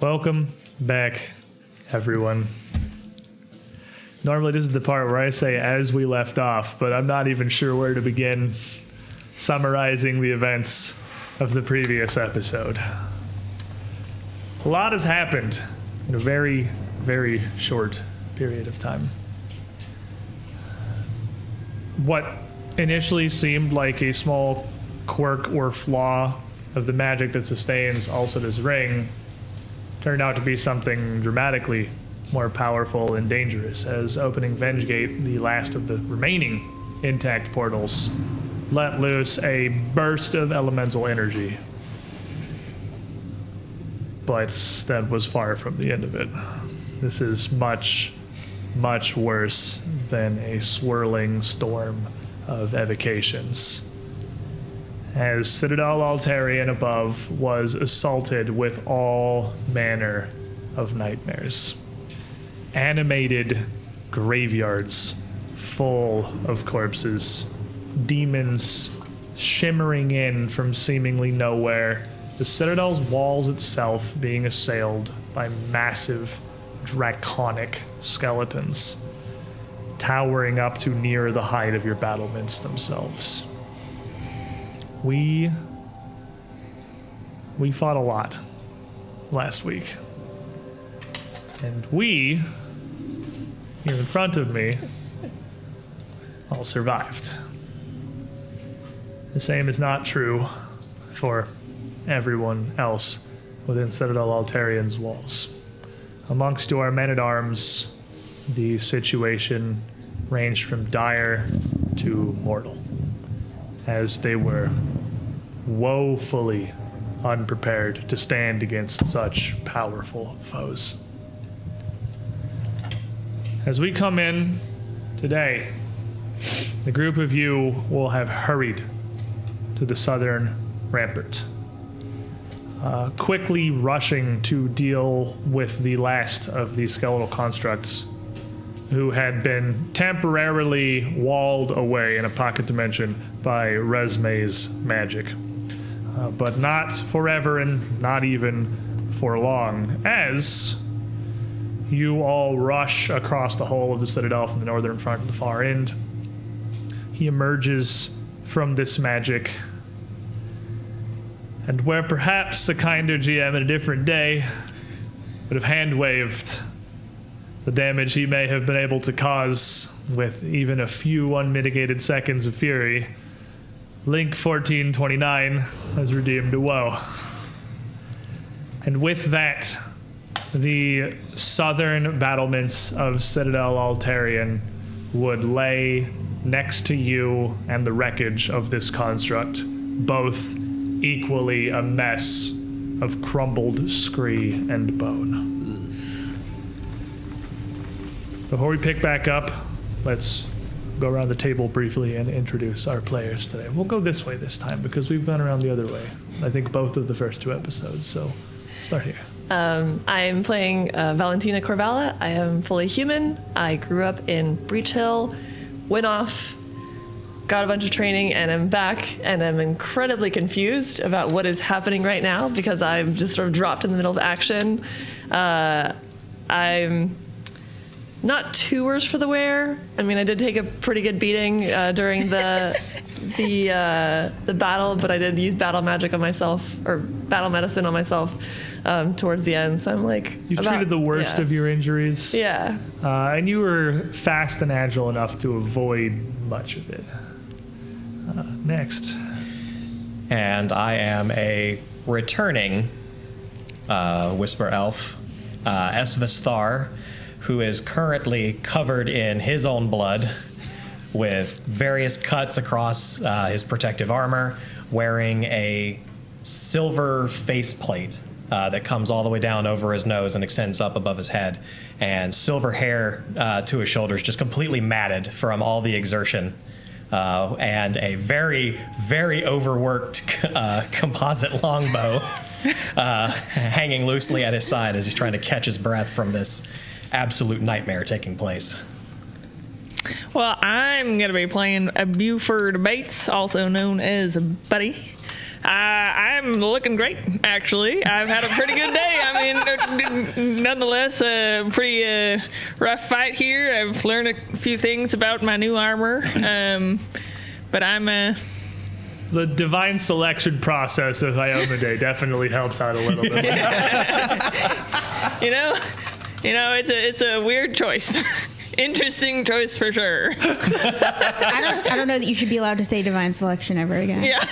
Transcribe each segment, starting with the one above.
Welcome back, everyone. Normally this is the part where I say as we left off, but I'm not even sure where to begin summarizing the events of the previous episode. A lot has happened in a very, very short period of time. What initially seemed like a small quirk or flaw of the magic that sustains Ulcida's ring turned out to be something dramatically more powerful and dangerous, as opening Vengegate, the last of the remaining intact portals, let loose a burst of elemental energy. But that was far from the end of it. This is much, much worse than a swirling storm of evocations, as Citadel Altarian above was assaulted with all manner of nightmares. Animated graveyards full of corpses, demons shimmering in from seemingly nowhere, the Citadel's walls itself being assailed by massive, draconic skeletons, towering up to near the height of your battlements themselves. We fought a lot last week. And we, here in front of me, all survived. The same is not true for everyone else within Citadel Altarian's walls. Amongst your men-at-arms, the situation ranged from dire to mortal, as they were woefully unprepared to stand against such powerful foes. As we come in today, the group of you will have hurried to the southern rampart, quickly rushing to deal with the last of these skeletal constructs who had been temporarily walled away in a pocket dimension by Resme's magic. But not forever and not even for long, as you all rush across the whole of the Citadel from the northern front to the far end. He emerges from this magic, and where perhaps a kinder GM in a different day would have hand-waved the damage he may have been able to cause with even a few unmitigated seconds of fury, Link 1429 has redeemed a woe. And with that, the southern battlements of Citadel Altarian would lay next to you and the wreckage of this construct, both equally a mess of crumbled scree and bone. Before we pick back up, let's go around the table briefly and introduce our players today. We'll go this way this time because we've gone around the other way, I think both of the first two episodes, so start here. I'm playing Valentina Corvala. I am fully human. I grew up in Breachill, went off, got a bunch of training, and I'm back, and I'm incredibly confused about what is happening right now because I'm just sort of dropped in the middle of action. I'm not too worse for the wear. I mean, I did take a pretty good beating during the battle, but I did use battle magic on myself, or battle medicine on myself towards the end. So I'm like, you've treated the worst of your injuries. Yeah. And you were fast and agile enough to avoid much of it. Next. And I am a returning Whisper Elf, Esvesthar, who is currently covered in his own blood with various cuts across his protective armor, wearing a silver faceplate that comes all the way down over his nose and extends up above his head, and silver hair to his shoulders, just completely matted from all the exertion, and a very, very overworked composite longbow hanging loosely at his side as he's trying to catch his breath from this absolute nightmare taking place. Well, I'm going to be playing a Buford Bates, also known as Buddy. I'm looking great, actually. I've had a pretty good day. I mean, nonetheless, a pretty rough fight here. I've learned a few things about my new armor, but I'm... The divine selection process of Iomedae definitely helps out a little bit. It's a weird choice. Interesting choice for sure. I don't know that you should be allowed to say divine selection ever again. Yeah.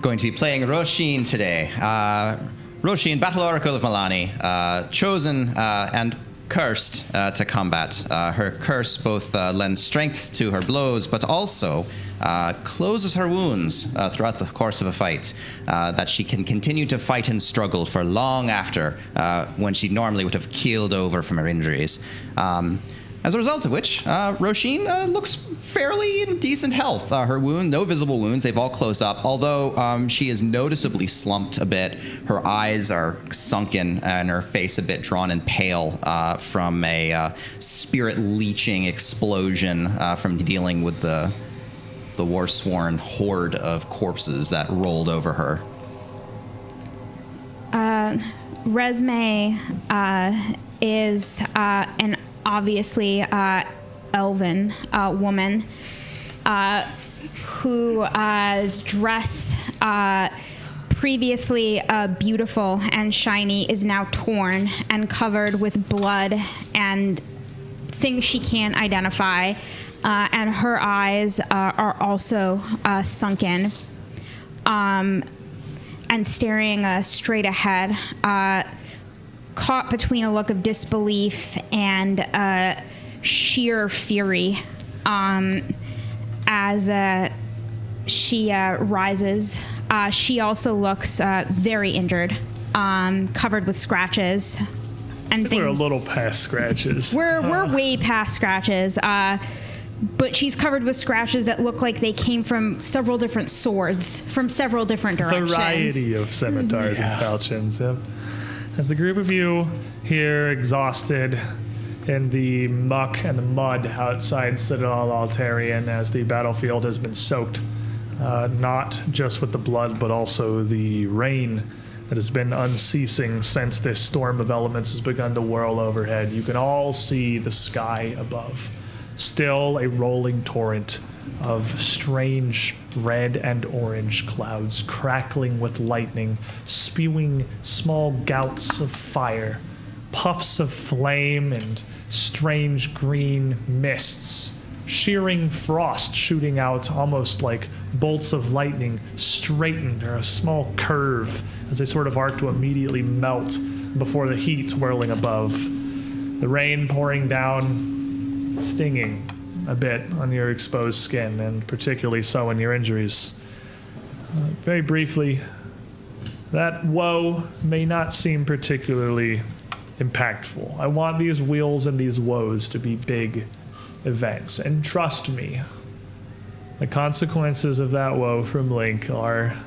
Going to be playing Roshin today. Roshin, Battle Oracle of Milani, chosen and cursed to combat. Her curse both lends strength to her blows, but also closes her wounds throughout the course of a fight, that she can continue to fight and struggle for long after when she normally would have keeled over from her injuries. As a result of which, Roshin looks fairly in decent health. Her wound, no visible wounds, they've all closed up, although she is noticeably slumped a bit. Her eyes are sunken and her face a bit drawn and pale from a spirit leeching explosion from dealing with the war-sworn horde of corpses that rolled over her. Resme is an obviously elven woman whose dress, previously beautiful and shiny, is now torn and covered with blood and things she can't identify. And her eyes are also sunken and staring straight ahead, caught between a look of disbelief and sheer fury as she rises. She also looks very injured, covered with scratches and things. We're a little past scratches. We're way past scratches. But she's covered with scratches that look like they came from several different swords from several different directions. Variety of scimitars and falchions. Yep. As the group of you here, exhausted in the muck and the mud outside Citadel Altarian, as the battlefield has been soaked, not just with the blood, but also the rain that has been unceasing since this storm of elements has begun to whirl overhead. You can all see the sky above. Still a rolling torrent of strange red and orange clouds crackling with lightning, spewing small gouts of fire, puffs of flame and strange green mists, shearing frost shooting out almost like bolts of lightning straightened or a small curve as they sort of arc to immediately melt before the heat swirling above. The rain pouring down, stinging a bit on your exposed skin, and particularly so in your injuries. Very briefly, that woe may not seem particularly impactful. I want these wheels and these woes to be big events, and trust me, the consequences of that woe from Link are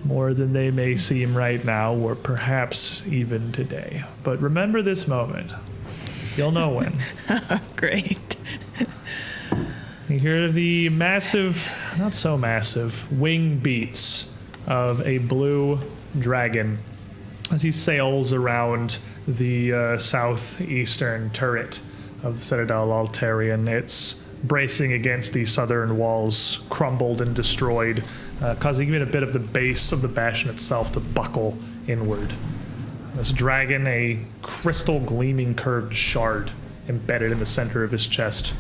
more than they may seem right now, or perhaps even today. But remember this moment. You'll know when. Great. You hear the massive, not so massive, wing beats of a blue dragon as he sails around the southeastern turret of Citadel Altarian. It's bracing against the southern walls, crumbled and destroyed, causing even a bit of the base of the bastion itself to buckle inward. This dragon, a crystal gleaming curved shard embedded in the center of his chest,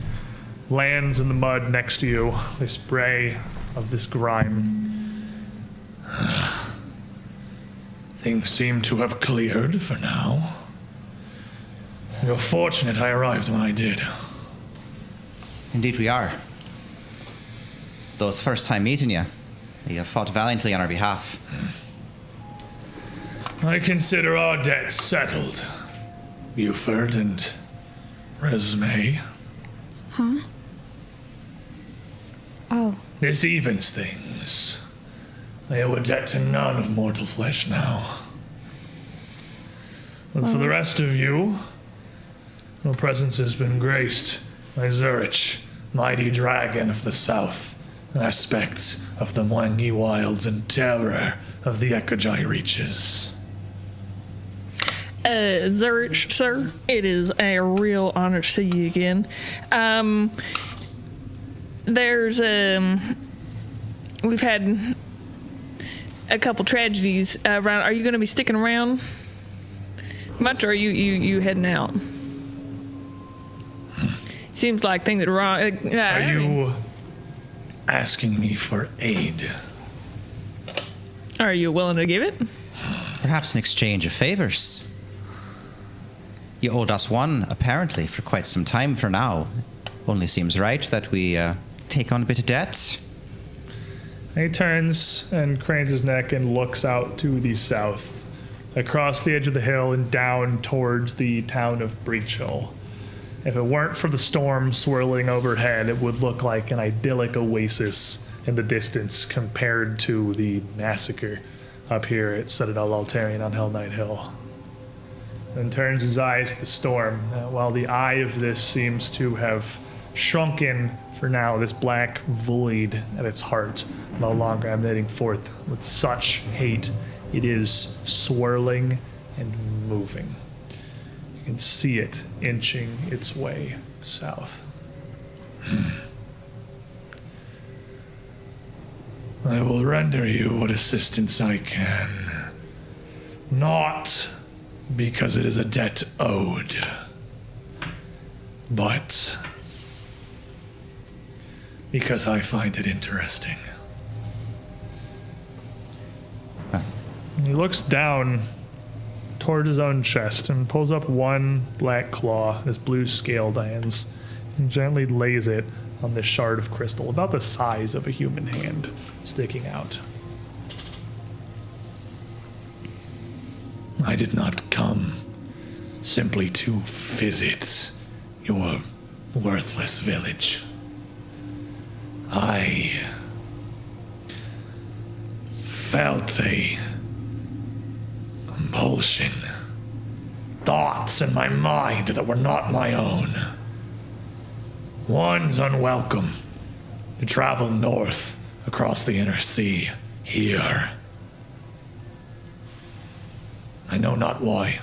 lands in the mud next to you, a spray of this grime. Things seem to have cleared for now. You're fortunate I arrived when I did. Indeed we are. Though it's first time meeting you, you have fought valiantly on our behalf. I consider our debts settled. Buford and Resme. Huh? Oh. This evens things. I owe a debt to none of mortal flesh now. But for the rest of you, your presence has been graced by Zurich, mighty dragon of the south, aspects of the Mwangi wilds and terror of the Ekajai reaches. Zurich, sir, it is a real honor to see you again. We've had a couple tragedies around. Are you going to be sticking around much, or are you heading out? Seems like things are wrong. Are you asking me for aid? Are you willing to give it? Perhaps an exchange of favors. You owed us one, apparently, for quite some time for now. Only seems right that we take on a bit of debt. He turns and cranes his neck and looks out to the south, across the edge of the hill and down towards the town of Breachill. If it weren't for the storm swirling overhead, it would look like an idyllic oasis in the distance compared to the massacre up here at Citadel Altarian on Hellknight Hill. Then turns his eyes to the storm. While the eye of this seems to have shrunken for now, this black void at its heart no longer emanating forth with such hate, it is swirling and moving. You can see it inching its way south. I will render you what assistance I can. Not because it is a debt owed, but because I find it interesting. He looks down toward his own chest and pulls up one black claw, his blue scaled hands, and gently lays it on this shard of crystal, about the size of a human hand, sticking out. I did not come simply to visit your worthless village. I felt a compulsion, thoughts in my mind that were not my own. One's unwelcome to travel north across the inner sea here. I know not why,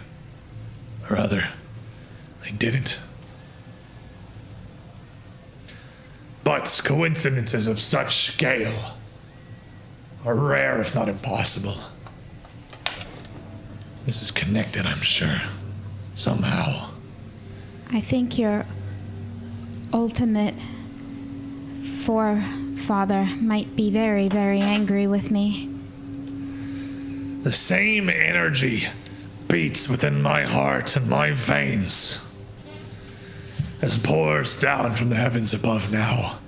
or rather, I didn't. But coincidences of such scale are rare, if not impossible. This is connected, I'm sure, somehow. I think your ultimate forefather might be very, very angry with me. The same energy beats within my heart and my veins as pours down from the heavens above now.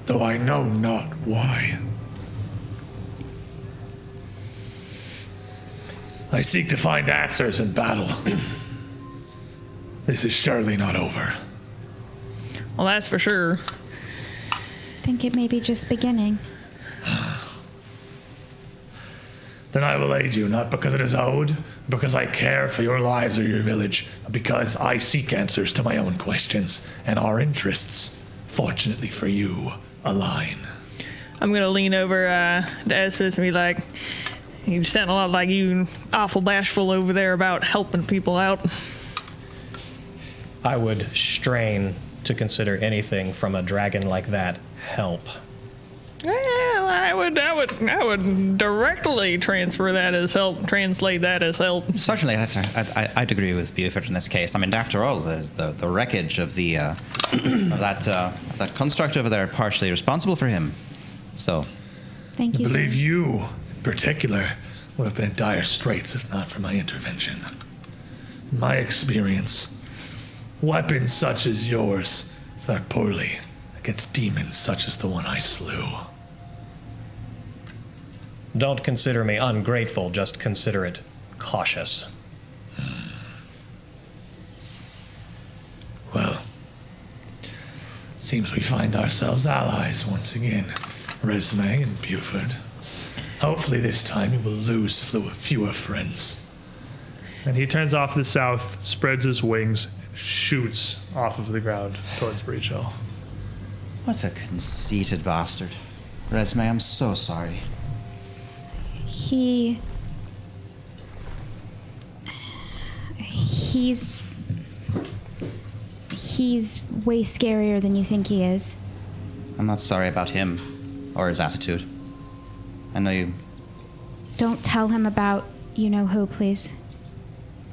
Though I know not why. I seek to find answers in battle. This is surely not over. Well, that's for sure. I think it may be just beginning. Then I will aid you, not because it is owed, because I care for your lives or your village, but because I seek answers to my own questions, and our interests, fortunately for you, align. I'm gonna lean over to Estes and be like, "You sound a lot like you, awful bashful over there about helping people out." I would strain to consider anything from a dragon like that help. Well, I would directly transfer that as help, translate that as help. Certainly, I'd agree with Buford in this case. I mean, after all, the wreckage of the of that construct over there partially responsible for him. So, Thank I you, believe sir. you, in particular, would have been in dire straits if not for my intervention. In my experience, weapons such as yours fare poorly against demons such as the one I slew. Don't consider me ungrateful, just consider it cautious. Well, seems we find ourselves allies once again, Resme and Buford. Hopefully this time you will lose fewer friends. And he turns off to the south, spreads his wings, shoots off of the ground towards Breachill. What a conceited bastard. Resme, I'm so sorry. He's way scarier than you think he is. I'm not sorry about him or his attitude. I know you... Don't tell him about you-know-who, please.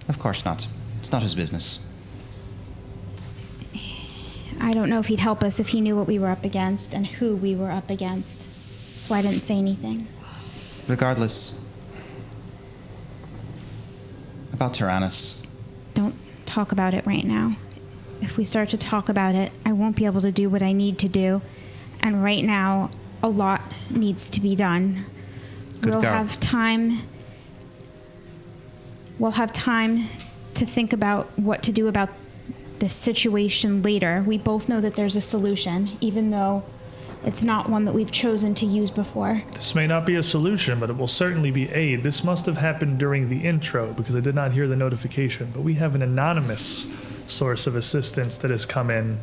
Of course not. It's not his business. I don't know if he'd help us if he knew what we were up against and who we were up against. That's why I didn't say anything. Regardless... About Tyrannus. Don't talk about it right now. If we start to talk about it, I won't be able to do what I need to do. And right now, a lot needs to be done. We'll have time to think about what to do about this situation later. We both know that there's a solution, even though it's not one that we've chosen to use before. This may not be a solution, but it will certainly be aid. This must have happened during the intro because I did not hear the notification, but we have an anonymous source of assistance that has come in,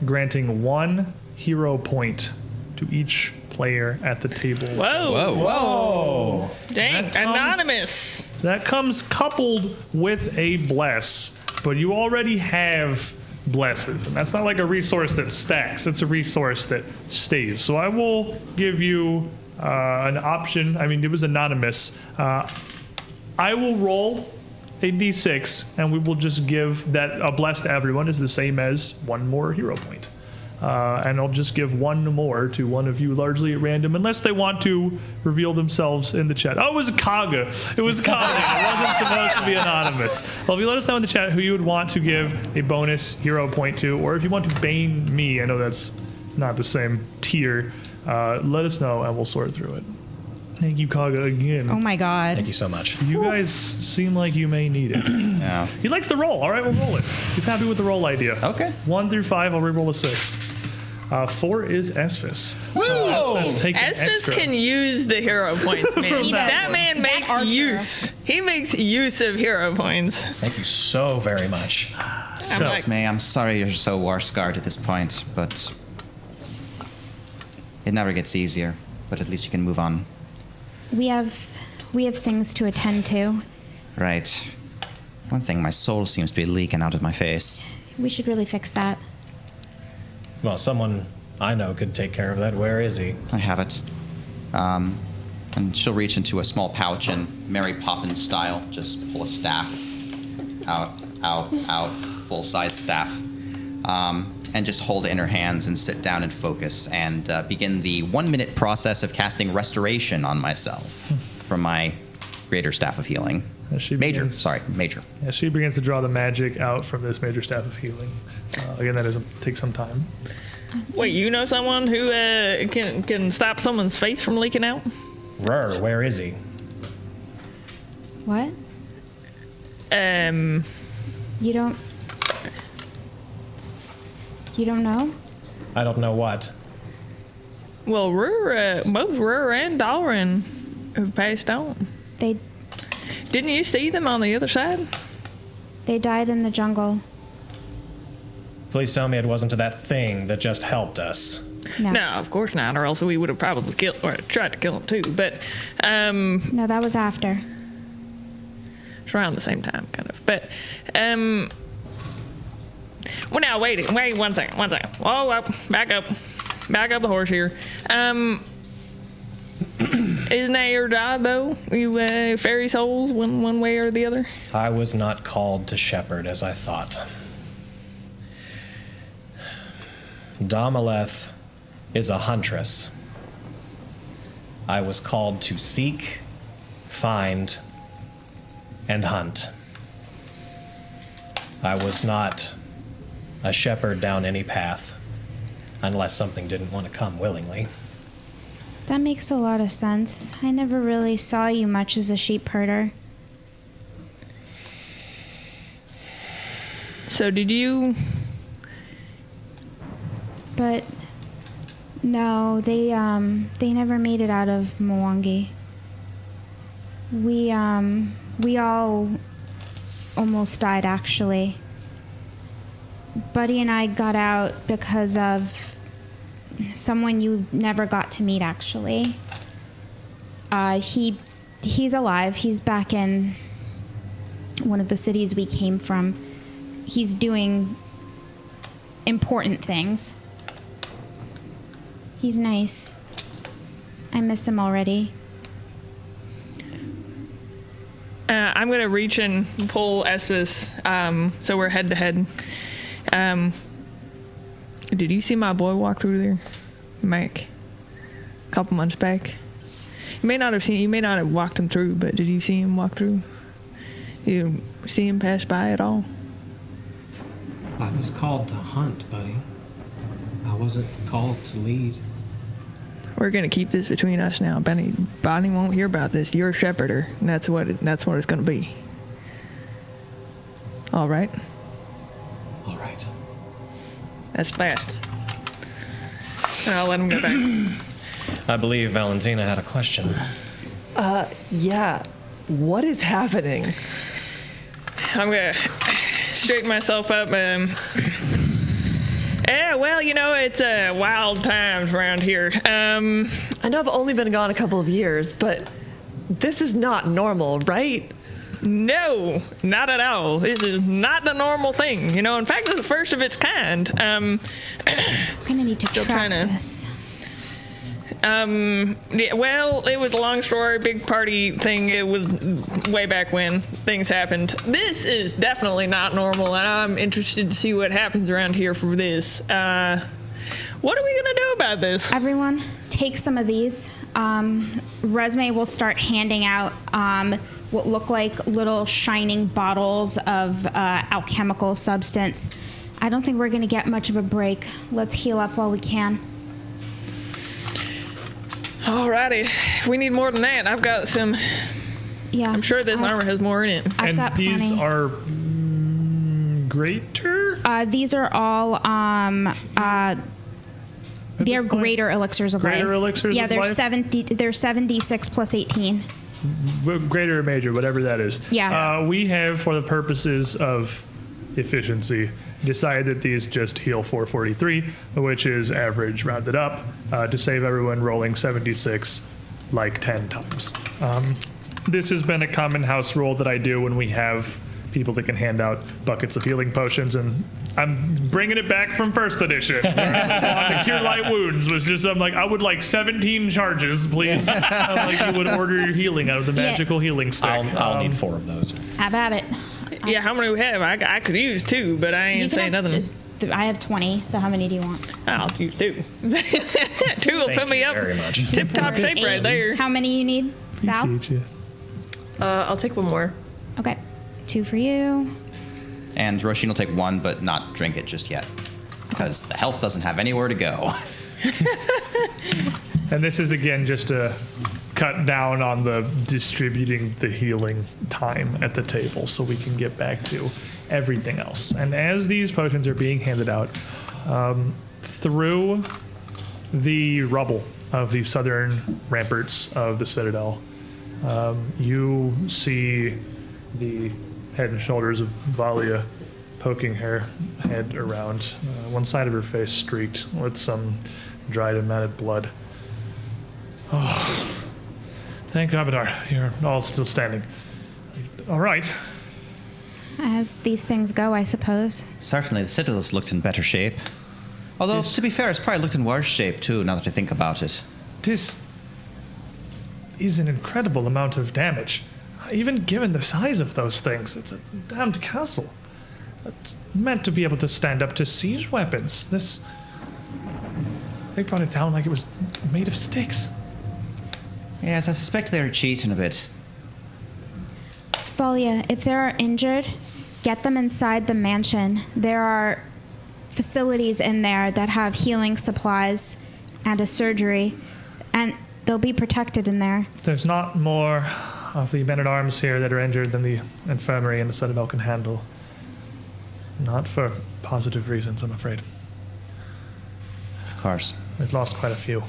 granting 1 hero point to each player at the table. Whoa. Dang, That comes- anonymous. That comes coupled with a bless, but you already have blesses, and that's not like a resource that stacks. It's a resource that stays. So I will give you an option. I mean, it was anonymous. I will roll a d6, and we will just give that a bless to everyone is the same as 1 more hero point. And I'll just give 1 more to one of you, largely at random, unless they want to reveal themselves in the chat. Oh, it was Kaga. It was Kaga. It wasn't supposed to be anonymous. Well, if you let us know in the chat who you would want to give a bonus hero point to, or if you want to bane me, I know that's not the same tier, let us know and we'll sort through it. Thank you, Kaga, again. Oh my god. Thank you so much. You guys seem like you may need it. Yeah. He likes to roll. All right, we'll roll it. He's happy with the roll idea. Okay. 1 through 5, I'll reroll a 6. 4 is Esphus. So Esphus, take an Esphus extra. can use the hero points, man. He That does. man makes use. He makes use of hero points. Thank you so very much. So, Resme, I'm sorry you're so war-scarred at this point, but... It never gets easier, but at least you can move on. We have things to attend to. Right. One thing, my soul seems to be leaking out of my face. We should really fix that. Well, someone I know could take care of that. Where is he? I have it. And she'll reach into a small pouch and Mary Poppins style, just pull a staff. Out, full-size staff. And just hold it in her hands and sit down and focus and begin the 1-minute process of casting Restoration on myself from my Greater Staff of Healing. As she Major. begins- Major. As she begins to draw the magic out from this major staff of healing. Again, that doesn't take some time. Wait, you know someone who can stop someone's face from leaking out? Rur, where is he? What? You don't know? I don't know what. Well, both Rur and Dalrin have passed on. Didn't you see them on the other side? They died in the jungle. Please tell me it wasn't that thing that just helped us. No, of course not, or else we would have probably killed or tried to kill him too. But No, that was after. it's around the same time, kind of. But well, now wait one second. Whoa, back up the horse here. Isn't that your job though? You ferry souls one way or the other? I was not called to shepherd as I thought. Damaleth is a huntress. I was called to seek, find, and hunt. I was not a shepherd down any path, unless something didn't want to come willingly. That makes a lot of sense. I never really saw you much as a sheep herder. So did you? But no, they never made it out of Mwangi. We all almost died, actually. Buddy and I got out because of someone you never got to meet, actually. He's alive. He's back in one of the cities we came from. He's doing important things. He's nice. I miss him already. I'm gonna reach and pull Esvis, so we're head to head. Did you see my boy walk through there, Mike? A couple months back. You may not have walked him through, but did you see him walk through? You see him pass by at all? I was called to hunt, buddy. I wasn't called to lead. We're gonna keep this between us now. Bonnie won't hear about this. You're a shepherder, and that's what it's gonna be. All right. All right. That's fast. And I'll let him go back. I believe Valentina had a question. Yeah. What is happening? I'm gonna straighten myself up. Yeah, well, it's wild times around here. I know I've only been gone a couple of years, but this is not normal, right? No, not at all. This is not the normal thing. In fact, it's the first of its kind. I'm gonna need to track this. Yeah, well, it was a long story, big party thing. It was way back when things happened. This is definitely not normal, and I'm interested to see what happens around here for this. What are we gonna do about this? Everyone, take some of these. Resume will start handing out what look like little shining bottles of alchemical substance. I don't think we're gonna get much of a break. Let's heal up while we can. Alrighty, we need more than that. I've got some. Yeah. I'm sure this armor has more in it. I've got these plenty. are greater? These are all they're greater elixirs of life. Greater elixirs yeah, of they're life? 70. They're 7d6 plus 18. Greater or major, whatever that is. Yeah. We have, for the purposes of efficiency, decided that these just heal 443, which is average rounded up, to save everyone rolling 76 like 10 times. This has been a common house rule that I do when we have people that can hand out buckets of healing potions, and I'm bringing it back from first edition. On the Cure Light Wounds was just, I'm like, I would like 17 charges, please. Like you would order your healing out of the magical healing stick. I'll need 4 of those. Have at it. Yeah, how many we have? I could use 2, but I ain't saying nothing. I have 20. So how many do you want? I'll use 2. 2 will Thank put me you up very much. tip-top shape right there. How many you need? Val? Appreciate you. I'll take one more. Okay. 2 for you. And Roshin will take 1, but not drink it just yet. Because the health doesn't have anywhere to go. And this is, again, just to cut down on the distributing the healing time at the table so we can get back to everything else. And as these potions are being handed out, through the rubble of the southern ramparts of the Citadel, you see the head and shoulders of Valia poking her head around, one side of her face streaked with some dried and matted blood. Oh, thank Abadar, you're all still standing. All right. As these things go, I suppose. Certainly, the Citadel's looked in better shape. Although, to be fair, it's probably looked in worse shape, too, now that I think about it. This is an incredible amount of damage. Even given the size of those things, it's a damned castle. It's meant to be able to stand up to siege weapons. They brought it down like it was made of sticks. Yes, I suspect they're cheating a bit. Valia, if they are injured, get them inside the mansion. There are facilities in there that have healing supplies and a surgery, and they'll be protected in there. There's not more of the men-at-arms here that are injured than the infirmary and the Citadel can handle. Not for positive reasons, I'm afraid. Of course. We've lost quite a few.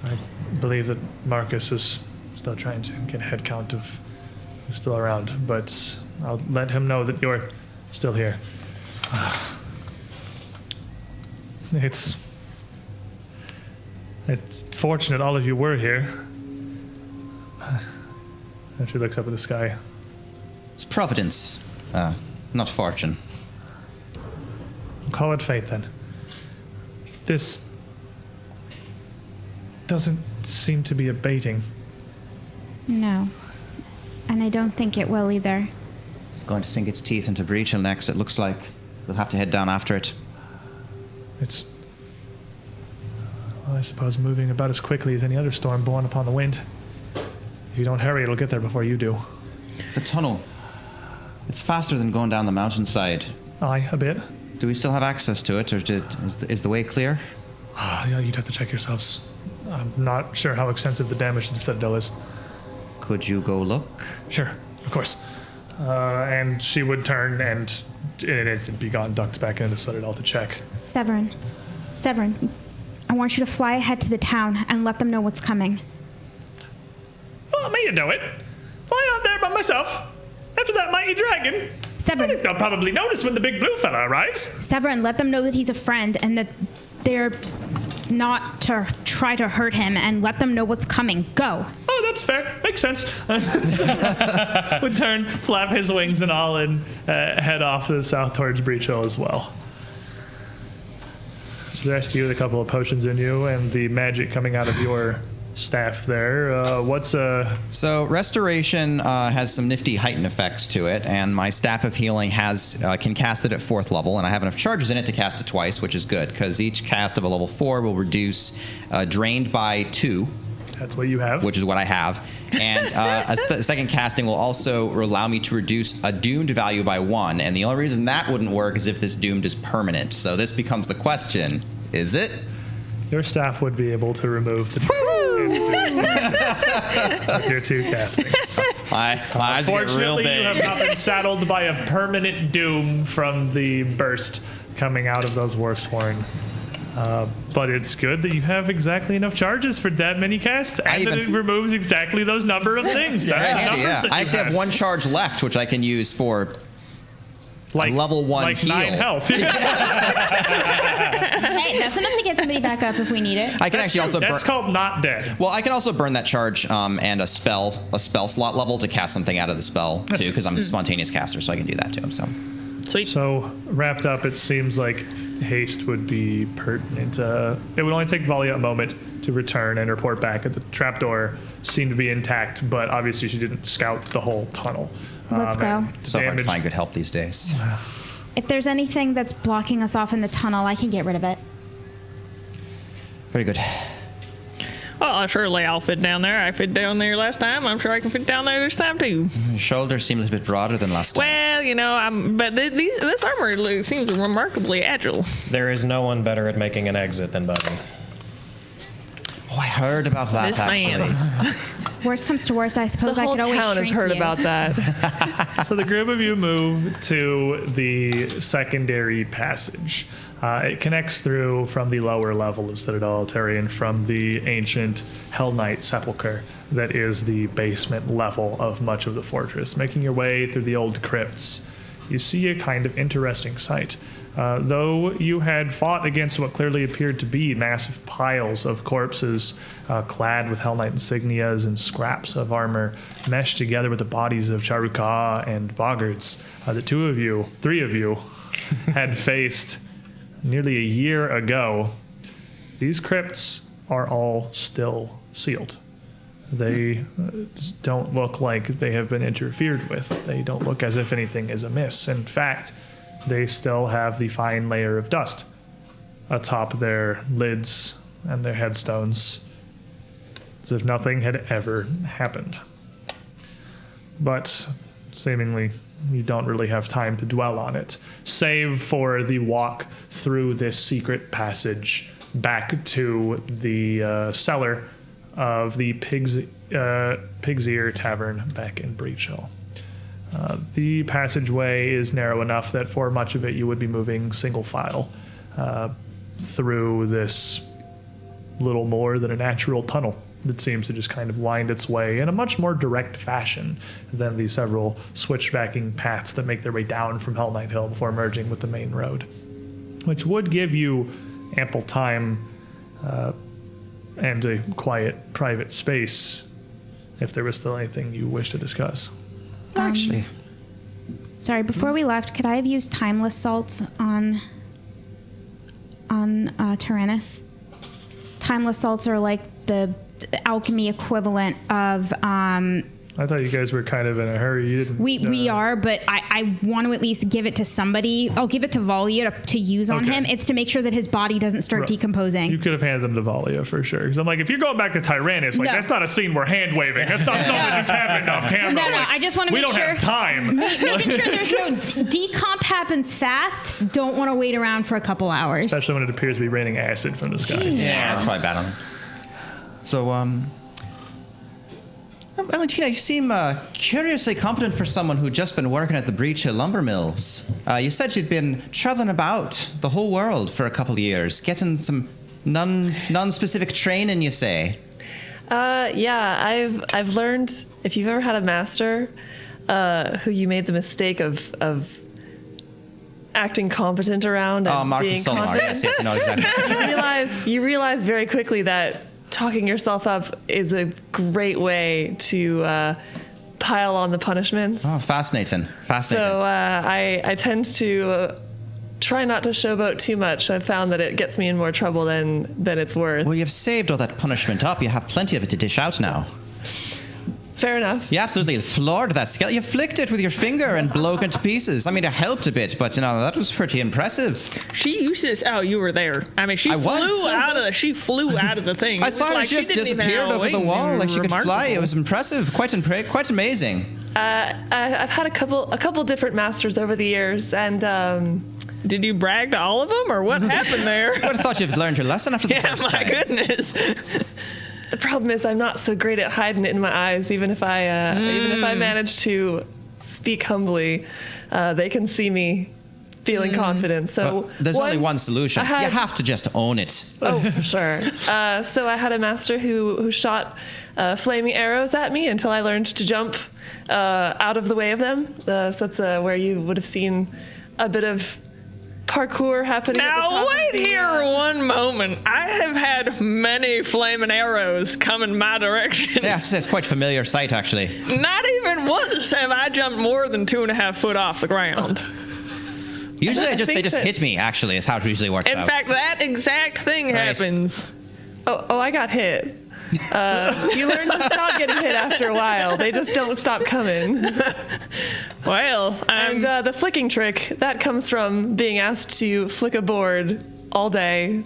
I believe that Marcus is still trying to get a head count of who's still around, but I'll let him know that you're still here. It's fortunate all of you were here. And she looks up at the sky. It's providence, not fortune. Call it fate, then. This doesn't seem to be abating. No. And I don't think it will either. It's going to sink its teeth into Breachill next, it looks like. We'll have to head down after it. It's, well, I suppose, moving about as quickly as any other storm borne upon the wind. If you don't hurry, it'll get there before you do. The tunnel. It's faster than going down the mountainside. Aye, a bit. Do we still have access to it, or is the way clear? Yeah, you'd have to check yourselves. I'm not sure how extensive the damage to the Citadel is. Could you go look? Sure, of course. And she would turn and it'd be gone, ducked back into the Citadel to check. Severin, I want you to fly ahead to the town and let them know what's coming. Well, me to do it. Fly out there by myself. After that mighty dragon. I Severin, think they'll probably notice when the big blue fella arrives. Severin, let them know that he's a friend and that they're not to try to hurt him, and let them know what's coming. Go. Oh, that's fair. Makes sense. Would turn, flap his wings and all, and head off to the south towards Breachill as well. So rest you with a couple of potions in you, and the magic coming out of your staff there. So restoration has some nifty heightened effects to it, and my staff of healing can cast it at 4th level, and I have enough charges in it to cast it twice, which is good because each cast of a level 4 will reduce drained by 2. That's what you have. Which is what I have. And the second casting will also allow me to reduce a doomed value by 1, and the only reason that wouldn't work is if this doomed is permanent. So this becomes the question: is it? Your staff would be able to remove the with your 2 castings. My eyes get real Fortunately, big. you have not been saddled by a permanent doom from the burst coming out of those Warsworn. But it's good that you have exactly enough charges for that many casts, and that it removes exactly those number of things. Very handy, yeah. I actually have 1 charge left, which I can use for a level 1 heal. 9 health. Hey, that's enough to get somebody back up if we need it. I can actually also burn. That's called not dead. Well, I can also burn that charge and a spell slot level to cast something out of the spell too, because I'm a spontaneous caster, so I can do that too. So. Sweet. So wrapped up, it seems like haste would be pertinent. It would only take Valia a moment to return and report back that the trapdoor seemed to be intact, but obviously she didn't scout the whole tunnel. Let's go. So hard to find good help these days. If there's anything that's blocking us off in the tunnel, I can get rid of it. Very good. Well, surely I'll fit down there. I fit down there last time. I'm sure I can fit down there this time too. Your shoulders seem a little bit broader than last time. Well, but this armor seems remarkably agile. There is no one better at making an exit than Buddy. Oh, I heard about that This actually. man. Worst comes to worst, I suppose The I whole could always town has shrink heard you. about that. So the group of you move to the secondary passage. It connects through from the lower level of Citadel Altarian from the ancient Hellknight Sepulchre that is the basement level of much of the fortress. Making your way through the old crypts, you see a kind of interesting sight. Though you had fought against what clearly appeared to be massive piles of corpses clad with Hellknight insignias and scraps of armor meshed together with the bodies of Charuka and Boggarts, the three of you had faced nearly a year ago, these crypts are all still sealed. They don't look like they have been interfered with. They don't look as if anything is amiss. In fact, they still have the fine layer of dust atop their lids and their headstones, as if nothing had ever happened. But seemingly, you don't really have time to dwell on it, save for the walk through this secret passage back to the cellar of the Pig's Ear Tavern back in Breachill. The passageway is narrow enough that for much of it you would be moving single file through this little more than a natural tunnel that seems to just kind of wind its way in a much more direct fashion than the several switchbacking paths that make their way down from Hellknight Hill before merging with the main road, which would give you ample time and a quiet, private space, if there was still anything you wish to discuss. Actually, Sorry, before we left, could I have used timeless salts on Tyrannus? Timeless salts are like the alchemy equivalent of I thought you guys were kind of in a hurry. You didn't. we are, but I want to at least give it to somebody. I'll give it to Valia to use on Okay. him. It's to make sure that his body doesn't start decomposing. You could have handed them to Valia for sure. Because I'm like, if you're going back to Tyrannus, like No. that's not a scene where hand waving. That's not something that just happened off camera. No, Like, I just want to we make don't sure. have time. Making sure there's no decomp happens fast. Don't want to wait around for a couple hours. Especially when it appears to be raining acid from the sky. yeah, that's probably bad on him. So, Valentina, you seem curiously competent for someone who'd just been working at the Breachill lumber mills. You said you'd been traveling about the whole world for a couple of years, getting some non-specific training, you say? Yeah, I've learned, if you've ever had a master who you made the mistake of acting competent around and Mark being and Solomar, confident, yes, I know exactly. you realize very quickly that talking yourself up is a great way to pile on the punishments. Oh, fascinating. So I tend to try not to showboat too much. I've found that it gets me in more trouble than it's worth. Well, you've saved all that punishment up. You have plenty of it to dish out now. Fair enough. You absolutely floored that skeleton. You flicked it with your finger and broke it to pieces. I mean, it helped a bit, but, that was pretty impressive. She used to. Oh, you were there. I mean, she I was. flew out of the thing. I saw her just disappeared over the wall like she could fly. It was impressive. Quite amazing. I've had a couple different masters over the years, and Did you brag to all of them, or what happened there? I would have thought you'd learned your lesson after the Yeah, first my time. goodness. the problem is I'm not so great at hiding it in my eyes. Even if I manage to speak humbly, they can see me feeling confident. So Well, there's only one solution. I had- You have to just own it. Oh, for sure. So I had a master who shot flaming arrows at me until I learned to jump out of the way of them. So that's where you would have seen a bit of parkour happening. at the Now top of wait the, here one moment. I have had many flaming arrows come in my direction. Yeah, I have to say it's quite a familiar sight, actually. Not even once have I jumped more than 2.5 feet off the ground. Usually they just think that- hit me, actually, is how it usually works In out. fact, that exact thing happens. Oh, I got hit. You learn to stop getting hit after a while. They just don't stop coming. Well, And the flicking trick, that comes from being asked to flick a board all day,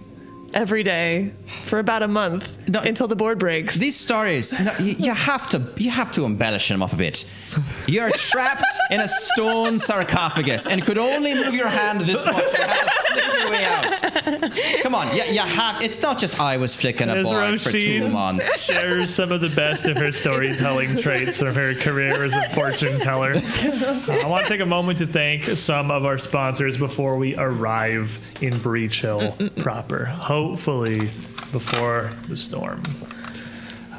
every day, for about a month, No. until the board breaks. These stories, you have to embellish them up a bit. You're trapped in a stone sarcophagus and could only move your hand this much. You have to flick your way out. Come on, you have. It's not just I was flicking a As board for 2 Roisin months. shares some of the best of her storytelling traits from her career as a fortune teller. I want to take a moment to thank some of our sponsors before we arrive in Breachill proper. Hopefully before the storm.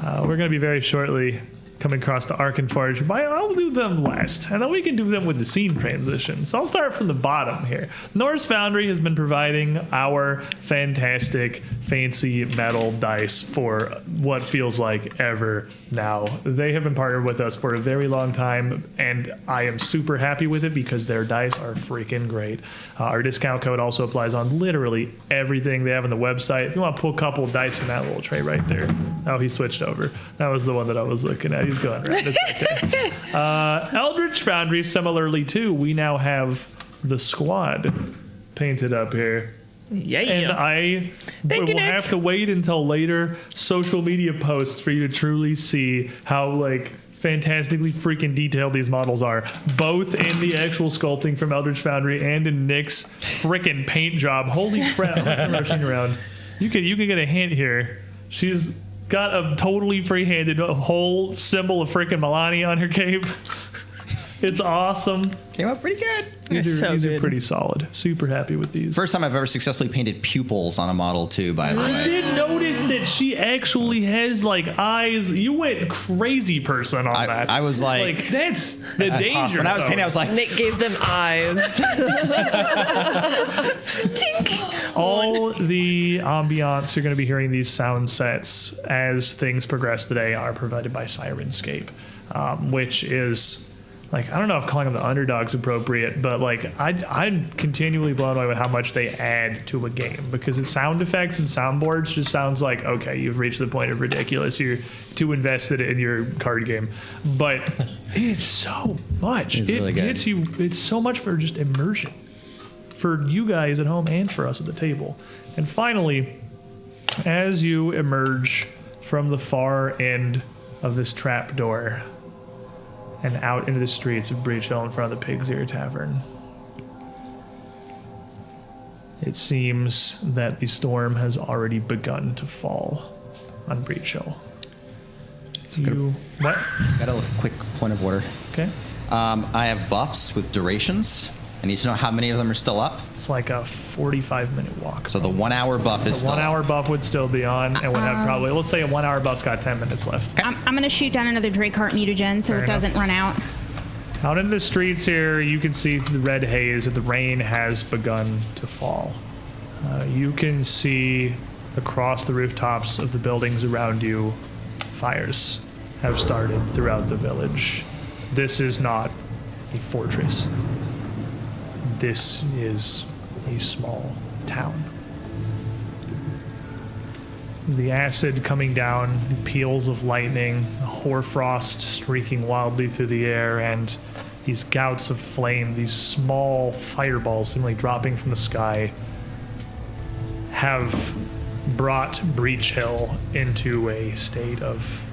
We're going to be very shortly coming across the Arkenforge, but I'll do them last, and then we can do them with the scene transition. So I'll start from the bottom here. Norse Foundry has been providing our fantastic, fancy metal dice for what feels like ever now. They have been partnered with us for a very long time, and I am super happy with it because their dice are freaking great. Our discount code also applies on literally everything they have on the website. If you want to pull a couple of dice in that little tray right there. Oh, he switched over. That was the one that I was looking at. He's going right. It's okay. Eldritch Foundry, similarly too, we now have the squad painted up here. Yeah. And I Thank you, will Nick. have to wait until later social media posts for you to truly see how fantastically freaking detailed these models are, both in the actual sculpting from Eldritch Foundry and in Nick's freaking paint job. Holy crap! I'm rushing around. You can get a hint here. She's got a totally free-handed whole symbol of freaking Milani on her cape. It's awesome. Came out pretty good. These so are good. pretty solid. Super happy with these. First time I've ever successfully painted pupils on a model, too, by the I way. did notice that she actually has eyes. You went crazy person on that. I was like that's the danger. When I was painting, I was like, Nick gave them eyes. Tink. All the ambiance you're going to be hearing, these sound sets as things progress today, are provided by Sirenscape, which is like, I don't know if calling them the underdogs appropriate, but like I'm continually blown away with how much they add to a game, because the sound effects and soundboards just sounds like, okay, you've reached the point of ridiculous. You're too invested in your card game, but it's so much. It's really good. Gets you. It's so much for just immersion for you guys at home and for us at the table. And finally, as you emerge from the far end of this trapdoor and out into the streets of Breachill in front of the Pig's Ear Tavern, it seems that the storm has already begun to fall on Breachill. What? Got a quick point of order. Okay. I have buffs with durations. I need to know how many of them are still up. It's like a 45-minute walk. So the 1 hour buff is still 1 hour up. buff would still be on, and would have probably, let's say a 1 hour buff's got 10 minutes left. I'm going to shoot down another Drakeheart mutagen so Fair it doesn't run out. Out in the streets here, you can see the red haze that the rain has begun to fall. You can see across the rooftops of the buildings around you, fires have started throughout the village. This is not a fortress. This is a small town. The acid coming down, the peals of lightning, the hoarfrost streaking wildly through the air, and these gouts of flame, these small fireballs seemingly dropping from the sky, have brought Breachill into a state of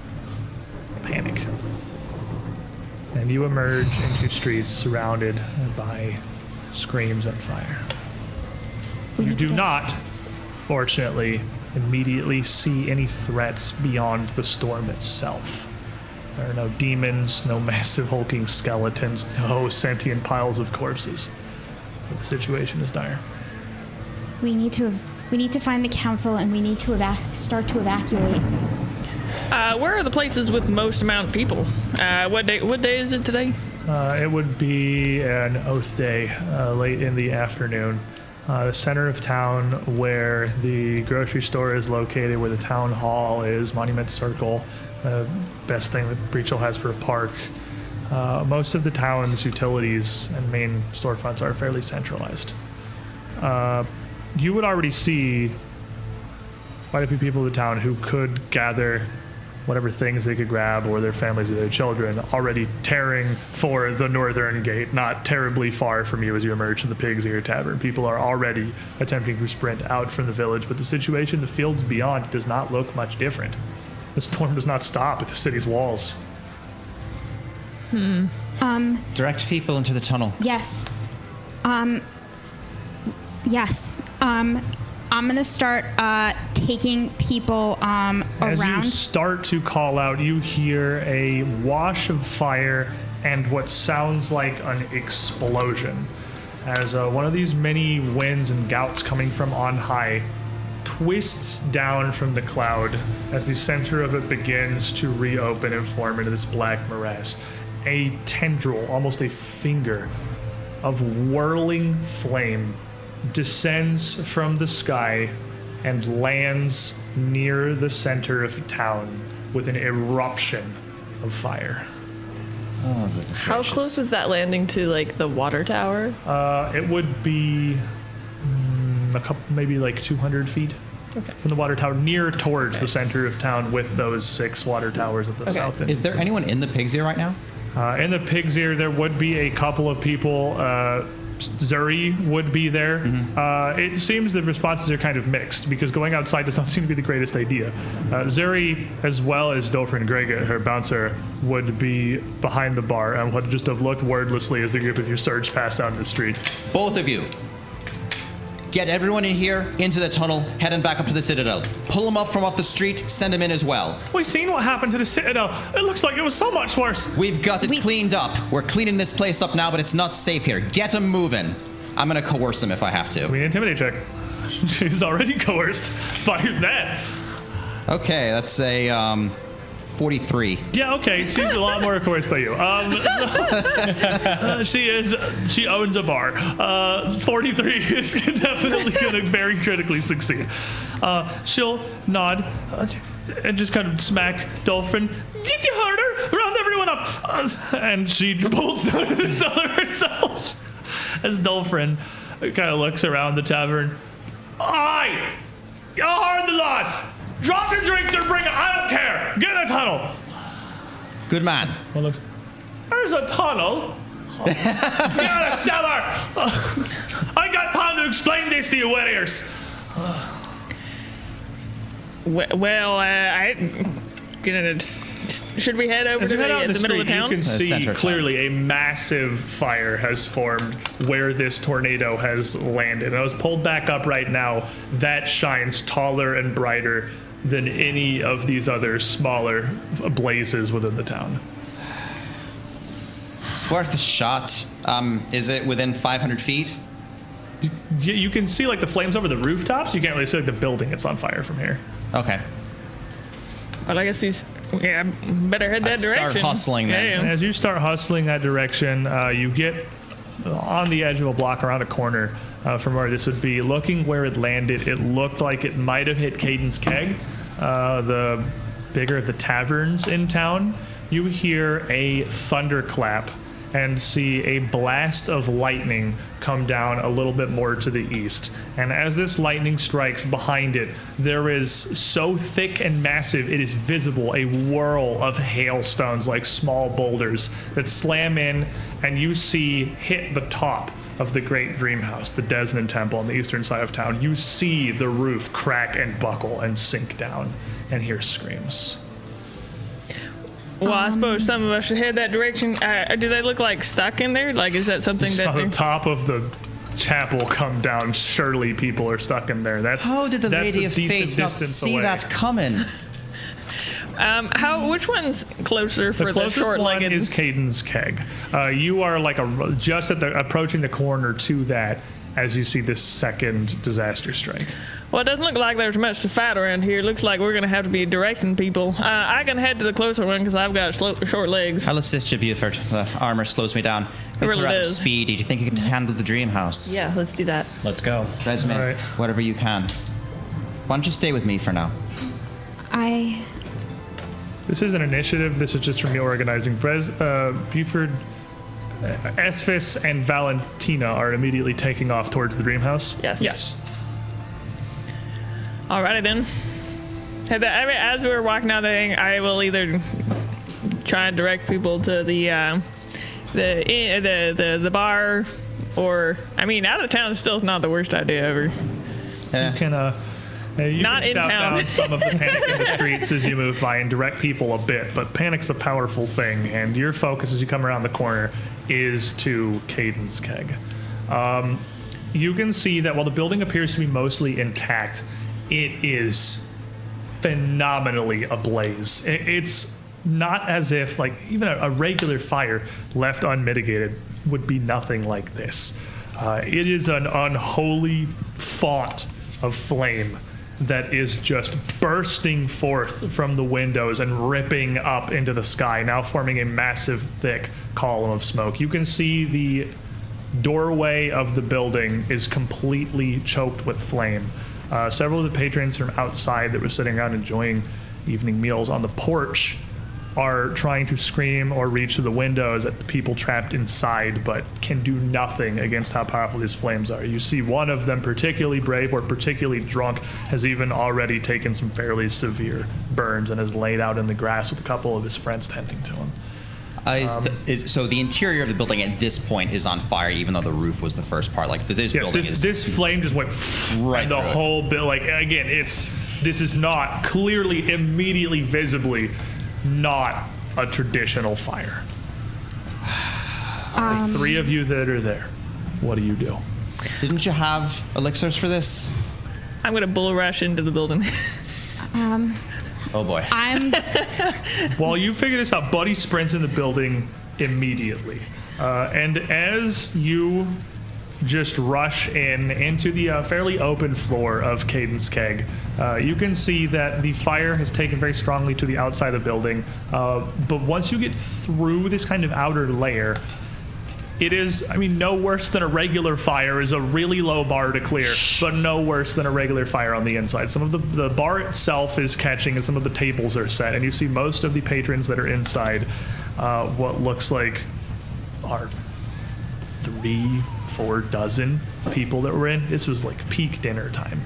panic. And you emerge into streets surrounded by screams and fire. You do not, fortunately, immediately see any threats beyond the storm itself. There are no demons, no massive hulking skeletons, no sentient piles of corpses. But the situation is dire. We need to find the council, and we need to start to evacuate. Where are the places with most amount of people? What day is it today? It would be an oath day, late in the afternoon. The center of town, where the grocery store is located, where the town hall is, Monument Circle, best thing that Breachill has for a park. Most of the town's utilities and main storefronts are fairly centralized. You would already see quite a few people in the town who could gather whatever things they could grab, or their families or their children, already tearing for the northern gate, not terribly far from you as you emerge from the Pig's Ear Tavern. People are already attempting to sprint out from the village, but the situation in the fields beyond does not look much different. The storm does not stop at the city's walls. Direct people into the tunnel. Yes. Yes. I'm going to start taking people around. As you start to call out, you hear a wash of fire and what sounds like an explosion. As one of these many winds and gouts coming from on high twists down from the cloud as the center of it begins to reopen and form into this black morass. A tendril, almost a finger, of whirling flame descends from the sky and lands near the center of town with an eruption of fire. Oh, goodness How gracious. close is that landing to like the water tower? It would be a couple, maybe like 200 feet from the water tower, near towards the center of town, with those 6 water towers at the south end. Is there anyone in the Pig's Ear right now? In the Pig's Ear, there would be a couple of people. Zuri would be there. It seems the responses are kind of mixed, because going outside does not seem to be the greatest idea. Zuri, as well as Dolphin Grega, her bouncer, would be behind the bar and would just have looked wordlessly as the group of you surged past down the street. Both of you. Get everyone in here, into the tunnel, heading back up to the Citadel. Pull them up from off the street, send them in as well. We've seen what happened to the Citadel. It looks like it was so much worse. We've got it cleaned up. We're cleaning this place up now, but it's not safe here. Get them moving. I'm gonna coerce them if I have to. We need an intimidate check. She's already coerced by that. Okay, that's a 43. Yeah, okay. She's a lot more encouraged by you. She owns a bar. 43 is definitely going to very critically succeed. She'll nod and just kind of smack Dolphin. Did you hurt her? Round everyone up. And she bolts down to the cellar herself. As Dolphin kind of looks around the tavern. Aye! You heard the loss! Drop your drinks or bring it. I don't care. Get in the tunnel. Good man. Well, looks, there's a tunnel. Get out of the cellar. I got time to explain this to you warriors. Should we head over As to you head out in the middle of street, town? you can see center of clearly a massive fire has formed where this tornado has landed. And I was pulled back up right now. That shines taller and brighter than any of these other smaller blazes within the town. It's worth a shot. Is it within 500 feet? You can see like the flames over the rooftops. You can't really see like the building that's on fire from here. Okay. Well, I guess better head that Start direction. hustling then. And as you start hustling that direction, you get on the edge of a block around a corner from where this would be. Looking where it landed, it looked like it might have hit Caden's Keg, the bigger of the taverns in town. You hear a thunderclap and see a blast of lightning come down a little bit more to the east. And as this lightning strikes behind it, there is so thick and massive it is visible a whirl of hailstones like small boulders that slam in, and you see hit the top of the Great Dream House, the Desnan Temple on the eastern side of town. You see the roof crack and buckle and sink down and hear screams. Well, I suppose some of us should head that direction. Do they look like stuck in there? Like, is that something You that... saw the top of the chapel come down. Surely people are stuck in there. How did the that's Lady a of decent Fate not distance see away. that coming? Which one's closer for The the closest one short-legged? is Caden's Keg. You are like just at approaching the corner to that as you see this second disaster strike. Well, it doesn't look like there's much to fight around here. It looks like we're going to have to be directing people. I can head to the closer one because I've got short legs. I'll assist you, Buford. The armor slows me down. It really You're out of does. speed. Do you think you can handle the dream house? Yeah, let's do that. Let's go. Resume, All right. whatever you can. Why don't you stay with me for now? This is an initiative. This is just from me organizing. Buford, Esphis, and Valentina are immediately taking off towards the dream house. Yes. Yes. Alrighty then. As we're walking out the thing, I will either try and direct people to the bar, or out of town still is not the worst idea ever. You can Not in shout town. down some of the panic in the streets as you move by and direct people a bit, but panic's a powerful thing, and your focus as you come around the corner is to Caden's Keg. You can see that while the building appears to be mostly intact, it is phenomenally ablaze. It's not as if, like, even a regular fire left unmitigated would be nothing like this. It is an unholy font of flame that is just bursting forth from the windows and ripping up into the sky, now forming a massive, thick column of smoke. You can see the doorway of the building is completely choked with flame. Several of the patrons from outside that were sitting around enjoying evening meals on the porch are trying to scream or reach to the windows at the people trapped inside, but can do nothing against how powerful these flames are. You see one of them, particularly brave or particularly drunk, has even already taken some fairly severe burns and is laid out in the grass with a couple of his friends tending to him. So the interior of the building at this point is on fire, even though the roof was the first part. Like this Yes, building is this flame just went right and the through it. whole bit. Like again, this is not clearly, immediately, visibly, not a traditional fire. The three of you that are there, what do you do? Didn't you have elixirs for this? I'm going to bull rush into the building. Oh boy. While you figure this out, Buddy sprints in the building immediately. And as you just rush into the fairly open floor of Cadence Keg. You can see that the fire has taken very strongly to the outside of the building, but once you get through this kind of outer layer, it is, no worse than a regular fire is a really low bar to clear, but no worse than a regular fire on the inside. Some of the bar itself is catching and some of the tables are set, and you see most of the patrons that are inside what looks like are 3-4 dozen people that were in. This was like peak dinner time.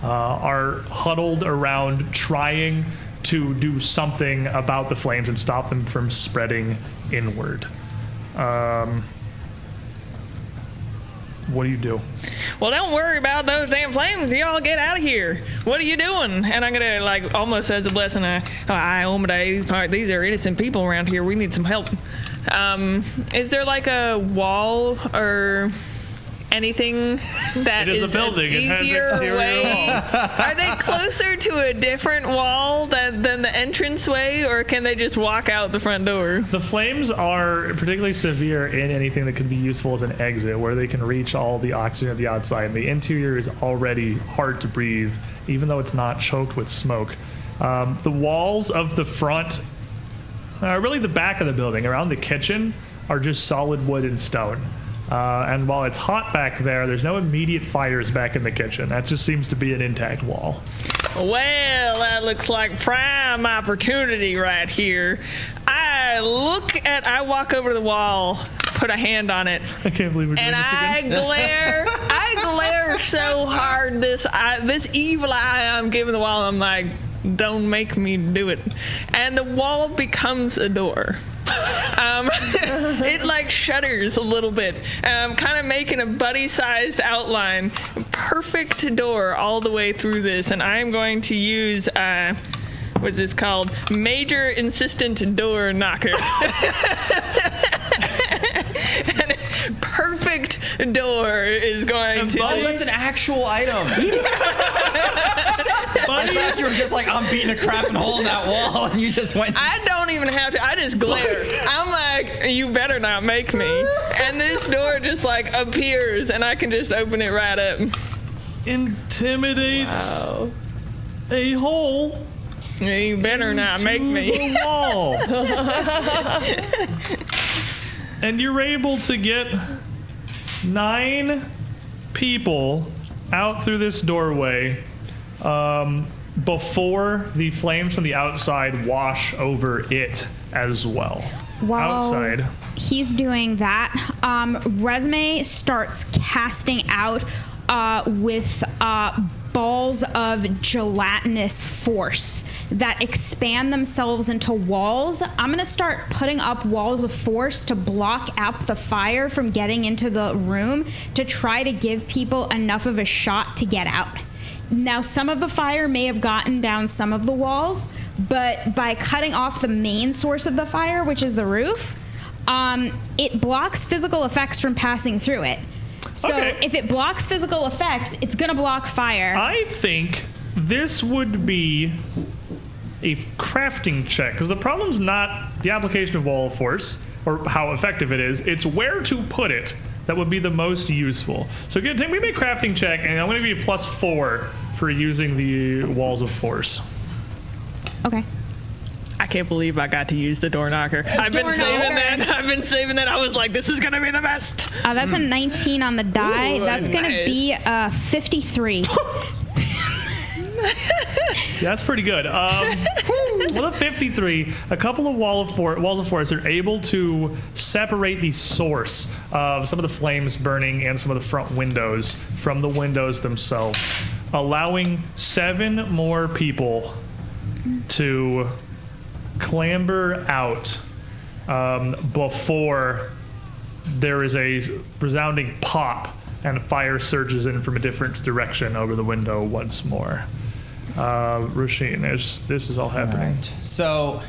Are huddled around trying to do something about the flames and stop them from spreading inward. What do you do? Well, don't worry about those damn flames. Y'all get out of here. What are you doing? And I'm gonna, like, almost as a blessing, these are innocent people around here. We need some help. Is there like a wall or anything that is a building. An easier way? Are they closer to a different wall than the entranceway, or can they just walk out the front door? The flames are particularly severe in anything that could be useful as an exit, where they can reach all the oxygen of the outside. And the interior is already hard to breathe, even though it's not choked with smoke. The walls of the front, really the back of the building, around the kitchen, are just solid wood and stone. And while it's hot back there's no immediate fires back in the kitchen. That just seems to be an intact wall. Well, that looks like prime opportunity right here. I walk over to the wall, put a hand on it. I can't believe we're doing and this again. I glare so hard, this evil eye I'm giving the wall. I'm like, don't make me do it. And the wall becomes a door. It like shudders a little bit, kind of making a buddy-sized outline. Perfect door all the way through this, and I'm going to use what's this called? Major Insistent Door Knocker. And perfect door is going to. Oh, that's an actual item. I thought you were just like, I'm beating a crapping hole in that wall, and you just went. I don't even have to. I just glare. I'm like, you better not make me. And this door just like appears, and I can just open it right up. Intimidates a hole. You better not make me. The wall. And you're able to get 9 people out through this doorway before the flames from the outside wash over it as well. While Outside. he's doing that, Resume starts casting out with balls of gelatinous force that expand themselves into walls. I'm going to start putting up walls of force to block out the fire from getting into the room to try to give people enough of a shot to get out. Now, some of the fire may have gotten down some of the walls, but by cutting off the main source of the fire, which is the roof, it blocks physical effects from passing through it. So if it blocks physical effects, it's going to block fire. I think this would be a crafting check, because the problem's not the application of wall of force or how effective it is, it's where to put it that would be the most useful. So we make a crafting check, and I'm going to give you +4 for using the walls of force. Okay. I can't believe I got to use the door knocker. I've been saving that. I was like, this is gonna be the best. That's a 19 on the die. Ooh, that's gonna be 53. That's pretty good. With a 53, a couple of walls of force are able to separate the source of some of the flames burning and some of the front windows from the windows themselves, allowing 7 more people to clamber out before there is a resounding pop and fire surges in from a different direction over the window once more. Rasheen, this is all happening. Right. So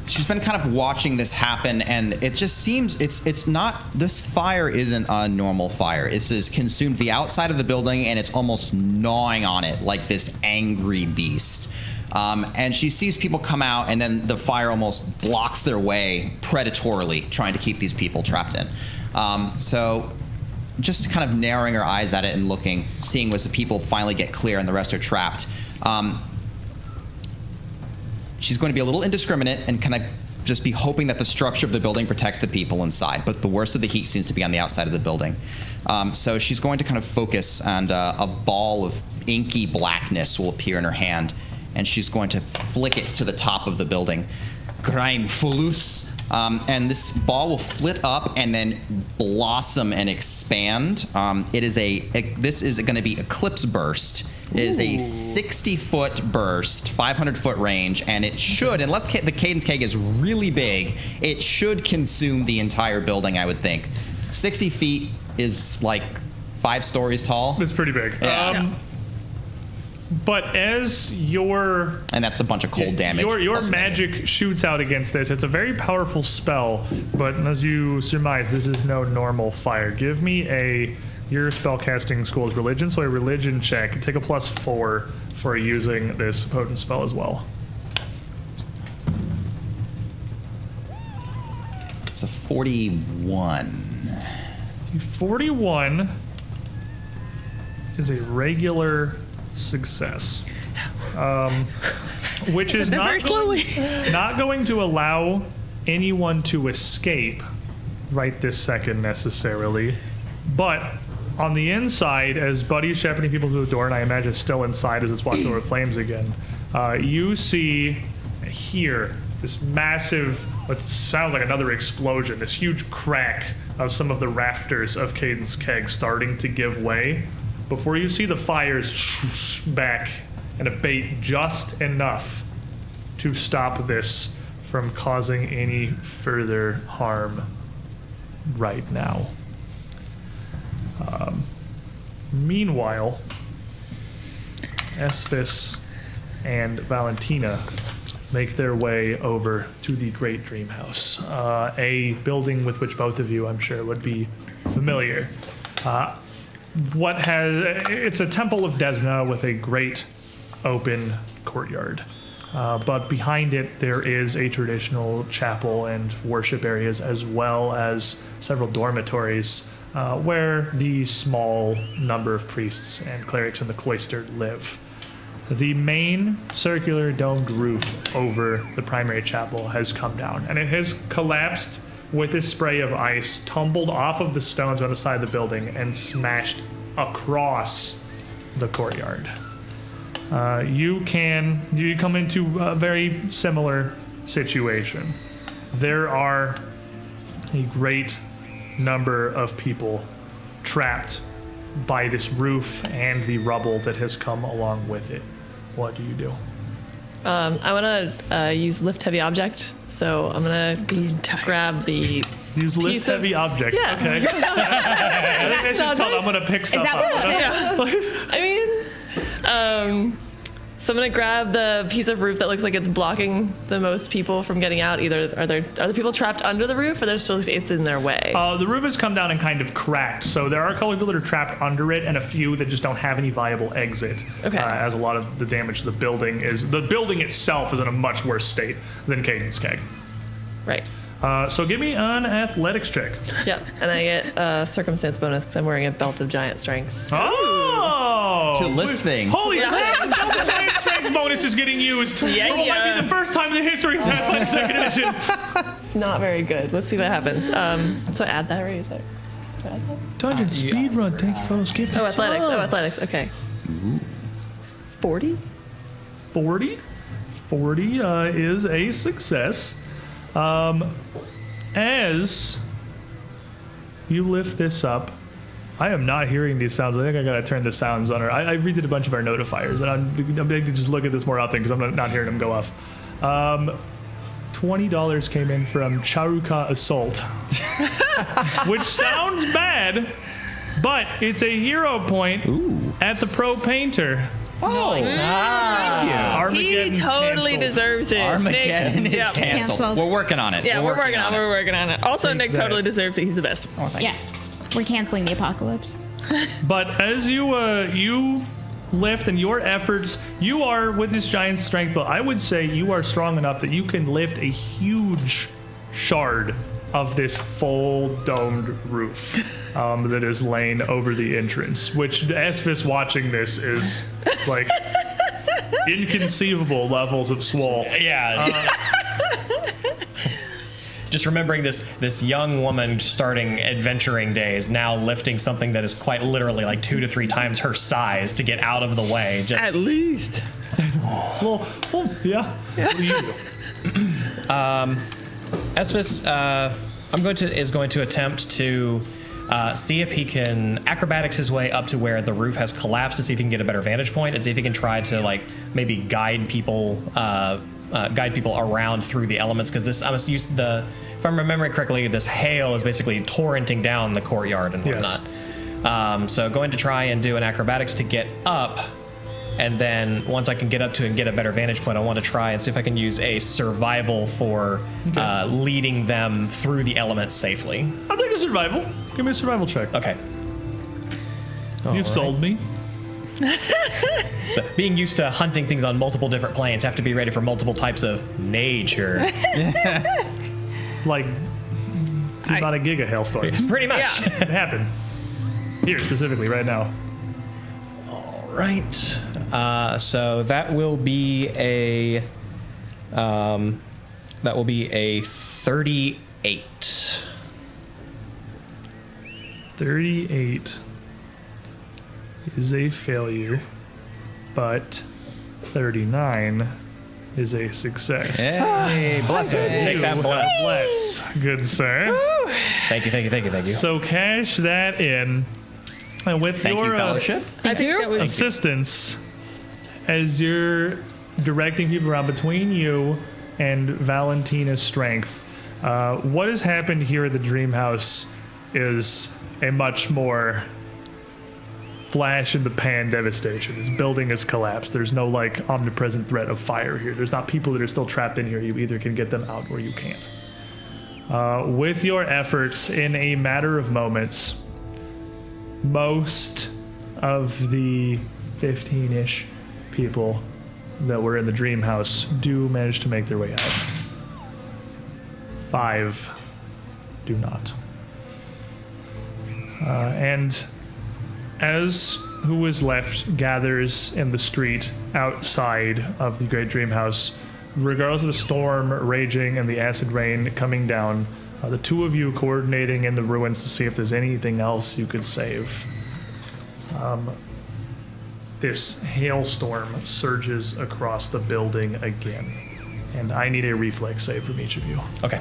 she's been kind of watching this happen, and it just seems it's not, this fire isn't a normal fire. This has consumed the outside of the building, and it's almost gnawing on it like this angry beast. And she sees people come out, and then the fire almost blocks their way predatorily, trying to keep these people trapped in. So just kind of narrowing her eyes at it and looking, seeing as the people finally get clear and the rest are trapped. She's going to be a little indiscriminate and kind of just be hoping that the structure of the building protects the people inside. But the worst of the heat seems to be on the outside of the building. So she's going to kind of focus, and a ball of inky blackness will appear in her hand, and she's going to flick it to the top of the building. Grime Fulus. And this ball will flit up and then blossom and expand. This is going to be Eclipse Burst. It is a 60-foot burst, 500-foot range, and it should, unless the Cadence Keg is really big, it should consume the entire building, I would think. 60 feet is like 5 stories tall. It's pretty big. Yeah. But as your... And that's a bunch of cold damage. Your magic shoots out against this. It's a very powerful spell, but as you surmise, this is no normal fire. Give me your spellcasting school is religion, so a religion check. Take a +4 for using this potent spell as well. It's a 41. 41 is a regular success, which is not going to allow anyone to escape right this second necessarily, but on the inside, as Buddy's shepherding people to the door, and I imagine still inside as it's watching over flames again, you see here this massive, what sounds like another explosion, this huge crack of some of the rafters of Cadence Keg starting to give way, before you see the fires back and abate just enough to stop this from causing any further harm right now. Meanwhile, Esvis and Valentina make their way over to the Great Dream House, a building with which both of you, I'm sure, would be familiar. It's a temple of Desna with a great open courtyard. But behind it, there is a traditional chapel and worship areas, as well as several dormitories where the small number of priests and clerics in the cloister live. The main circular domed roof over the primary chapel has come down, and it has collapsed with a spray of ice, tumbled off of the stones on the side of the building, and smashed across the courtyard. You come into a very similar situation. There are a great number of people trapped by this roof and the rubble that has come along with it. What do you do? I want to use lift heavy object, so I'm going to grab the Use lift heavy object. Yeah. Okay. I think that's just called I'm going to pick stuff up. So I'm gonna grab the piece of roof that looks like it's blocking the most people from getting out. Either are the people trapped under the roof, or it's in their way? The roof has come down and kind of cracked, so there are a couple of people that are trapped under it, and a few that just don't have any viable exit. Okay. As a lot of the damage to the building itself is in a much worse state than Cadence Keg. Right. So give me an athletics check. Yeah, and I get a circumstance bonus because I'm wearing a belt of giant strength. Oh! To lift things. Holy crap! The belt of giant strength bonus is getting used. Yeah, It might be the first time in the history of Pathfinder 2nd Edition. Not very good. Let's see what happens. So add that, right? Do I add that? Dungeon speedrun. Thank you for those gifts. Oh, athletics. Okay. 40? 40 is a success. As you lift this up, I am not hearing these sounds. I think I gotta turn the sounds on. I redid a bunch of our notifiers, and I'm big to just look at this more often because I'm not hearing them go off. $20 came in from Charuka Assault, which sounds bad, but it's a hero point at the Pro Painter. Oh, thank you. Armageddon's He totally canceled. deserves it. Armageddon Nick, is yep. canceled. We're working on it. Yeah, we're working on it. Also, Take Nick that. totally deserves it. He's the best. Oh, thank you. Yeah. We're canceling the apocalypse. But as you lift and your efforts, you are with this giant strength, but I would say you are strong enough that you can lift a huge shard of this full domed roof that is laying over the entrance, which Esvis watching this is like inconceivable levels of swole. Yeah. Just remembering this young woman starting adventuring days, now lifting something that is quite literally like 2 to 3 times her size to get out of the way. Just At least. Well, yeah. What do you do? Esvis is going to attempt to see if he can acrobatics his way up to where the roof has collapsed to see if he can get a better vantage point and see if he can try to like maybe guide people around through the elements, because this if I'm remembering correctly, this hail is basically torrenting down the courtyard and whatnot. Yes. So going to try and do an acrobatics to get up, and then once I can get up to it and get a better vantage point, I want to try and see if I can use a survival for leading them through the elements safely. I'll take a survival. Give me a survival check. Okay. You've sold me. So being used to hunting things on multiple different planes, have to be ready for multiple types of nature. Like, about a gig of hailstorms. Pretty much. Yeah. It happened. Here, specifically, right now. Right. So that will be a 38. 38 is a failure, but 39 is a success. Hey, bless it. Take that bless. Bless, good sir. Thank you. So cash that in. And with Thank your you, Fellowship. I think that would assistance, as you're directing people around between you and Valentina's strength, what has happened here at the Dream House is a much more flash in the pan devastation. This building has collapsed. There's no like omnipresent threat of fire here. There's not people that are still trapped in here. You either can get them out or you can't. With your efforts, in a matter of moments, most of the 15-ish people that were in the Dream House do manage to make their way out. 5 do not. And as who is left gathers in the street outside of the Great Dream House, regardless of the storm raging and the acid rain coming down, the two of you coordinating in the ruins to see if there's anything else you could save. This hailstorm surges across the building again, and I need a reflex save from each of you. Okay.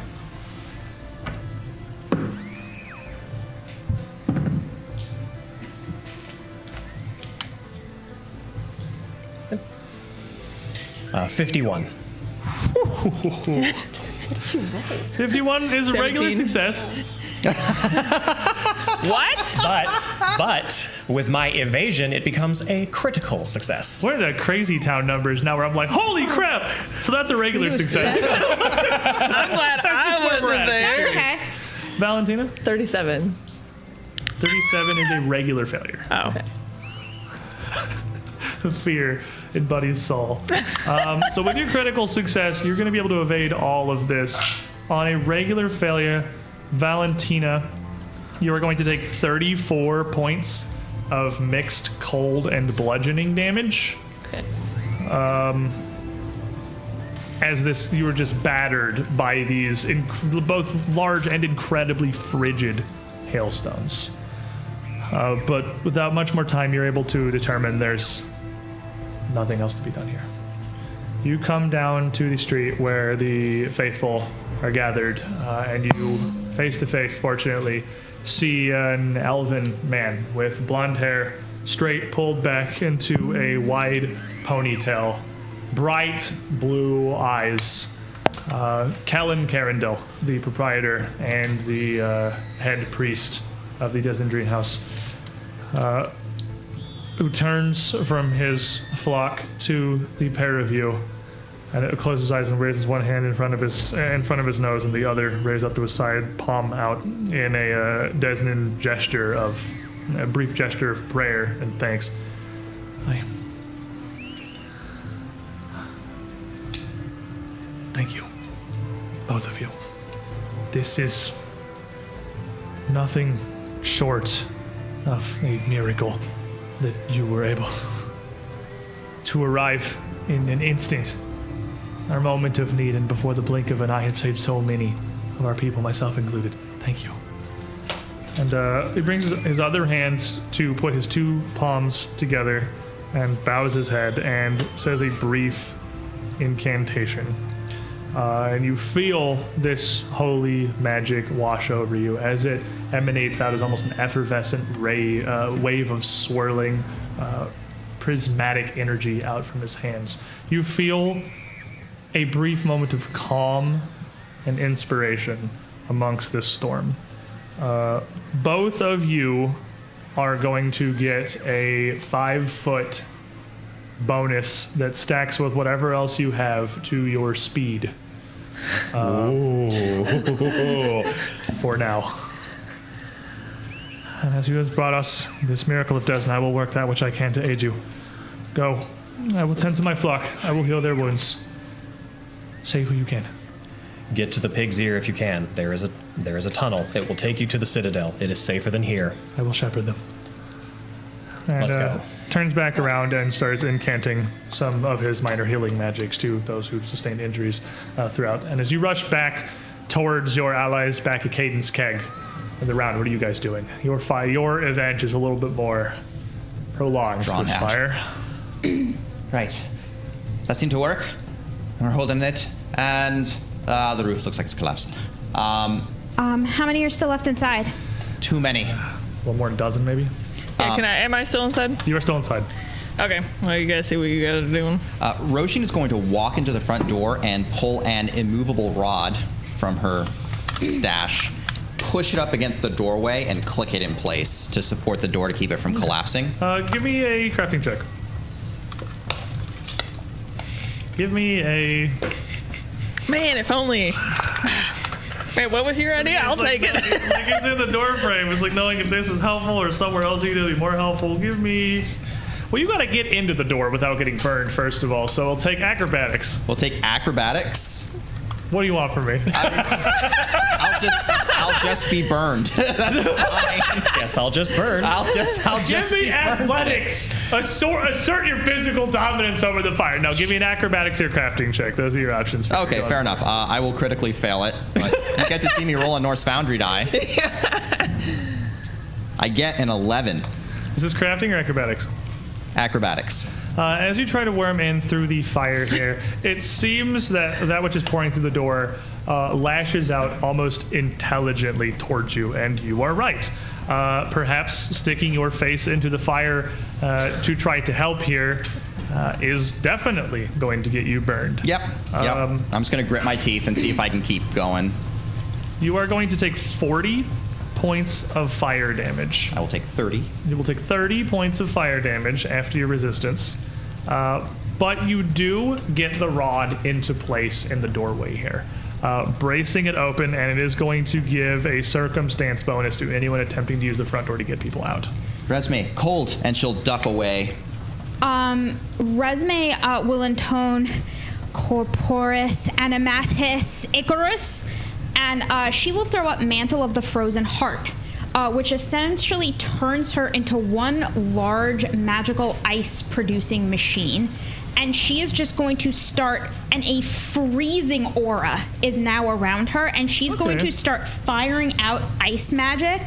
Uh, 51. 51 is a regular 17. success. What? But with my evasion, it becomes a critical success. What are the crazy town numbers now where I'm like, holy crap! So that's a regular success. I'm glad I where we're wasn't at. there. Okay. Valentina? 37. 37 is a regular failure. Oh. Fear in Buddy's soul. So with your critical success, you're going to be able to evade all of this. On a regular failure, Valentina, you are going to take 34 points of mixed cold and bludgeoning damage. As this, you were just battered by these both large and incredibly frigid hailstones. But without much more time, you're able to determine there's nothing else to be done here. You come down to the street where the faithful are gathered, and you, face to face, fortunately, see an elven man with blonde hair, straight pulled back into a wide ponytail, bright blue eyes. Callan Carindel, the proprietor and the head priest of the Desmond Dream House, who turns from his flock to the pair of you, and closes his eyes and raises one hand in front of his nose and the other raised up to his side, palm out, in a Desmond gesture of a brief gesture of prayer and thanks. Thank you, both of you. this is nothing short of a miracle that you were able to arrive in an instant, our moment of need, and before the blink of an eye had saved so many of our people, myself included. Thank you. And he brings his other hand to put his two palms together and bows his head and says a brief incantation. And you feel this holy magic wash over you as it emanates out as almost an effervescent wave of swirling, prismatic energy out from his hands. You feel a brief moment of calm and inspiration amongst this storm. Both of you are going to get a 5-foot bonus that stacks with whatever else you have to your speed. For now. And as you have brought us this miracle of death, and I will work that which I can to aid you. Go. I will tend to my flock. I will heal their wounds. Save who you can. Get to the pig's ear if you can. There is a tunnel. It will take you to the Citadel. It is safer than here. I will shepherd them. And, Let's go. Turns back around and starts incanting some of his minor healing magics to those who've sustained injuries throughout. And as you rush back towards your allies back at Cadence Keg in the round, what are you guys doing? Your event is a little bit more prolonged. Drawn this out. fire. Right. That seemed to work. We're holding it, and the roof looks like it's collapsing. How many are still left inside? Too many. One more dozen, maybe? Yeah, am I still inside? You are still inside. Okay, well, you guys see what you guys are doing. Roshin is going to walk into the front door and pull an immovable rod from her stash, push it up against the doorway, and click it in place to support the door to keep it from collapsing. Give me a crafting check. Give me a... Man, if only. Wait, what was your idea? I'll take it. Like it's in the door frame. It's like knowing if this is helpful or somewhere else you can do be more helpful. Give me... Well, you got to get into the door without getting burned, first of all. So we'll take acrobatics. We'll take acrobatics. What do you want from me? I'll just be burned. That's fine. Guess I'll just burn. I'll just Give me be burned. athletics. Assert your physical dominance over the fire. No, give me an acrobatics or crafting check. Those are your options. Okay, fair enough. I will critically fail it, but you get to see me roll a Norse Foundry die. I get an 11. Is this crafting or acrobatics? Acrobatics. As you try to worm in through the fire here, it seems that which is pouring through the door lashes out almost intelligently towards you, and you are right. Perhaps sticking your face into the fire to try to help here is definitely going to get you burned. Yep. I'm just going to grit my teeth and see if I can keep going. You are going to take 40 points of fire damage. I will take 30. You will take 30 points of fire damage after your resistance. But you do get the rod into place in the doorway here, bracing it open, and it is going to give a circumstance bonus to anyone attempting to use the front door to get people out. Resme, cold, and she'll duck away. Resme will intone Corporis Animatis Icarus, and she will throw up Mantle of the Frozen Heart, which essentially turns her into one large magical ice-producing machine. And she is just going to start, and a freezing aura is now around her, and she's going to start firing out ice magic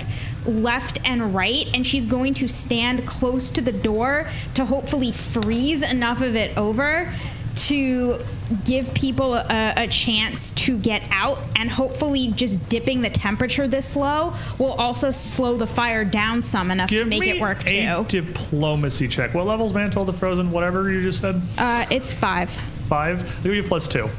left and right, and she's going to stand close to the door to hopefully freeze enough of it over to give people a chance to get out, and hopefully just dipping the temperature this low will also slow the fire down some enough to make it work too. too. Diplomacy check. What level's Mantle of the Frozen? Whatever you just said. It's 5. 5. I'll give you +2.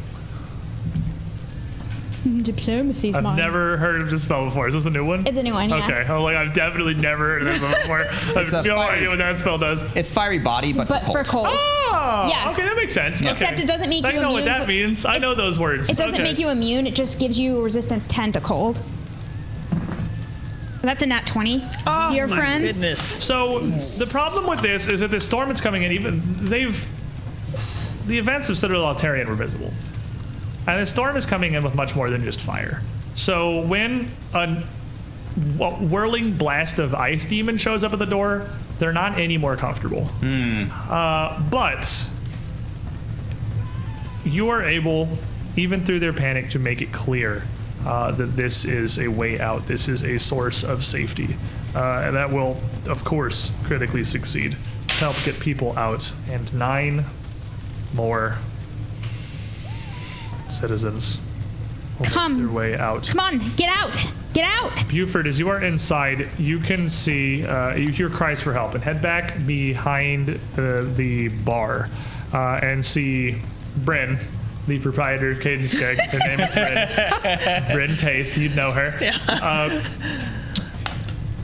Diplomacy's I've mine. never heard of this spell before. Is this a new one? It's a new one, yeah. Okay. I'm like, I've definitely never heard of this one before. I have no idea what that spell does. It's fiery body, but for cold. Oh! Yeah. Okay, that makes sense. Except Okay. it doesn't make you I know what immune that to- means. I know those words. It doesn't make you immune, it just gives you resistance 10 to cold. That's a nat 20, dear my friends. Goodness. So the problem with this is that this storm that's coming in, the events of Citadel Altarian were visible. And the storm is coming in with much more than just fire. So when a whirling blast of ice demon shows up at the door, they're not any more comfortable. But you are able, even through their panic, to make it clear that this is a way out. This is a source of safety. And that will, of course, critically succeed to help get people out. And 9 more citizens will make their way out. Come on, get out! Get out! Buford, as you are inside, you can see, you hear cries for help, and head back behind the bar and see Bryn, the proprietor of Cadence Keg. Her name is Bryn. Bryn Taith, you'd know her. Yeah.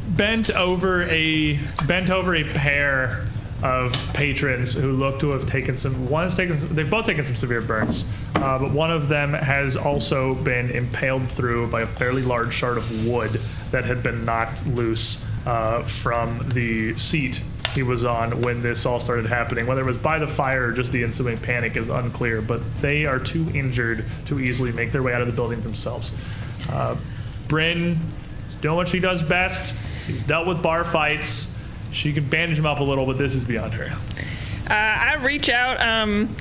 Bent over a pair of patrons who look to have taken they've both taken some severe burns, but one of them has also been impaled through by a fairly large shard of wood that had been knocked loose from the seat he was on when this all started happening. Whether it was by the fire or just the ensuing panic is unclear, but they are too injured to easily make their way out of the building themselves. Bryn is doing what she does best. She's dealt with bar fights. She can bandage him up a little, but this is beyond her. I reach out. I'm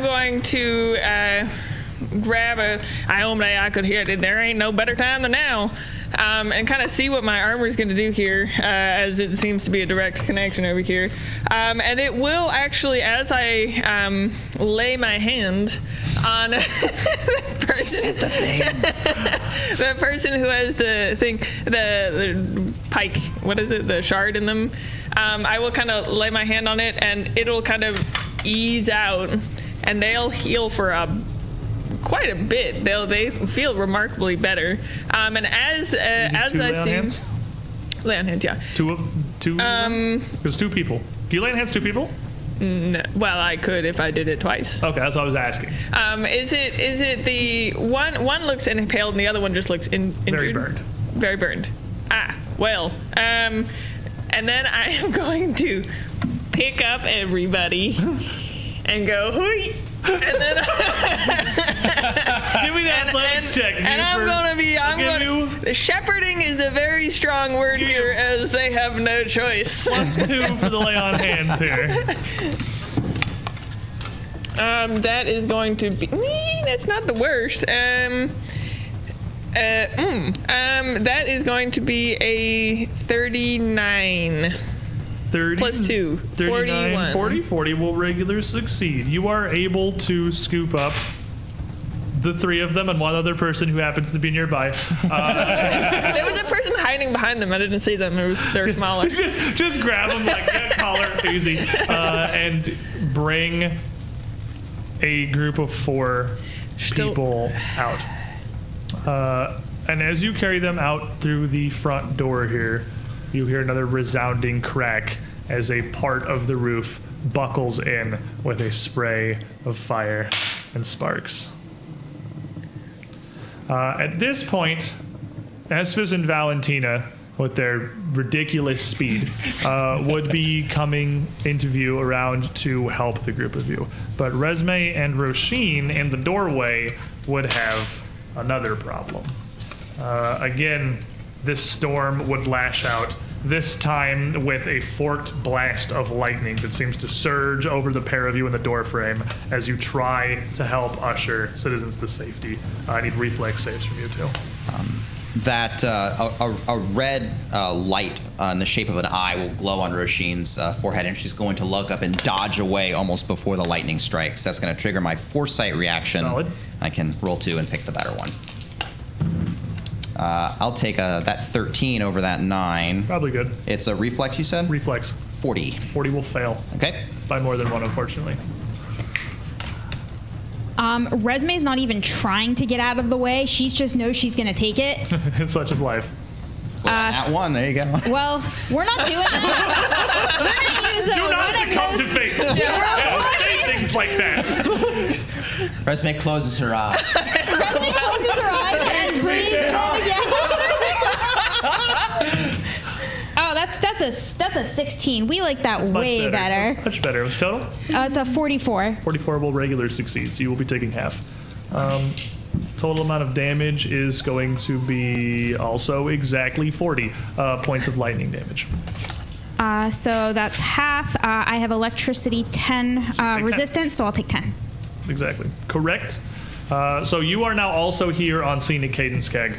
going to grab I only I could hear it. There ain't no better time than now. And kind of see what my armor is going to do here, as it seems to be a direct connection over here. And it will actually, as I lay my hand on the person, the person who has the thing, the pike, what is it, the shard in them, I will kind of lay my hand on it, and it'll kind of ease out, and they'll heal for quite a bit. They feel remarkably better. And as I see, lay on hands, yeah. Two. There's 2 people. Can you lay on hands 2 people? No, well, I could if I did it twice. Okay, that's what I was asking. Is it the one looks impaled and the other one just looks injured? Very burned. Very burned. Well, and then I am going to pick up everybody and go, hooey. And then give me that athletics check. And the shepherding is a very strong word here, as they have no choice. +2 for the lay on hands here. That is going to be, that's not the worst. That is going to be a 39. 30 plus 2, 39, 40 will regular succeed. You are able to scoop up the 3 of them and one other person who happens to be nearby. There was a person hiding behind them. I didn't see them. They're smaller. just grab them like that collar, easy, and bring a group of 4 people out. And as you carry them out through the front door here, you hear another resounding crack as a part of the roof buckles in with a spray of fire and sparks. At this point, Esphus and Valentina, with their ridiculous speed, would be coming into view around to help the group of you. But Resme and Roisin in the doorway would have another problem. Again, this storm would lash out, this time with a forked blast of lightning that seems to surge over the pair of you in the doorframe as you try to help usher citizens to safety. I need reflex saves from you too. A red light in the shape of an eye will glow on Roisin's forehead, and she's going to look up and dodge away almost before the lightning strikes. That's going to trigger my foresight reaction. Solid. I can roll 2 and pick the better one. I'll take that 13 over that 9. Probably good. It's a reflex, you said? Reflex. 40. 40 will fail. Okay. By more than 1, unfortunately. Resme's not even trying to get out of the way. She just knows she's going to take it. Such is life. Well, at 1, there you go. Well, we're not doing that. We're going to use a Do not succumb to fate. Say things like that. Resme closes her eyes. Resme closes her eyes and breathes in again. Oh, that's a 16. We like that way better. That's much better. What's total? It's a 44. 44 will regular succeed, so you will be taking half. Total amount of damage is going to be also exactly 40 points of lightning damage. So that's half. I have electricity 10 resistance, so I'll take 10. Exactly. Correct. So you are now also here on Scenic Cadence Keg.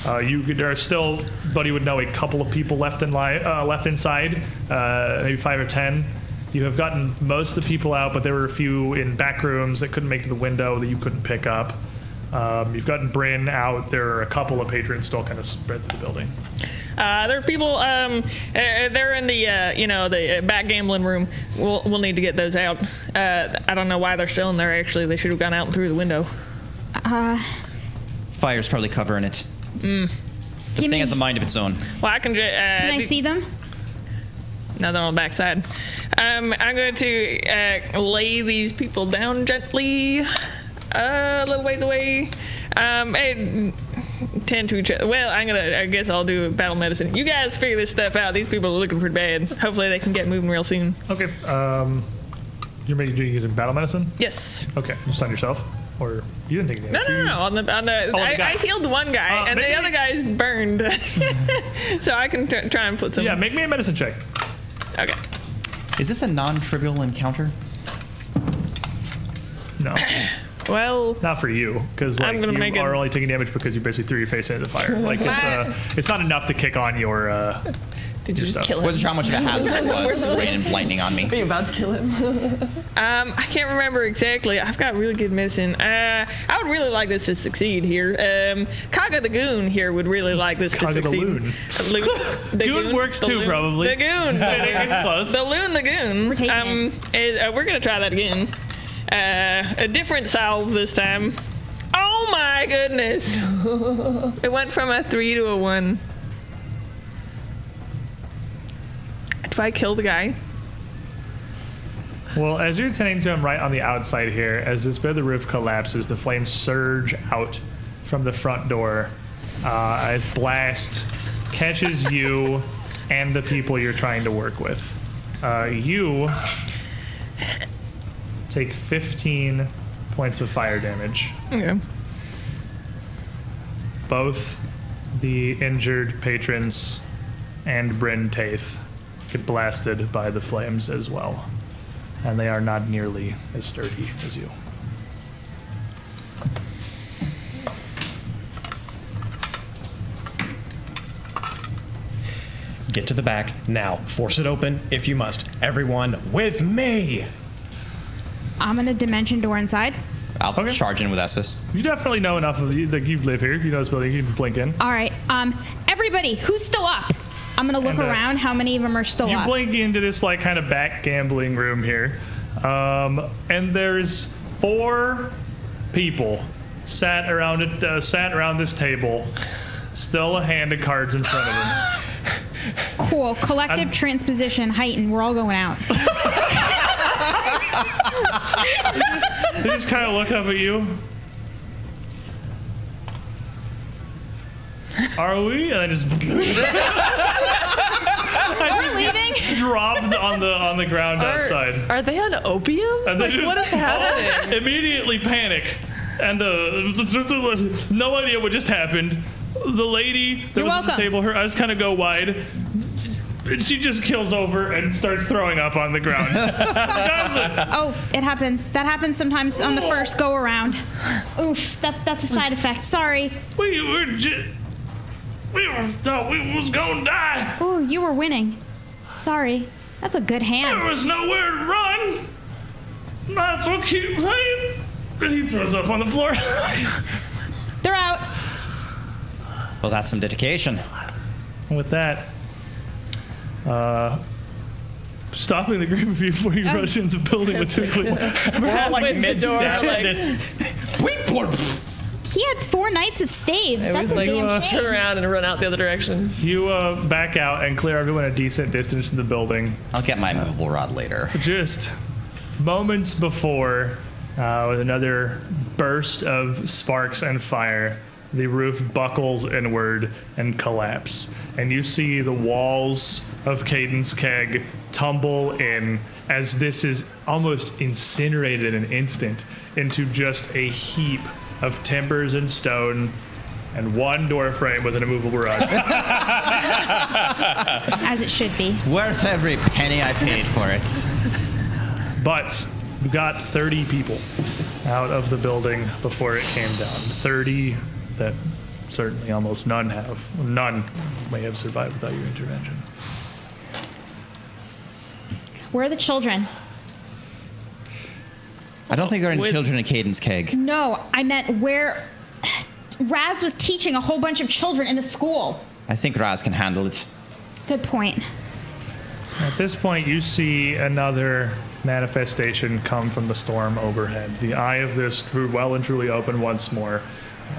There are still, Buddy would know, a couple of people left inside, maybe 5 or 10. You have gotten most of the people out, but there were a few in back rooms that couldn't make it to the window that you couldn't pick up. You've gotten Bryn out. There are a couple of patrons still kind of spread through the building. There are people. They're in the the back gambling room. We'll need to get those out. I don't know why they're still in there. Actually, they should have gone out and through the window. Fire's probably covering it. The thing has a mind of its own. Well, I can. Can I see them? No, they're on the backside. I'm going to lay these people down gently, a little ways away. And tend to each other. Well, I guess I'll do battle medicine. You guys figure this stuff out. These people are looking pretty bad. Hopefully they can get moving real soon. Okay. You're using battle medicine? Yes. Okay. Just on yourself? Or you didn't take any damage? No. On the I healed one guy, and the other guy's burned. So I can try and put some... Yeah, make me a medicine check. Okay. Is this a non-trivial encounter? No. Well, not for you, because like, you are only taking damage because you basically threw your face into the fire. Like it's not enough to kick on your. Did you just kill him? Wasn't sure how much of a hazard it was. Raining lightning on me. Are you about to kill him? I can't remember exactly. I've got really good medicine. I would really like this to succeed here. Kaga the Goon here would really like this to succeed. The Goon works too, probably. The Goon. It's close. The Loon the Goon. We're gonna try that again. A different salve this time. Oh my goodness! It went from a 3 to a 1. Do I kill the guy? Well, as you're tending to him right on the outside here, as this bit of the roof collapses, the flames surge out from the front door as blast catches you and the people you're trying to work with. You take 15 points of fire damage. Okay. Both the injured patrons and Bryn Taith get blasted by the flames as well. And they are not nearly as sturdy as you. Get to the back now. Force it open if you must. Everyone with me! I'm gonna dimension door inside. I'll charge in with Esvis. You definitely know enough of you live here. You know this building. You can blink in. All right. Everybody, who's still up? I'm gonna look around. How many of them are still you up? You blink into this like kind of back gambling room here, and there's 4 people sat around this table, still a hand of cards in front of them. Cool. Collective transposition heightened. We're all going out. They just kind of look up at you. Are we? And I just We're leaving. Dropped on the ground outside. Are they on opium? And like, what is happening? Immediately panic, and no idea what just happened. The lady that was at the table, her eyes kind of go wide. And she just kills over and starts throwing up on the ground. Oh, it happens. That happens sometimes on the first go around. Oof, that's a side effect. Sorry. We thought we was gonna die. Oh, you were winning. Sorry. That's a good hand. There was nowhere to run. Might as well keep playing. And he throws up on the floor. They're out. Well, that's some dedication. With that, stopping the group of you before you rush into the building with quickly. We're all like mid-step at this. He had 4 nights of staves. It That's was a like, damn shame. turn around and run out the other direction. You back out and clear everyone a decent distance from the building. I'll get my movable rod later. Just moments before, with another burst of sparks and fire, the roof buckles inward and collapse. And you see the walls of Cadence Keg tumble in as this is almost incinerated in an instant into just a heap of timbers and stone and one door frame with an immovable rug. As it should be. Worth every penny I paid for it. But you got 30 people out of the building before it came down. 30 that certainly almost none have. None may have survived without your intervention. Where are the children? I don't think there are any children in Caden's Keg. No, I meant where Raz was teaching a whole bunch of children in the school. I think Raz can handle it. Good point. At this point, you see another manifestation come from the storm overhead. The eye of this grew well and truly open once more.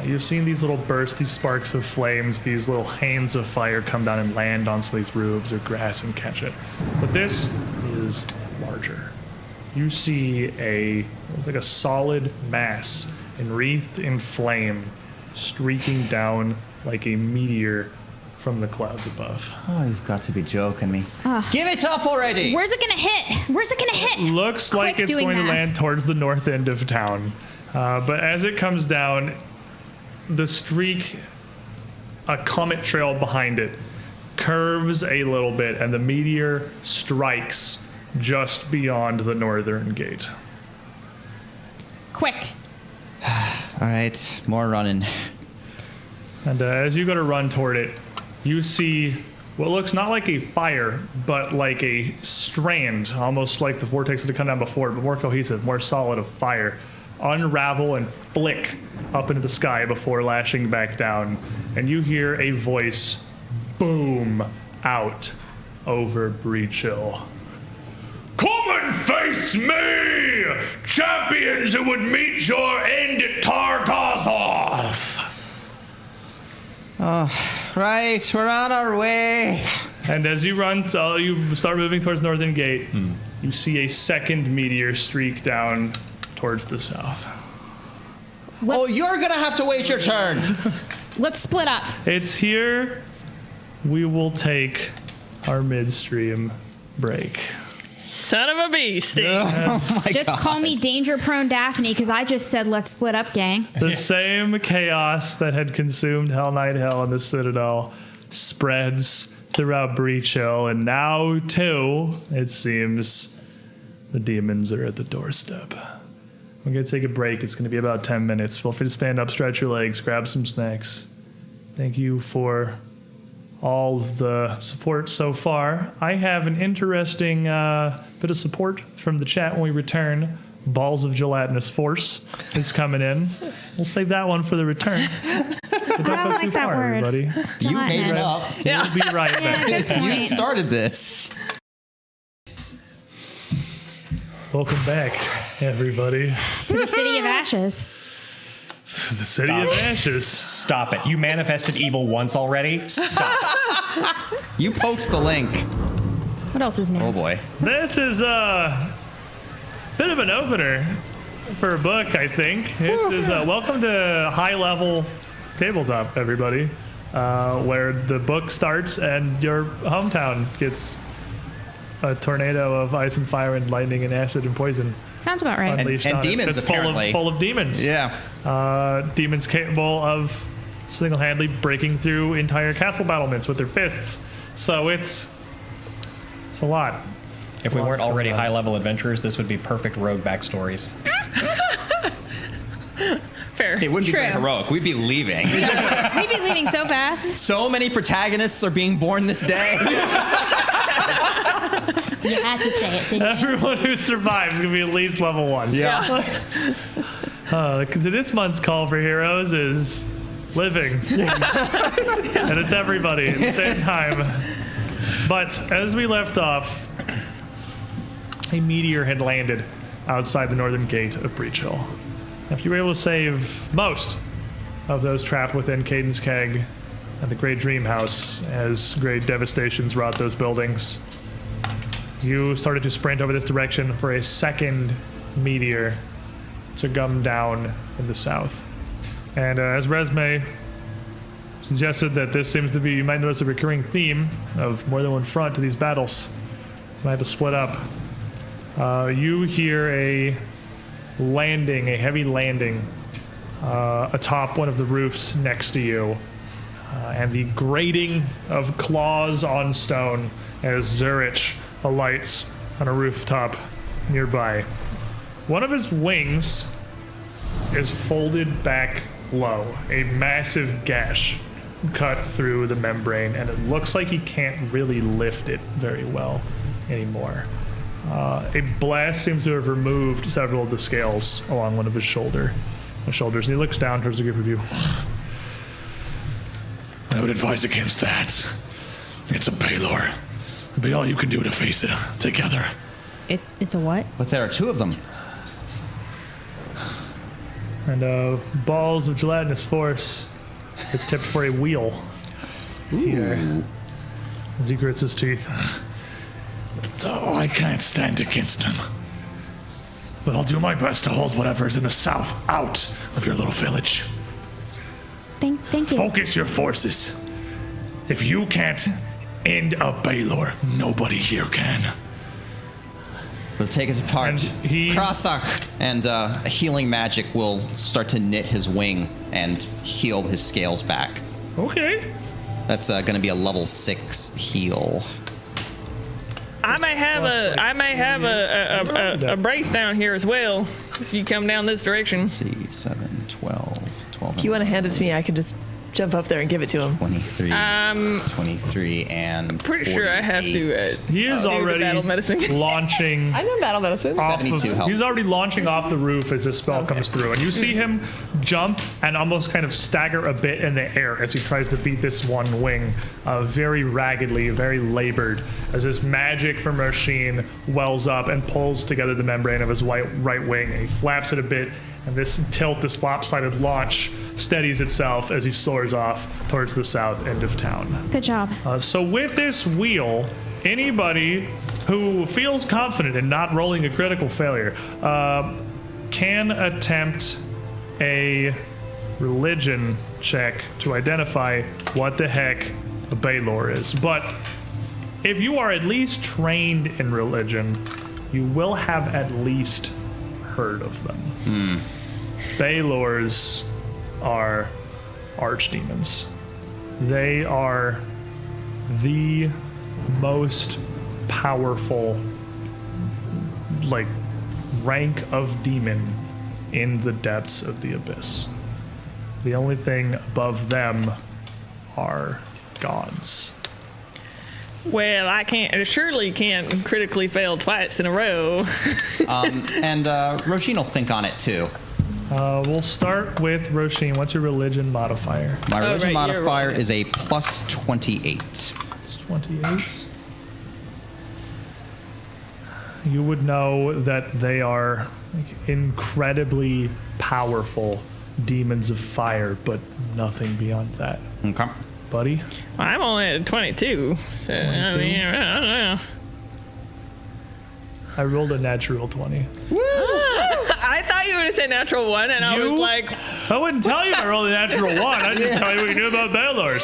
You've seen these little bursts, these sparks of flames, these little hands of fire come down and land on some of these roofs or grass and catch it. But this is larger. You see it's like a solid mass enwreathed in flame, streaking down like a meteor from the clouds above. Oh, you've got to be joking me. Give it up already! Where's it gonna hit? Where's it gonna hit? Looks like Quick it's doing going to math. land towards the north end of town. But as it comes down, the streak, a comet trail behind it, curves a little bit, and the meteor strikes just beyond the northern gate. Quick. All right, more running. And as you go to run toward it, you see what looks not like a fire, but like a strand, almost like the vortex that had come down before, but more cohesive, more solid of fire, unravel and flick up into the sky before lashing back down. And you hear a voice boom out over Breachill. Come and face me, champions who would meet your end at Targozoth. Right, we're on our way. And as you run, you start moving towards the northern gate, you see a second meteor streak down towards the south. Oh, you're gonna have to wait your turn. Let's split up. It's here. We will take our midstream break. Son of a beast. Just call me danger-prone Daphne, because I just said let's split up, gang. The same chaos that had consumed Hellknight Hill and the Citadel spreads throughout Breachill, and now, too, it seems the demons are at the doorstep. We're going to take a break. It's going to be about 10 minutes. Feel free to stand up, stretch your legs, grab some snacks. Thank you for all of the support so far. I have an interesting bit of support from the chat when we return. Balls of Gelatinous Force is coming in. We'll save that one for the return. But don't go like too that far, word. everybody. You made it up. We'll be right back. Yeah, good You point. started this. Welcome back, everybody. To the City of Ashes. The City of Ashes. Stop it. You manifested evil once already. Stop. You poked the link. What else is new? Oh boy. This is a bit of an opener for a book, I think. This is welcome to High Level Tabletop, everybody, where the book starts and your hometown gets a tornado of ice and fire and lightning and acid and poison Sounds about right. unleashed And on it. demons, It's apparently. full of demons. Yeah. Demons capable of single-handedly breaking through entire castle battlements with their fists. So it's a lot. If we weren't already high-level adventurers, this would be perfect rogue backstories. Fair. It wouldn't be True. very heroic. We'd be leaving. We'd be leaving so fast. So many protagonists are being born this day. You had to say it, didn't you? Everyone who survives is going to be at least level 1. Yeah. This month's call for heroes is living. And it's everybody at the same time. But as we left off, a meteor had landed outside the northern gate of Breachill. If you were able to save most of those trapped within Caden's Keg and the Great Dream House as great devastations wrought those buildings, you started to sprint over this direction for a second meteor to come down in the south. And as Resme suggested that this seems to be, you might notice a recurring theme of more than one front to these battles. Might have to split up. You hear a landing, a heavy landing atop one of the roofs next to you, and the grating of claws on stone as Zurich alights on a rooftop nearby. One of his wings is folded back low, a massive gash cut through the membrane, and it looks like he can't really lift it very well anymore. A blast seems to have removed several of the scales along one of his shoulders, and he looks down towards the group of you. I would advise against that. It's a Balor. It'll be all you can do to face it together. It's a what? But there are two of them. And balls of gelatinous force is tipped for a wheel. Here. As he grits his teeth. Oh, I can't stand against him. But I'll do my best to hold whatever's in the south out of your little village. Thank you. Focus your forces. If you can't end a Balor, nobody here can. We'll take it apart. And he- Krasach, and a healing magic will start to knit his wing and heal his scales back. Okay. That's going to be a level 6 heal. I may have a brace down here as well. If you come down this direction. Let's see, 7, 12, 12. If you want to hand it to me, I can just jump up there and give it to him. 23, 23, and Pretty sure I have to. He is do the already battle medicine. launching I know battle medicine. off 72 health. He's already launching off the roof as this spell comes through, and you see him jump and almost kind of stagger a bit in the air as he tries to beat this one wing, very raggedly, very labored, as his magic from Roshin wells up and pulls together the membrane of his right wing, and he flaps it a bit, and this lopsided launch steadies itself as he soars off towards the south end of town. Good job. So with this wheel, anybody who feels confident in not rolling a critical failure can attempt a religion check to identify what the heck a Balor is. But if you are at least trained in religion, you will have at least heard of them. Balors are archdemons. They are the most powerful, rank of demon in the depths of the abyss. The only thing above them are gods. Well, surely can't critically fail twice in a row. And Roshin will think on it too. We'll start with Roshin. What's your religion modifier? My religion right, you're modifier right. is a plus 28. It's 28. You would know that they are incredibly powerful demons of fire, but nothing beyond that. Okay. Buddy? I'm only at 22. So, I 22? mean, I don't know. I rolled a natural 20. I thought you were going to say natural 1, and I was like, I wouldn't tell you I rolled a natural 1. I'd just tell you what you knew about Balors.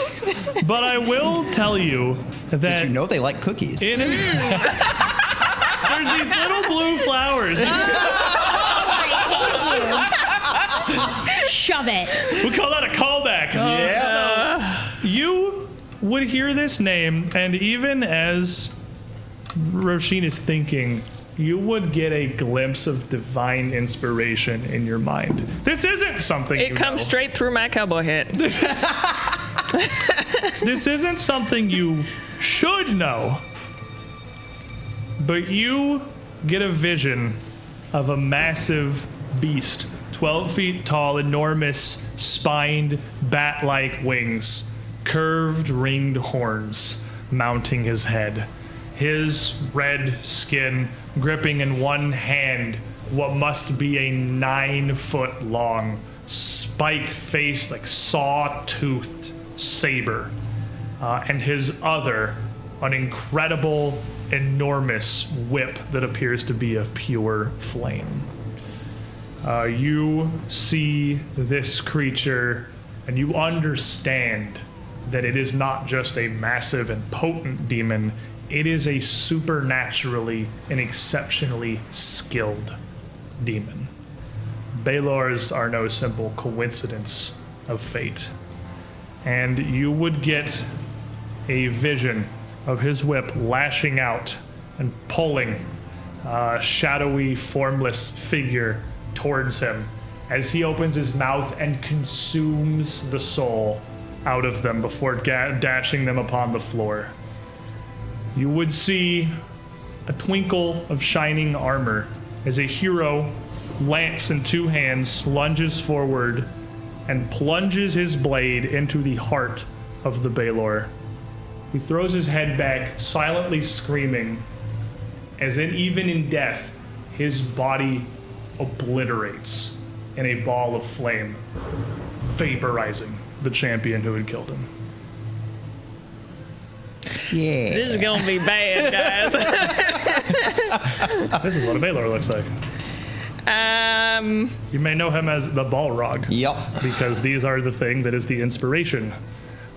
But I will tell you that Did you know they like cookies? there's these little blue flowers. Shove it. We call that a callback. Yeah. So you would hear this name, and even as Roshin is thinking, you would get a glimpse of divine inspiration in your mind. This isn't something it comes straight through my cowboy hat. This isn't something you should know, but you get a vision of a massive beast, 12 feet tall, enormous, spined, bat-like wings, curved, ringed horns mounting his head. His red skin gripping in one hand what must be a 9-foot-long, spike-faced, saw-toothed saber. And his other, an incredible, enormous whip that appears to be of pure flame. You see this creature, and you understand that it is not just a massive and potent demon, it is a supernaturally and exceptionally skilled demon. Balors are no simple coincidence of fate. And you would get a vision of his whip lashing out and pulling a shadowy, formless figure towards him as he opens his mouth and consumes the soul out of them before dashing them upon the floor. You would see a twinkle of shining armor as a hero, lance in two hands, lunges forward and plunges his blade into the heart of the Balor. He throws his head back, silently screaming, as even in death, his body obliterates in a ball of flame, vaporizing the champion who had killed him. Yeah. This is gonna be bad, guys. This is what a Balor looks like. You may know him as the Balrog. Yup. Because these are the thing that is the inspiration,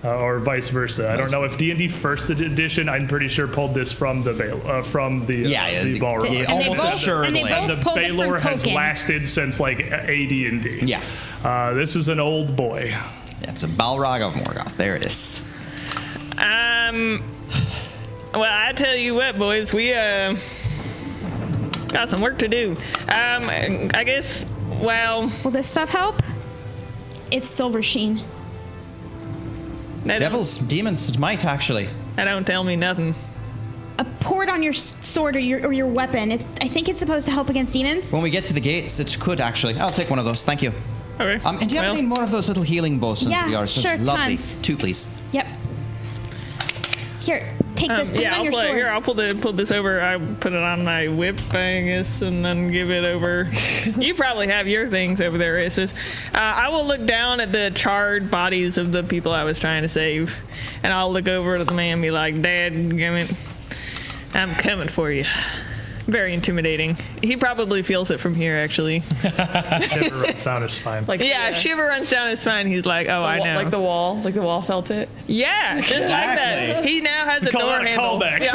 or vice versa. I don't know if D&D First Edition. I'm pretty sure pulled this from the the Balrog. Yeah, And they almost both- assuredly. and they both- And the pull Balor different has token. lasted since like AD&D. Yeah. This is an old boy. It's a Balrog of Morgoth. There it is. Well, I tell you what, boys, we got some work to do. I guess. Well, Will this stuff help? It's silver sheen. that Devils, demons, it might actually. That don't tell me nothing. Pour it on your sword or your weapon. I think it's supposed to help against demons. When we get to the gates, it could actually. I'll take one of those. Thank you. Okay. And do you have Well, any more of those little healing potions Yeah, of yours? Those sure, lovely. tons. 2, please. Yep. Here, take this. Put it yeah, on your sword. Here, I'll pull this over. I put it on my whip, I guess, and then give it over. You probably have your things over there. It's just, I will look down at the charred bodies of the people I was trying to save, and I'll look over to the man and be like, "Dad, I'm coming for you." Very intimidating. He probably feels it from here, actually. Shiver runs down his spine. Like Yeah, shiver runs down his spine. He's like, "Oh, I know." Like the wall felt it. Yeah, just like that. He now has a Call door that a handle. callback. Yeah.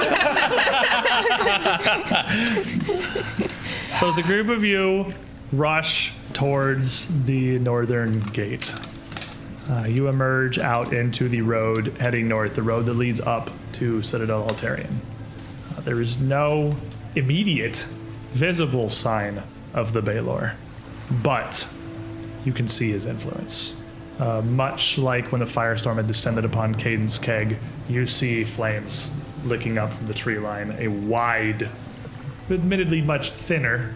So the group of you rush towards the northern gate. You emerge out into the road heading north, the road that leads up to Citadel Altarian. There is no immediate visible sign of the Balor, but you can see his influence. Much like when the firestorm had descended upon Caden's keg, you see flames licking up from the tree line, a wide, admittedly much thinner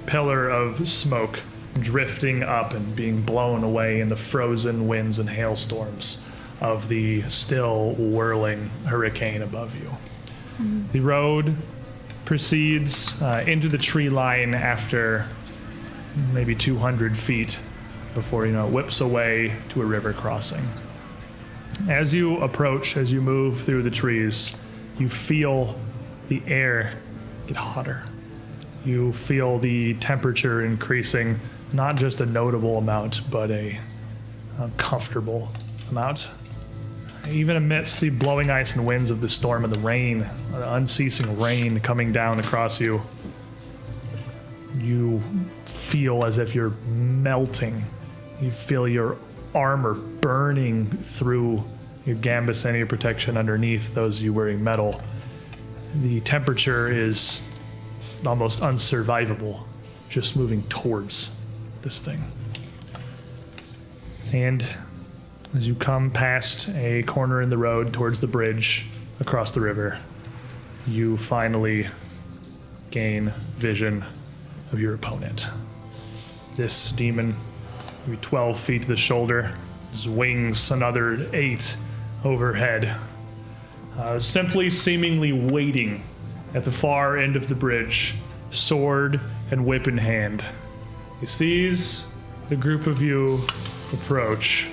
pillar of smoke drifting up and being blown away in the frozen winds and hailstorms of the still whirling hurricane above you. The road proceeds into the tree line after maybe 200 feet before it whips away to a river crossing. As you approach, as you move through the trees, you feel the air get hotter. You feel the temperature increasing, not just a notable amount, but a comfortable amount. Even amidst the blowing ice and winds of the storm and the rain, the unceasing rain coming down across you, you feel as if you're melting. You feel your armor burning through your gambus and your protection underneath, those of you wearing metal. The temperature is almost unsurvivable, just moving towards this thing. And as you come past a corner in the road towards the bridge across the river, you finally gain vision of your opponent. This demon, maybe 12 feet to the shoulder, his wings another 8 overhead, simply seemingly waiting at the far end of the bridge, sword and whip in hand. He sees the group of you approach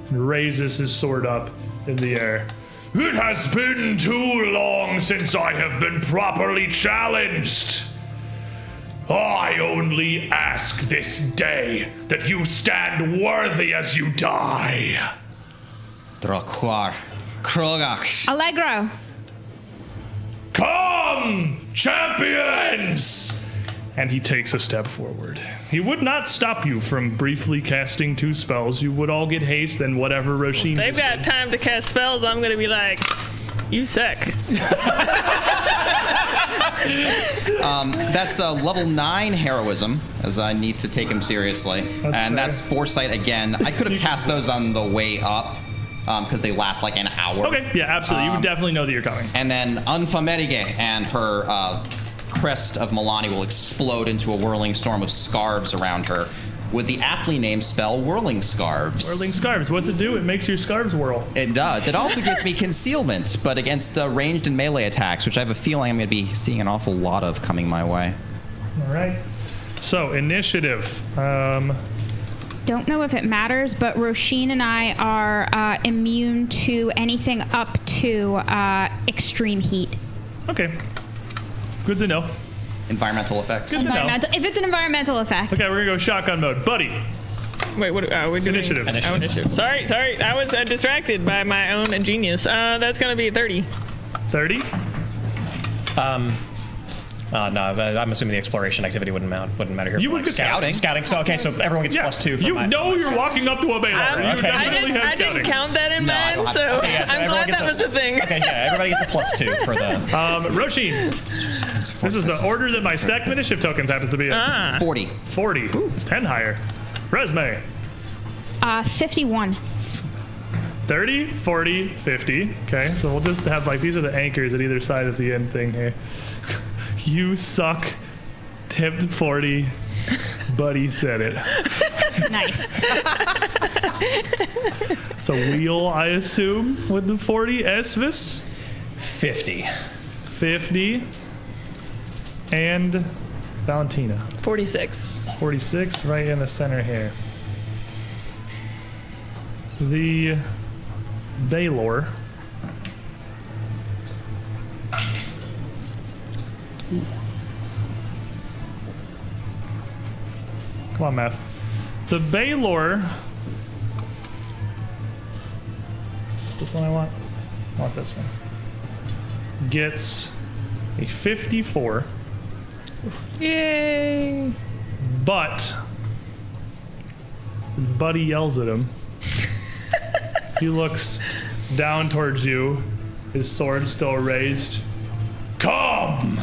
and raises his sword up in the air. It has been too long since I have been properly challenged. I only ask this day that you stand worthy as you die. Droquar. Krogach. Allegro. Come, champions! And he takes a step forward. He would not stop you from briefly casting 2 spells. You would all get haste and whatever Roshin They've just got did. time to cast spells. I'm going to be like, you suck. That's a level 9 heroism, as I need to take him seriously. That's foresight again. I could have cast those on the way up, because they last like an hour. Okay, yeah, absolutely. You would definitely know that you're coming. And then Unfamerige and her crest of Milani will explode into a whirling storm of scarves around her, with the aptly named spell Whirling Scarves. Whirling scarves. What's it do? It makes your scarves whirl. It does. It also gives me concealment, but against ranged and melee attacks, which I have a feeling I'm going to be seeing an awful lot of coming my way. All right. So, initiative. Don't know if it matters, but Roshin and I are immune to anything up to extreme heat. Okay. Good to know. Environmental effects. Good to know. If it's an environmental effect. Okay, we're going to go shotgun mode. Buddy. Wait, what are we doing? Initiative. Oh, initiative. Sorry. I was distracted by my own genius. That's going to be 30. 30. No, I'm assuming the exploration activity wouldn't matter here. You for, would get scouting. Scouting. So okay, so everyone gets +2. For You my, know you're walking up to a Balor. I You definitely have didn't scouting. count that in No, I don't mind, have- so Okay, yeah, so I'm everyone glad that gets was a thing. Okay, yeah, everybody gets a +2 for the. Roshin. This is the order that my stacked initiative tokens happens to be in. 40. 40. It's 10 higher. Resume. 51. 30, 40, 50. Okay, so we'll just have like these are the anchors at either side of the end thing here. You suck. Tipped 40. Buddy said it. Nice. It's a wheel, I assume, with the 40. Esvis. 50. 50. And Valentina. 46. 46, right in the center here. The Balor. Come on, math. The Balor. This one I want this one. Gets a 54. Yay! But his buddy yells at him. He looks down towards you, his sword still raised. Come!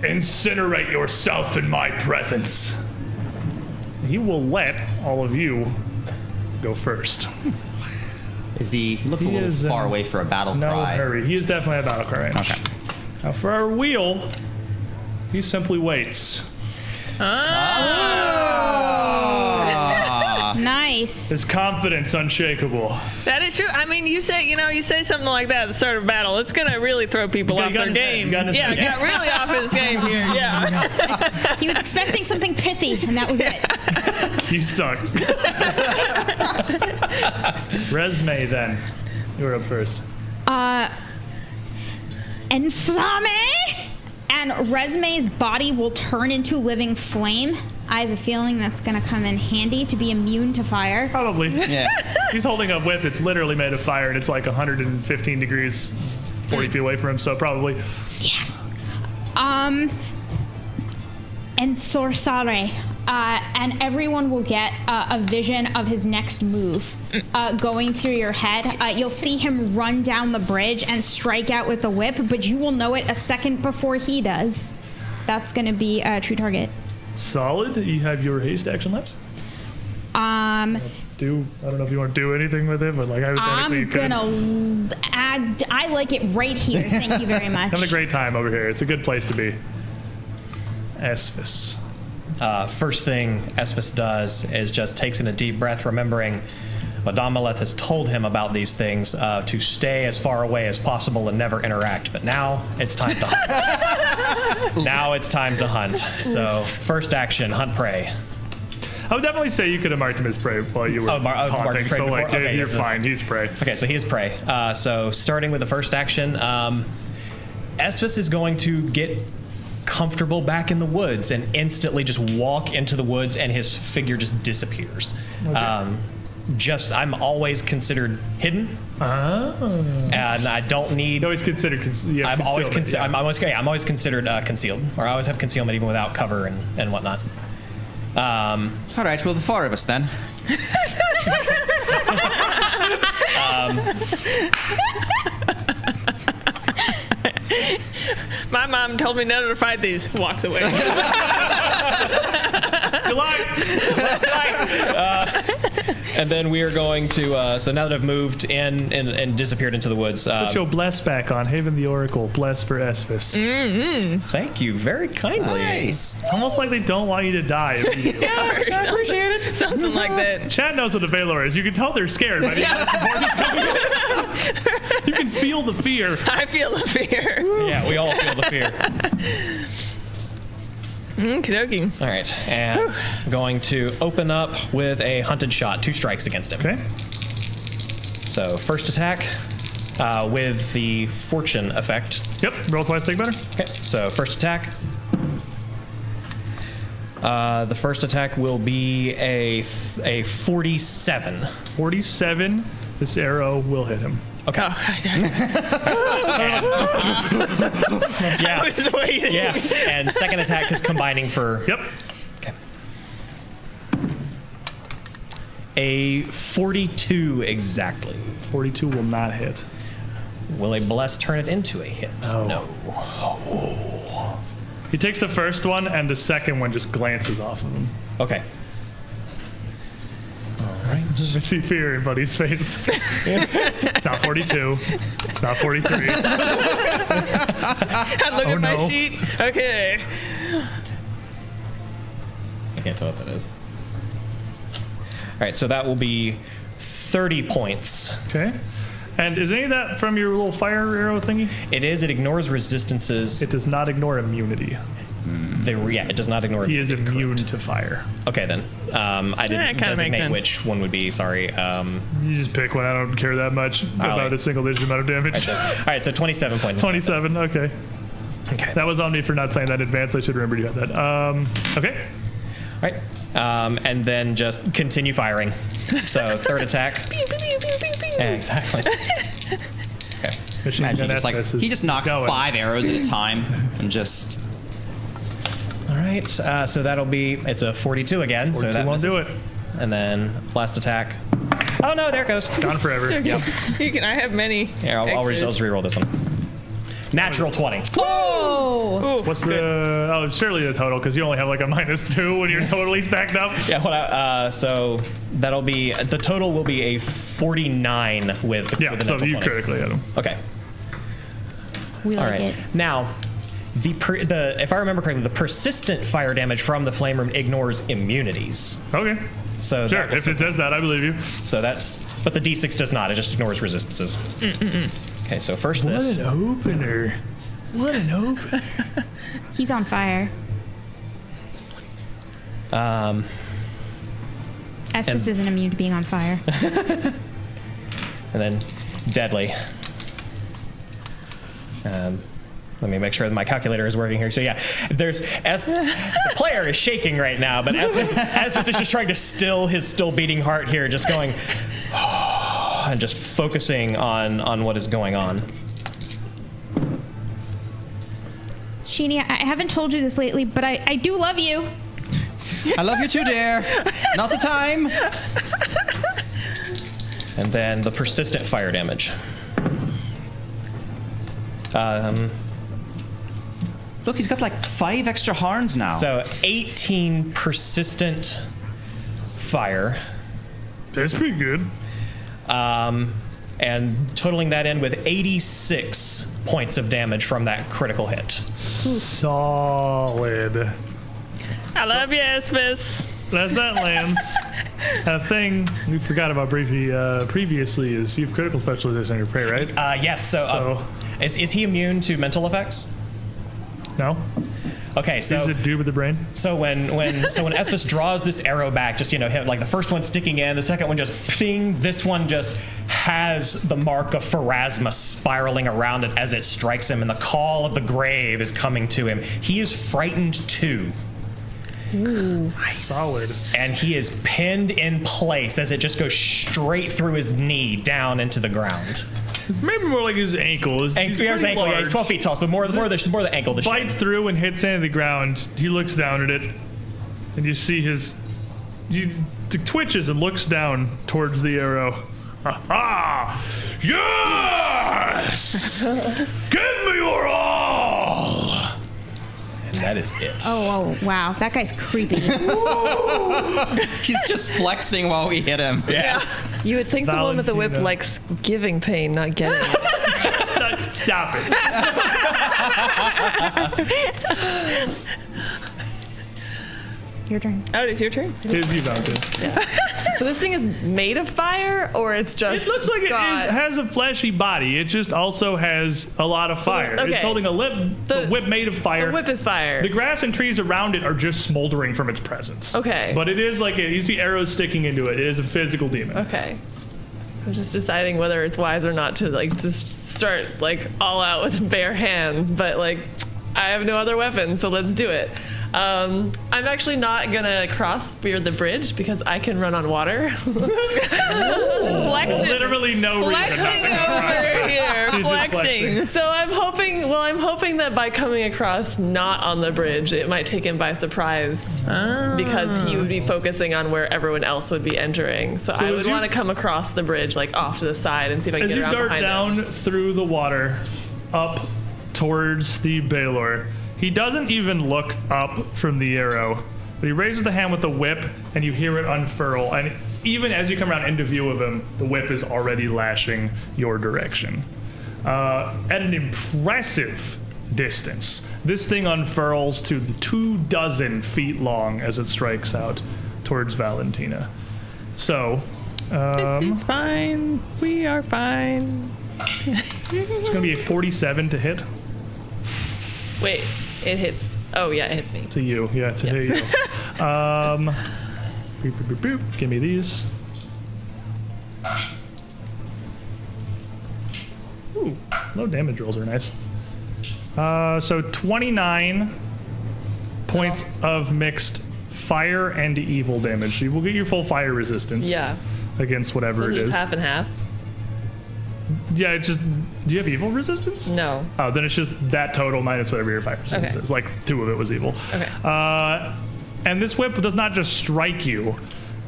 Incinerate yourself in my presence. He will let all of you go first. He looks a He little is, far away for a battle No cry. hurry. He is definitely a battle cry range. Okay. Now for our wheel, he simply waits. Nice. His confidence unshakable. That is true. I mean, you say something like that at the start of a battle, it's gonna really throw people off their game. You got his head. Got really off his game here. Yeah. He was expecting something pithy, and that was it. You suck. Resume then. You're up first. Inflame! And Resume's body will turn into living flame. I have a feeling that's going to come in handy to be immune to fire. Probably. Yeah. He's holding a whip that's literally made of fire and it's like 115 degrees 40 feet away from him, so probably. And Sorsare. And everyone will get a vision of his next move going through your head. You'll see him run down the bridge and strike out with the whip, but you will know it a second before he does. That's going to be a true target. Solid. You have your haste action left. I don't know if you want to do anything with it, but like hypothetically, you I'm could. gonna add. I like it right here. Thank you very much. Having a great time over here. It's a good place to be. Esvis. First thing Esvis does is just takes in a deep breath, remembering Madame Maleth has told him about these things, to stay as far away as possible and never interact. But now it's time to hunt. Now it's time to hunt. So first action, hunt prey. I would definitely say you could have marked him as prey while you were marked taunting, prey so like, before? Okay, you're yes, fine. He's prey. Okay, so he is prey. So starting with the first action, Esvis is going to get comfortable back in the woods and instantly just walk into the woods and his figure just disappears. Okay. I'm always considered hidden, and I don't need. You always consider. I'm always considered concealed, or I always have concealment even without cover and whatnot. All right, well, the four of us then. My mom told me never to fight these. Walks away. Good luck. And then we are going to. So now that I've moved in and disappeared into the woods. Put your bless back on. Haven the Oracle. Bless for Esvis. Thank you very kindly. Nice. It's almost like they don't want you to die. I appreciate it. Something like that. Chad knows what the Balor is. You can tell they're scared by the support that's coming in. You can feel the fear. I feel the fear. Yeah, we all feel the fear. Okie dokie. All right, and going to open up with a hunted shot. 2 strikes against him. Okay. So first attack with the fortune effect. Yep. Roll twice, take better. Okay, so first attack. The first attack will be a 47. 47. This arrow will hit him. Okay. Oh, Yeah. I was waiting. Yeah. And second attack is combining for. Yep. Okay. A 42 exactly. 42 will not hit. Will a bless turn it into a hit? Oh. No. He takes the first one, and the second one just glances off of him. Okay. I see fear in Buddy's face. It's not 42. It's not 43. I look at my sheet. Okay. I can't tell what that is. All right, so that will be 30 points. Okay. And is any of that from your little fire arrow thingy? It is. It ignores resistances. It does not ignore immunity. It does not ignore. He is immune correct. to fire. Okay, then. I didn't kinda makes designate sense. which one would be. Sorry. You just pick one. I don't care that much about wait. a single-digit amount of damage. All right, so 27 points. 27. Okay. Okay. That was on me for not saying that in advance. I should remember you had that. Okay. All right. And then just continue firing. So third attack. Yeah, exactly. Okay. Machine Imagine gun he SS is just knocks going. 5 arrows at a time and just. All right. So that'll be. It's a 42 again. So 42 that won't do misses. it. And then last attack. Oh no! There it goes. Gone forever. Yep. You can. I have many. Here, I'll just reroll this one. Natural 20. Oh! Ooh, What's good. the surely the total, because you only have like a -2 when you're totally stacked up. Yeah. So that'll be the total will be a 49 with Yeah, with the so natural you 20. critically hit him. Okay. We All like right. it. Now, the if I remember correctly, the persistent fire damage from the flame room ignores immunities. Okay. So Sure. that will If it says that, I believe you. So but the D6 does not. It just ignores resistances. Okay, so first this. opener. What an opener. He's on fire. Estus isn't immune to being on fire. And then deadly. Let me make sure that my calculator is working here. So yeah, the player is shaking right now, but Estus is just trying to still his still beating heart here, just going and just focusing on what is going on. Sheenie, I haven't told you this lately, but I do love you. I love you too, dear. Not the time. And then the persistent fire damage. Look, he's got like 5 extra horns now. So 18 persistent fire. That's pretty good. And totaling that in with 86 points of damage from that critical hit. Solid. I love you, Esvis. As that lands, a thing we forgot about briefly previously is you have critical specialization on your prey, right? Yes, so is he immune to mental effects? No? Okay, Is so it do with the brain? so when Esvis draws this arrow back, just hit, like the first one sticking in, the second one just ping, this one just has the mark of pharasma spiraling around it as it strikes him, and the call of the grave is coming to him. He is frightened too. Solid. And he is pinned in place as it just goes straight through his knee down into the ground. Maybe more like his ankle. He's His pretty ankle, yeah, he's large. 12 feet tall, so more the ankle. The Bites shin. through and hits into the ground. He looks down at it, and you see he twitches and looks down towards the arrow. Ah, yes! Give me your all! And that is it. Oh, wow. That guy's creepy. He's just flexing while we hit him. Yes. You would think the one with the whip Valentina. likes giving pain, not getting it. Stop it. Your turn. Oh, it's your turn. It is you, Valentina. So this thing is made of fire, or it's just It looks like got- it has a fleshy body. It just also has a lot of fire. okay. It's holding a whip made of fire. The whip is fire. The grass and trees around it are just smoldering from its presence. Okay. But it is like you see arrows sticking into it. It is a physical demon. Okay. I'm just deciding whether it's wise or not to like just start like all out with bare hands, but like I have no other weapons, so let's do it. I'm actually not gonna cross the bridge because I can run on water. Flexing. Literally no reason. Flexing over here. She's just Flexing. So I'm hoping that by coming across not on the bridge, it might take him by surprise because he would be focusing on where everyone else would be entering. So I as would you- want to come across the bridge, like off to the side, and see if I can As get you around dart behind down him. through the water, up towards the Balor, he doesn't even look up from the arrow, but he raises the hand with the whip, and you hear it unfurl. And even as you come around into view of him, the whip is already lashing your direction. At an impressive distance, this thing unfurls to 24 feet long as it strikes out towards Valentina. So, This is fine. We are fine. it's going to be a 47 to hit. Wait, it hits. Oh yeah, it hits me. To you, yeah, to Yes. you. Boop, boop, boop, boop. Give me these. Ooh, low damage rolls are nice. So 29 points of mixed fire and evil damage. So you will get your full fire resistance. Yeah. Against whatever So it just is. half and half. Yeah, it just. Do you have evil resistance? No. Oh, then it's just that total minus whatever your fire resistance Okay. is. Like 2 of it was evil. Okay. And this whip does not just strike you.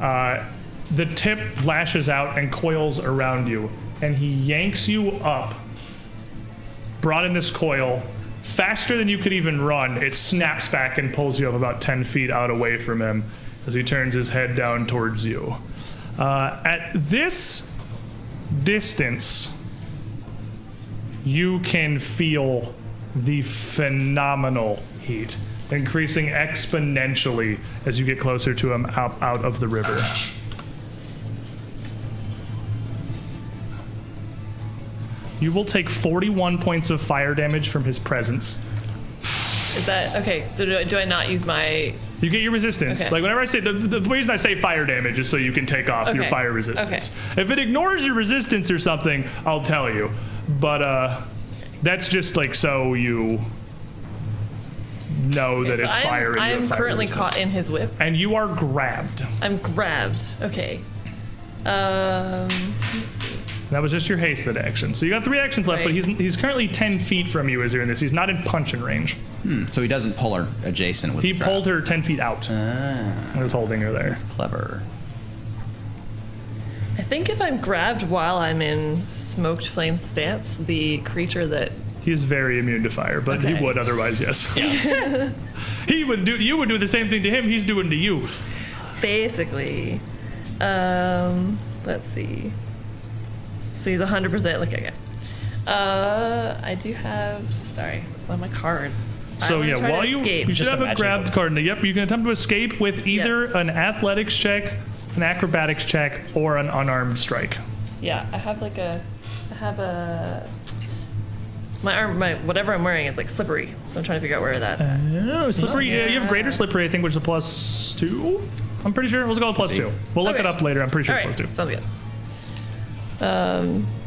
The tip lashes out and coils around you, and he yanks you up, brought in this coil, faster than you could even run. It snaps back and pulls you up about 10 feet out away from him as he turns his head down towards you. At this distance, you can feel the phenomenal heat increasing exponentially as you get closer to him out of the river. You will take 41 points of fire damage from his presence. Is that okay? So do I not use my? You get your resistance. Okay. Like whenever I say, the reason I say fire damage is so you can take off your Okay. fire resistance. If it ignores your resistance or something, I'll tell you. But that's just like so you know that So it's fire. And you have I'm fire currently resistance. caught in his whip. And you are grabbed. I'm grabbed. Okay. Let's see. That was just your hasted action. So you got 3 actions left, but Right. he's currently 10 feet from you as you're in this. He's not in punching range. So he doesn't pull her adjacent with He the grab. pulled her 10 feet out and is holding her there. Clever. I think if I'm grabbed while I'm in smoked flame stance, the creature that He is very immune to fire, but he Okay. would otherwise, yes. You would do the same thing to him. He's doing to you. basically, let's see. So he's 100% like okay. I do have. Sorry, one of my cards. So yeah, while you should Just have a imagine grabbed them. card. Yep, you can attempt to escape with either Yes. an athletics check, an acrobatics check, or an unarmed strike. Yeah, I have my arm, whatever I'm wearing is like slippery, so I'm trying to figure out where that's at. No, slippery. Yeah, you have greater slippery, I think, which is a +2. I'm pretty sure. Let's go with +2. We'll look Okay. it up later. I'm pretty sure All right, it's +2. sounds good.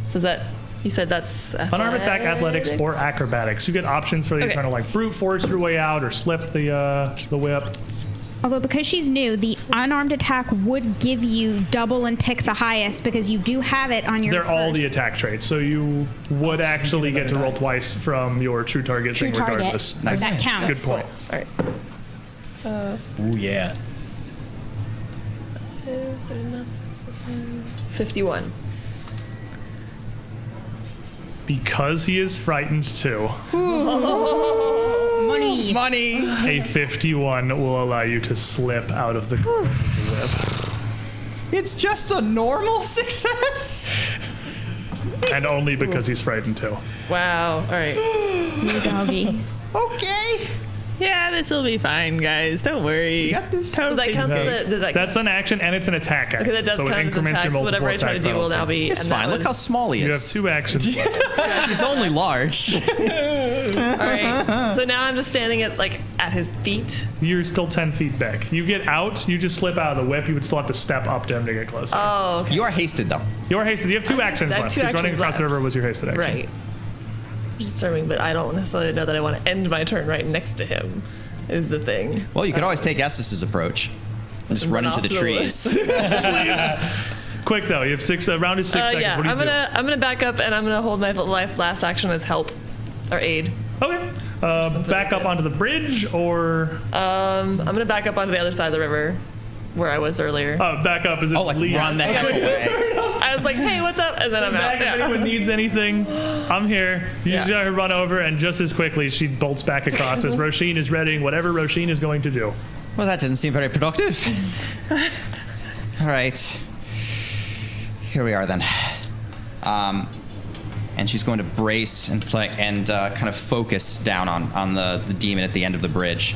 So is that you said that's Unarmed attack, athletics, or acrobatics. You get options for you Okay. trying to like brute force your way out or slip the whip. Although because she's new, the unarmed attack would give you double and pick the highest because you do have it on your They're all the first. attack traits, so you would actually get to roll twice from your true target True thing target. regardless. That counts. Good point. All right. Ooh, yeah. 51. Because he is frightened too, Money. Money. a 51 will allow you to slip out of the whip. It's just a normal success. And only because he's frightened too. Wow. All right. New doggy. Okay. Yeah, this will be fine, guys. Don't worry. You got this. So that counts as a. Does that That's an action and it's an attack action. okay, that does so it count as increments attacks. your Whatever I multiple try to attack do will now penalty. be. It's and that fine. Look was- how small he You have is. 2 actions. He's only large. All right. So now I'm just standing at his feet. You're still 10 feet back. You get out, you just slip out of the whip, you would still have to step up to him to get closer. Oh, okay. You are hasted though. You're hasted. You have 2 actions I have left. 2 Because running actions across the left. river was your hasted action. Right. Disturbing, but I don't necessarily know that I want to end my turn right next to him. Is the thing. Well, you could always take Essus's approach and just run Run into the off the trees. Quick though, you have 6 round is 6 seconds. Yeah, What do you I'm gonna back up and I'm gonna hold my last action as help or aid. do? Okay. Back up onto the bridge or I'm gonna back up onto the other side of the river, where I was earlier. back up is it Oh, like lead? run the heck away. I was like, hey, what's up? And then I'm out. Back if Yeah. anyone needs anything, I'm here. You just gotta run over, and just as quickly she bolts back across as Roisin is readying whatever Roisin is going to do. Well, that didn't seem very productive. All right. Here we are then. And she's going to brace and kind of focus down on the demon at the end of the bridge.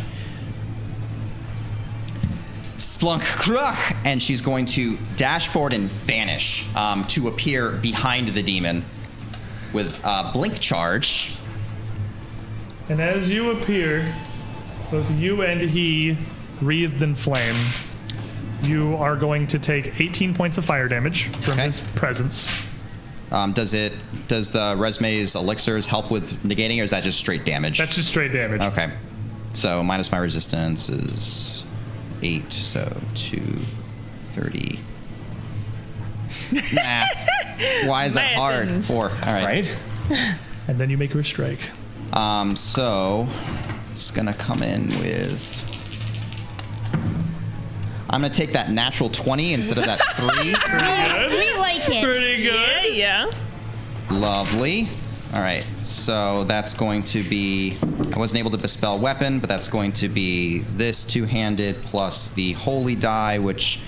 Splunk kruk, and she's going to dash forward and vanish to appear behind the demon with blink charge. And as you appear, both you and he wreathed in flame, you are going to take 18 points of fire damage from Okay. his presence. Does the Resume's elixirs help with negating, or is that just straight damage? That's just straight damage. Okay. So minus my resistance is 8, so 2, 30. Nah. Why is that hard? Madden. 4. All right. And then you make her strike. So it's gonna come in with. I'm gonna take that natural 20 instead of that 3. We like it. Pretty good. Yeah. Lovely. All right, so that's going to be. I wasn't able to dispel weapon, but that's going to be this 2-handed plus the holy die, which.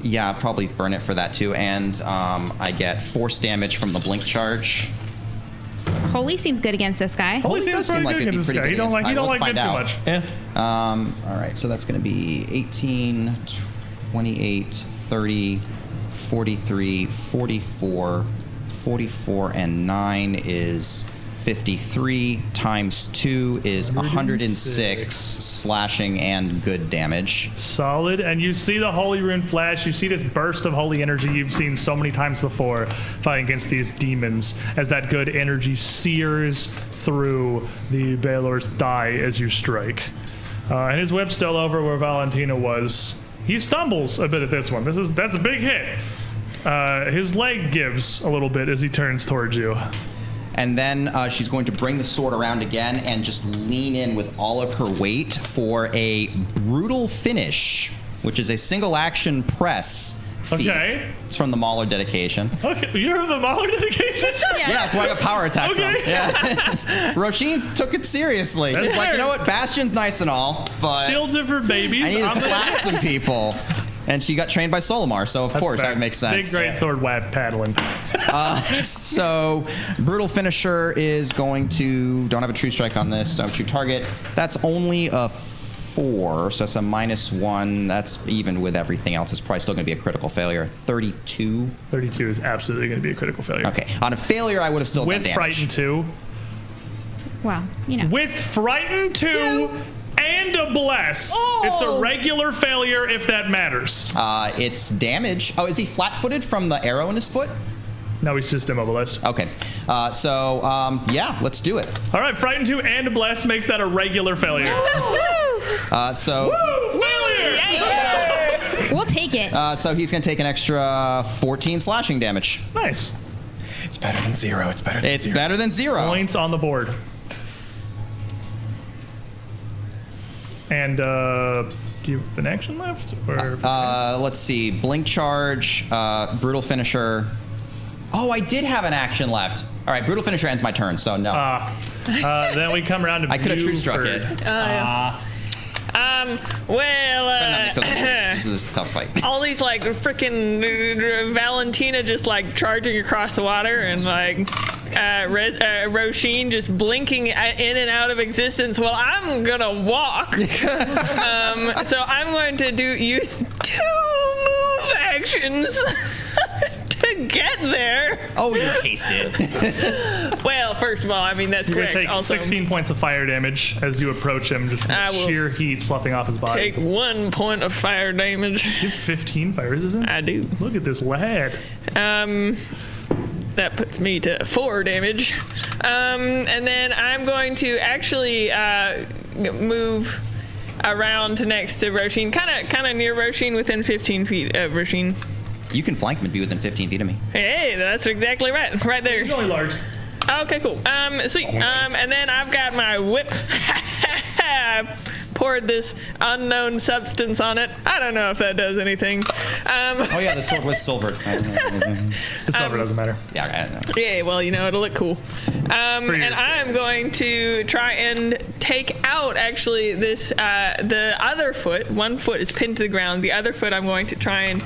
Yeah, I'll probably burn it for that too, and I get force damage from the blink charge. Holy seems good against this guy. Holy does seems seem pretty like good it'd be against this pretty guy. good You don't against- like Alright, it too let's much. find Yeah. All right, so that's going to be 18, 28, 30, 43, 44, 44, and 9 is 53 times 2 is 106 slashing and good damage. Solid, and you see the holy rune flash. You see this burst of holy energy you've seen so many times before fighting against these demons, as that good energy sears through the Balor's thigh as you strike. And his whip's still over where Valentina was. He stumbles a bit at this one. That's a big hit. His leg gives a little bit as he turns towards you. And then she's going to bring the sword around again and just lean in with all of her weight for a brutal finish, which is a single action press feat. Okay. It's from the Mauler dedication. Okay, you're the Mahler dedication? Yeah, that's where I got power attack Okay. from. Yeah. Roisin took it seriously. She's like, you know what, Bastion's nice and all, but Shields are for babies. I need to I'm gonna- slap some people. And she got trained by Solomar, so of That's course fair. that makes sense. Big great sword whack paddling. So, brutal finisher is going to. Don't have a true strike on this. Don't have a true target. That's only a 4, so that's a -1. That's even with everything else. It's probably still going to be a critical failure. 32. 32 is absolutely going to be a critical failure. Okay, on a failure, I would have still done With damage. Frighten 2. Well, you know. With Frighten 2 and a Bless. Oh. It's a regular failure if that matters. It's damage. Oh, is he flat-footed from the arrow in his foot? No, he's just immobilized. Okay. Yeah, let's do it. All right, Frighten 2 and a Bless makes that a regular failure. So We'll take it. So he's going to take an extra 14 slashing damage. Nice. It's better than 0. It's better than It's 0. better than 0. Points on the board. And do you have an action left? Or Let's see. Blink charge, brutal finisher. Oh, I did have an action left. All right, brutal finisher ends my turn, so no. then we come around to I could have true Buford. struck it. This is a tough fight. All these like freaking Valentina just like charging across the water and like Roshin just blinking in and out of existence. Well, I'm gonna walk. So I'm going to use 2 move actions to get there. Oh, you're hasted. Well, first of all, I mean that's You're correct. going to take Also, 16 points of fire damage as you approach him, just from I will sheer heat sloughing off his body. take 1 point of fire damage. You have 15 fire resistance? I do. Look at this lad. That puts me to 4 damage. And then I'm going to actually move around to next to Roshin, kind of near Roshin, within 15 feet of Roshin. You can flank him and be within 15 feet of me. Hey, that's exactly right there. He's only large. Okay, cool. Sweet. And then I've got my whip. Poured this unknown substance on it. I don't know if that does anything. Oh yeah, the sword was silvered. The silver doesn't matter. Yeah, I know. Yeah, well, it'll look cool. And I'm going to try and take out, actually, this, the other foot. One foot is pinned to the ground. The other foot I'm going to try and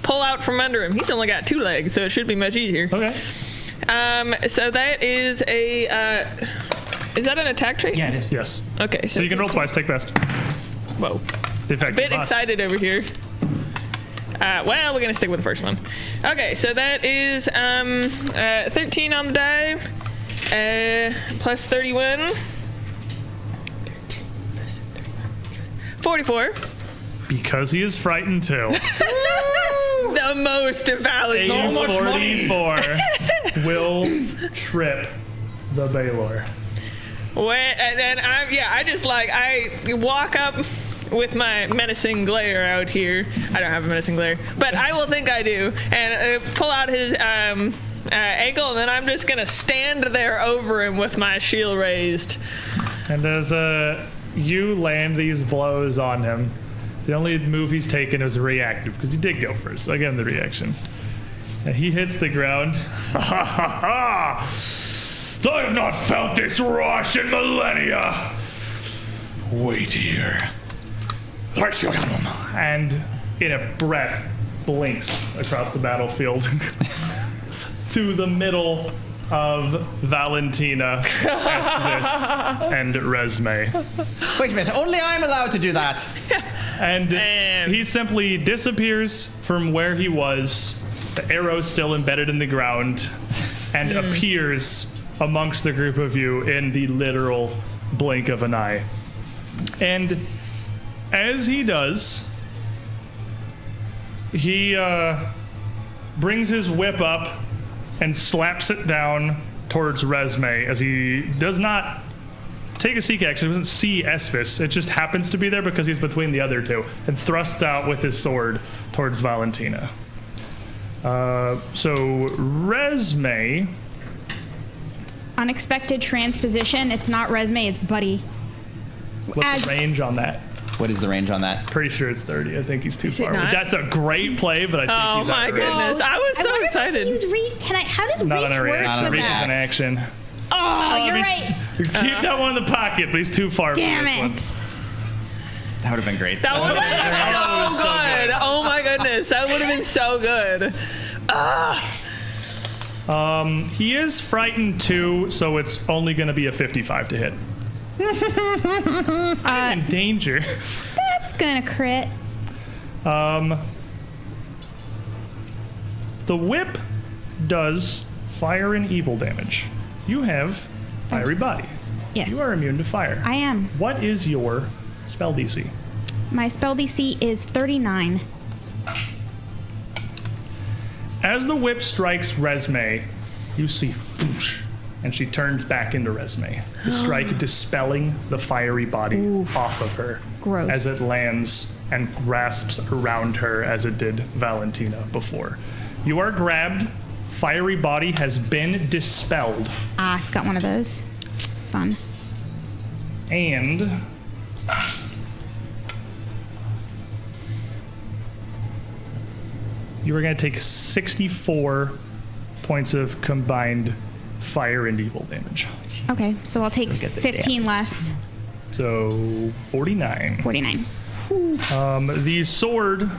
pull out from under him. He's only got 2 legs, so it should be much easier. Okay. So that is a... is that an attack trait? Yeah, it is. Yes. Okay, So you can roll twice, take best. Whoa. In fact, Bit you must. excited over here. Well, we're gonna stick with the first one. Okay, so that is 13 on the die, plus 31. 44. Because he is frightened too. The most valid. So much money. 44 will trip the Balor. And then I walk up with my menacing glare out here. I don't have a menacing glare, but I will think I do, and pull out his ankle, and then I'm just gonna stand there over him with my shield raised. And as you land these blows on him, the only move he's taken is reactive, because he did go first. So I give him the reaction. And he hits the ground. Ha ha ha! I have not felt this rush in millennia. Wait here. And in a breath, blinks across the battlefield to the middle of Valentina, Esvis, and Resme. Wait a minute, only I'm allowed to do that. And he simply disappears from where he was, the arrow's still embedded in the ground, and appears amongst the group of you in the literal blink of an eye. And as he does, he brings his whip up and slaps it down towards Resme, as he does not take a seek action. He doesn't see Esvis. It just happens to be there because he's between the other two, and thrusts out with his sword towards Valentina. So Resme... Unexpected transposition. It's not Resme, it's Buddy. What's the range on that? What is the range on that? Pretty sure it's 30. I think he's too it far. not? That's a great play, but I think Oh he's my out of range. goodness! I was so wonder if I excited. can use reach. How does Not reach on a work reaction. with Reach is that? an action. Oh, you're right. Keep that one in the pocket, but he's too far. Damn for this it. That would have been great. That would have been so good. Oh my goodness, that would have been so good. He is frightened too, so it's only going to be a 55 to hit. I'm in danger. That's gonna crit. The whip does fire and evil damage. You have fiery body. Yes. You are immune to fire. I am. What is your spell DC? My spell DC is 39. As the whip strikes Resme, you see whoosh, and she turns back into Resme. The strike dispelling the fiery body off of her Gross. as it lands and grasps around her as it did Valentina before. You are grabbed. Fiery body has been dispelled. Ah, it's got one of those. Fun. And you are going to take 64 points of combined fire and evil damage. Okay, so I'll take 15 less. So 49. 49. The sword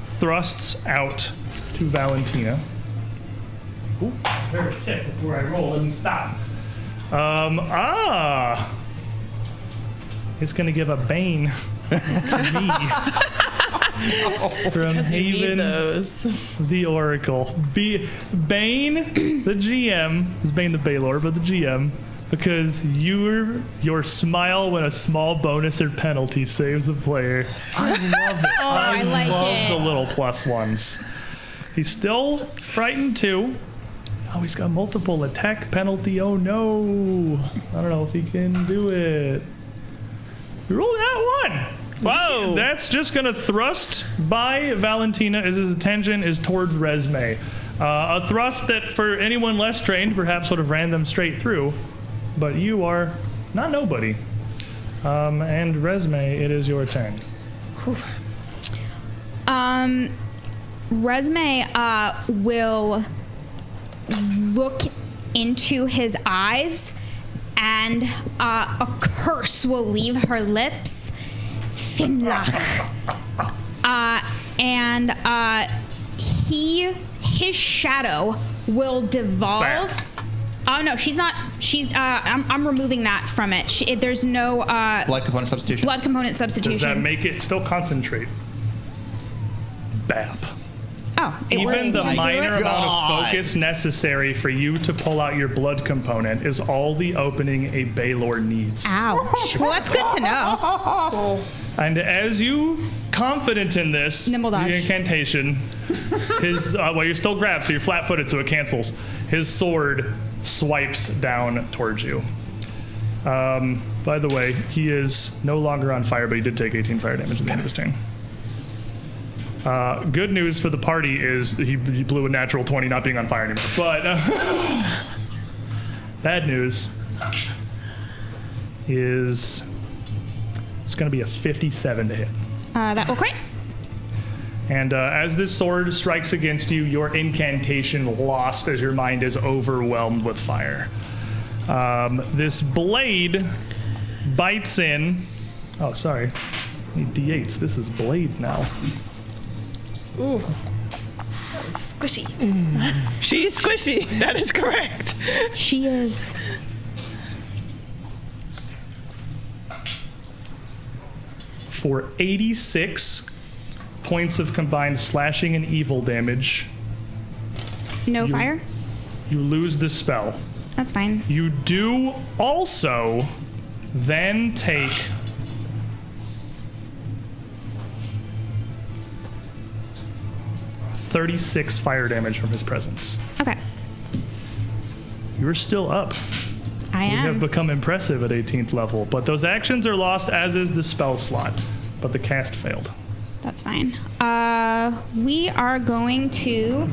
thrusts out to Valentina. Ooh, better tip before I roll and stop. It's gonna give a bane to me. From Haven the Oracle. Bane, the GM, is Bane the Balor, but the GM, because your smile when a small bonus or penalty saves a player. I love it. I like love it. the little +1s. He's still frightened too. Oh, he's got multiple attack penalty. Oh no. I don't know if he can do it. Roll that one. Whoa! That's just gonna thrust by Valentina as his attention is towards Resme. A thrust that for anyone less trained perhaps would have ran them straight through, but you are not nobody. And Resme, it is your turn. Resme will look into his eyes, and a curse will leave her lips. Finlach. And his shadow will devolve. Oh no, she's not. She's. I'm removing that from it. There's no Blood component substitution. blood component substitution. Does that make it still concentrate? Bap. Oh, it Even was- the I do minor it? amount of focus necessary for you to pull out your blood component is all the opening a Balor needs. Ouch. Well, that's good to know. And as you confident in this, Nimble dodge. the incantation, his well, you're still grabbed, so you're flat-footed, so it cancels. His sword swipes down towards you. By the way, he is no longer on fire, but he did take 18 fire damage at the end of his turn. Good news for the party is he blew a natural 20 not being on fire anymore. But bad news is it's going to be a 57 to hit. That will crit. And as this sword strikes against you, your incantation lost as your mind is overwhelmed with fire. This blade bites in. Oh, sorry. I need D8s. This is blade now. Ooh. That was squishy. She's squishy. That is correct. She is. For 86 points of combined slashing and evil damage, No fire? you lose the spell. That's fine. You do also then take 36 fire damage from his presence. Okay. You're still up. I You have am. become impressive at 18th level, but those actions are lost, as is the spell slot. But the cast failed. That's fine. We are going to.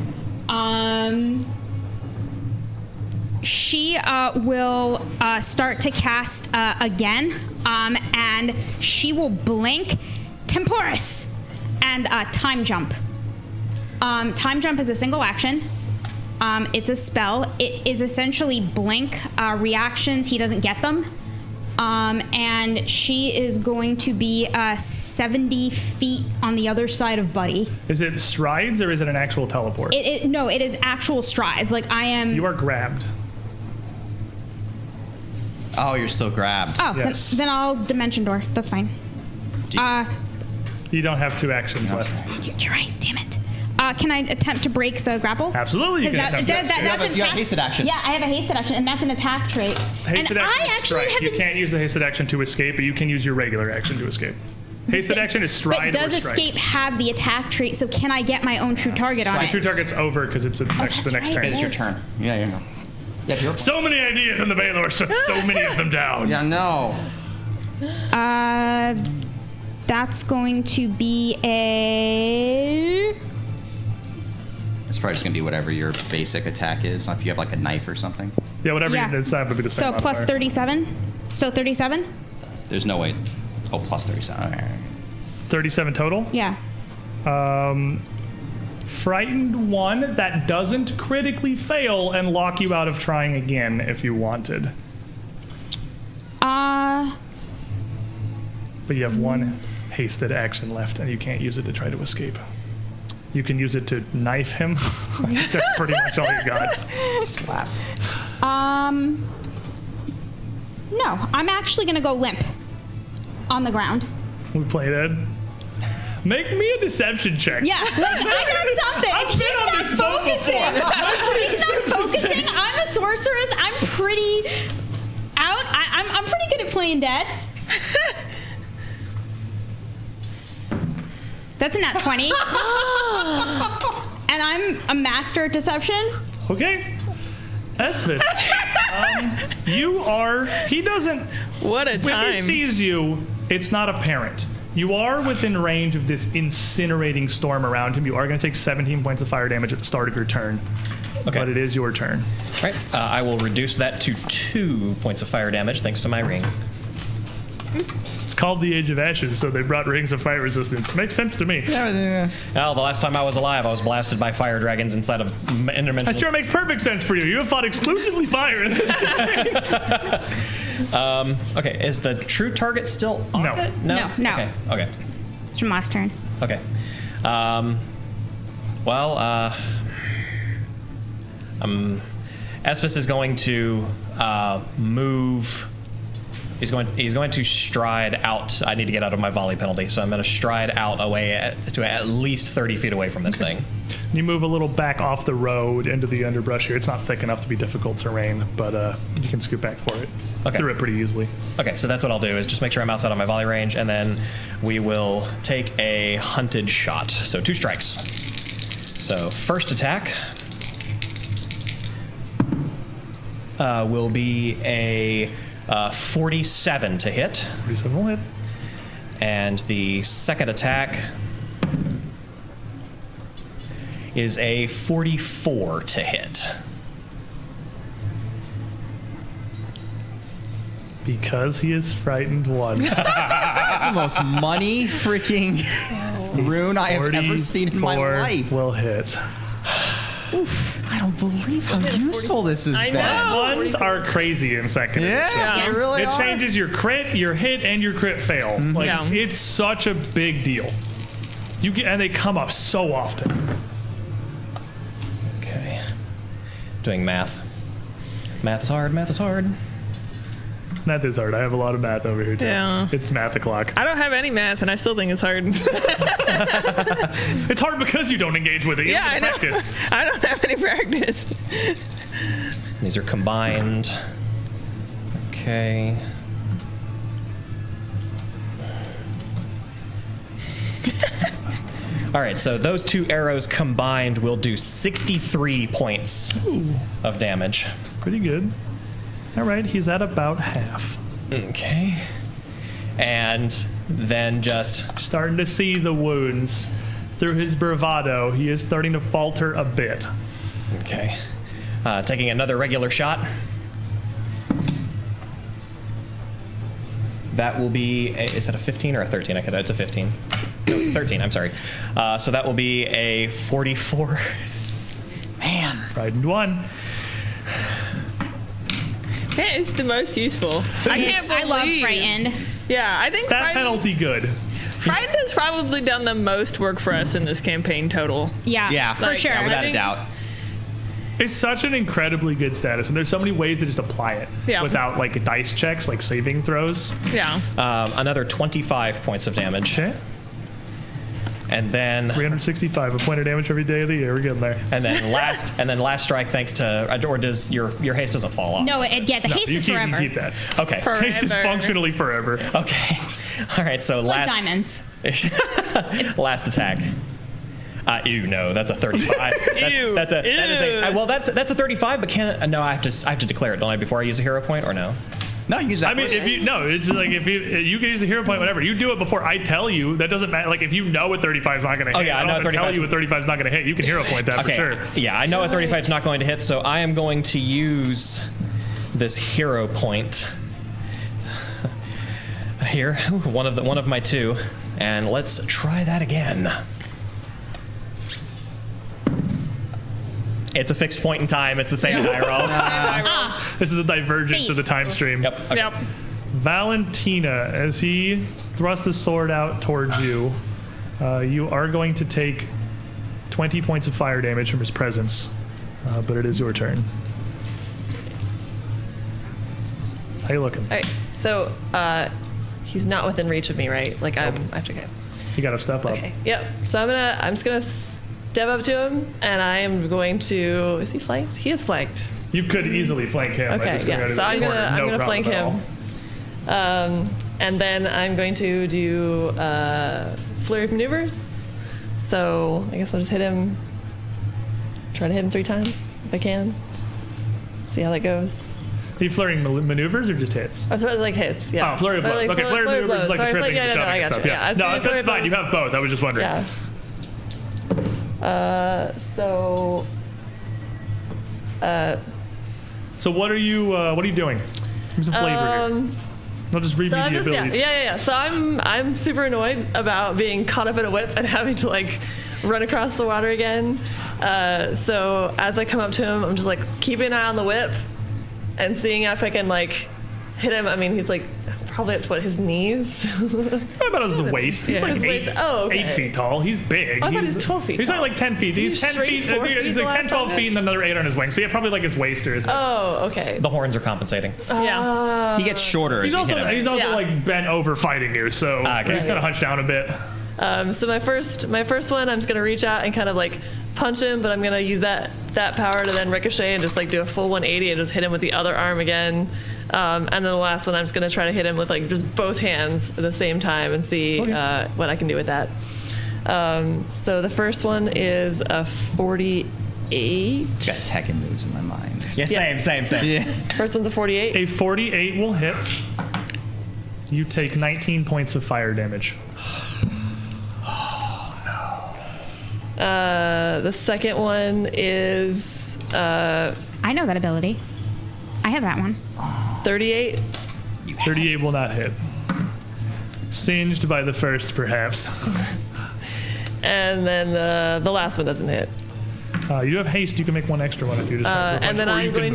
She will start to cast again, and she will blink Temporis and time jump. Time jump is a single action. It's a spell. It is essentially blink reactions. He doesn't get them. And she is going to be 70 feet on the other side of Buddy. Is it strides or is it an actual teleport? No, it is actual strides. Like I am. You are grabbed. Oh, you're still grabbed. Oh, Yes. then I'll dimension door. That's fine. You don't have two actions left. You're right. Damn it. Can I attempt to break the grapple? Absolutely, you 'Cause can attempt that, to. that, You have that's a- you have a hasted action. Yeah, I have a hasted action, and that's an attack trait. Hasted and action I is actually strike. have You been. can't use the hasted action to escape, but you can use your regular action to escape. Hasted action is But stride does or strike. escape have the attack trait? So can I get my own true target on My it? true target's over because it's the next that's right. turn. It's your Yes. turn. Yeah, you know. Yeah, you're. So many ideas in the Balor, shut so many of them down. Yeah, no. That's going to be a... It's probably just going to be whatever your basic attack is. If you have like a knife or something. Yeah, whatever Yeah. it's not going to be the same. So plus modifier. 37? So 37? There's no way. Oh, plus 37. All right. 37 total. Yeah. Frightened 1, that doesn't critically fail and lock you out of trying again if you wanted. But you have 1 hasted action left, and you can't use it to try to escape. You can use it to knife him. That's pretty much all you got. Slap. No, I'm actually gonna go limp on the ground. We play that. Make me a deception check. Yeah, like I got something. I've If been on he's this not boat focusing, before. if he's not focusing, I'm a sorceress. I'm pretty out. I'm pretty good at playing dead. That's a nat 20. And I'm a master at deception. Okay. Esvis, you are. He doesn't. What a If he time. sees you, it's not apparent. You are within range of this incinerating storm around him. You are going to take 17 points of fire damage at the start of your turn. Okay. But it is your turn. All right. I will reduce that to 2 points of fire damage thanks to my ring. It's called the Age of Ashes, so they brought rings of fire resistance. Makes sense to me. Well, the last time I was alive, I was blasted by fire dragons inside of interdimensional. That sure makes perfect sense for you. You have fought exclusively fire in this game. Okay, is the true target still on No. it? No. Okay. It's from last turn. Okay. Esvis is going to move. He's going to stride out. I need to get out of my volley penalty, so I'm going to stride out away to at least 30 feet away from this thing. You move a little back off the road into the underbrush here. It's not thick enough to be difficult terrain, but you can scoot back for it. Okay. Through it pretty easily. Okay, so that's what I'll do, is just make sure I'm outside of my volley range, and then we will take a hunted shot. So 2 strikes. So first attack will be a 47 to hit. 47 will hit. And the second attack is a 44 to hit. Because he is frightened 1. The most money freaking rune I have ever seen in my 44 life. will hit. I don't believe how useful this has I been. know. Ones are crazy in second. Yeah, they really It are. changes your crit, your hit, and your crit fail. Like Yeah. it's such a big deal. You get, and they come up so often. Okay. Doing math. Math is hard, math is hard. Math is hard. I have a lot of math over here too. Yeah. It's math o'clock. I don't have any math, and I still think it's hard. It's hard because you don't engage with it. You Yeah, I have know. to practice. I don't have any practice. These are combined. Okay. All right, so those 2 arrows combined will do 63 points of damage. Pretty good. All right, he's at about half. Okay. And then just Starting to see the wounds. Through his bravado, he is starting to falter a bit. okay, taking another regular shot. That will be is that a 15 or a 13? It's a 15. No, it's a 13. I'm sorry. So that will be a 44. Man. Frightened 1. That is the most useful. I can't I love believe. frightened. Yeah, I think Stat penalty good. Frightened has probably done the most work for us in this campaign total. Yeah, Yeah, for Like, sure. yeah, Without a think- doubt. It's such an incredibly good status, and there's so many ways to just apply it Yeah. without like dice checks, like saving throws. Yeah. Another 25 points of damage. Okay. And then 365, a point of damage every day of the year. We're getting there. and then last strike thanks to or does your haste doesn't fall off. No, the haste you is keep, forever. You keep that. Okay. Haste is Forever. functionally forever. Okay. All right, so Like diamonds. last attack. Ew, no, that's a 35. Ew. That is a Ew. well, that's a 35, but no, I have to declare it, don't I, before I use a hero point, or no? No, you use that. I mean, first. if you no, it's like if you can use a hero point, whatever. You do it before I tell you. That doesn't matter. Like if you know what 35 is not going to hit, yeah, I know don't have to tell 35 's you what 35 is not going to hit. You can hero point that for sure. Yeah, I know a 35 is not going to hit, so I am going to use this hero point here, one of my two, and let's try that again. It's a fixed point in time. It's the same die roll. This is a divergence of the time stream. Yep. Okay. Yep. Valentina, as he thrusts his sword out towards you, you are going to take 20 points of fire damage from his presence, but it is your turn. How you looking? All right. So he's not within reach of me, right? Like I have to get. You got to step up. Okay. Yep. So I'm just gonna step up to him, and I am going to. Is he flanked? He is flanked. You could easily flank him. by Okay. just going Yeah. out of So the I'm corner. gonna No I'm gonna problem flank at all. him. And then I'm going to do flurry of maneuvers. So I guess I'll just hit him. Try to hit him 3 times if I can. See how that goes. Are you flurrying maneuvers or just hits? Oh, so it's like hits, yeah. Oh, flurry of So blows. like Okay, flurry of maneuvers is like the Sorry, tripping and yeah, no, shoving I and got stuff. you. Yeah. I was No, gonna flurry that's fine. blows. You have both. I was just wondering. Yeah. So what are you doing? Give me some flavor here. I'll just read So me I'm the just abilities. yeah. So I'm super annoyed about being caught up in a whip and having to like run across the water again. So as I come up to him, I'm just like keeping an eye on the whip and seeing if I can like hit him. I mean, he's like probably up to his knees. Probably about his waist. He's Yeah, like his waist. 8 Oh, okay. feet tall. He's big. I thought he was 12 feet He's tall. not like 10 feet. He's He's 10 straight feet. 4 feet He's the like 10, last 12 time feet and another 8 on his wing. So yeah, probably like his waist or his hips. Oh, okay. The horns are compensating. Yeah. he gets shorter. He's as we also hit him. Yeah. like bent over fighting you, so Okay. he's kind of hunched down a bit. So my first one, I'm just gonna reach out and kind of like punch him, but I'm gonna use that power to then ricochet and just like do a full 180 and just hit him with the other arm again. And then the last one, I'm just gonna try to hit him with like just both hands at the same time and see what I can do with that. So the first one is a 48. Got Tekken moves in my mind. Yeah, same. Yeah. First one's a 48. A 48 will hit. You take 19 points of fire damage. The second one is I know that ability. I have that one. 38. 38 will not hit. Singed by the first, perhaps. And then the last one doesn't hit. You have haste. You can make one extra one if you just. And then I'm going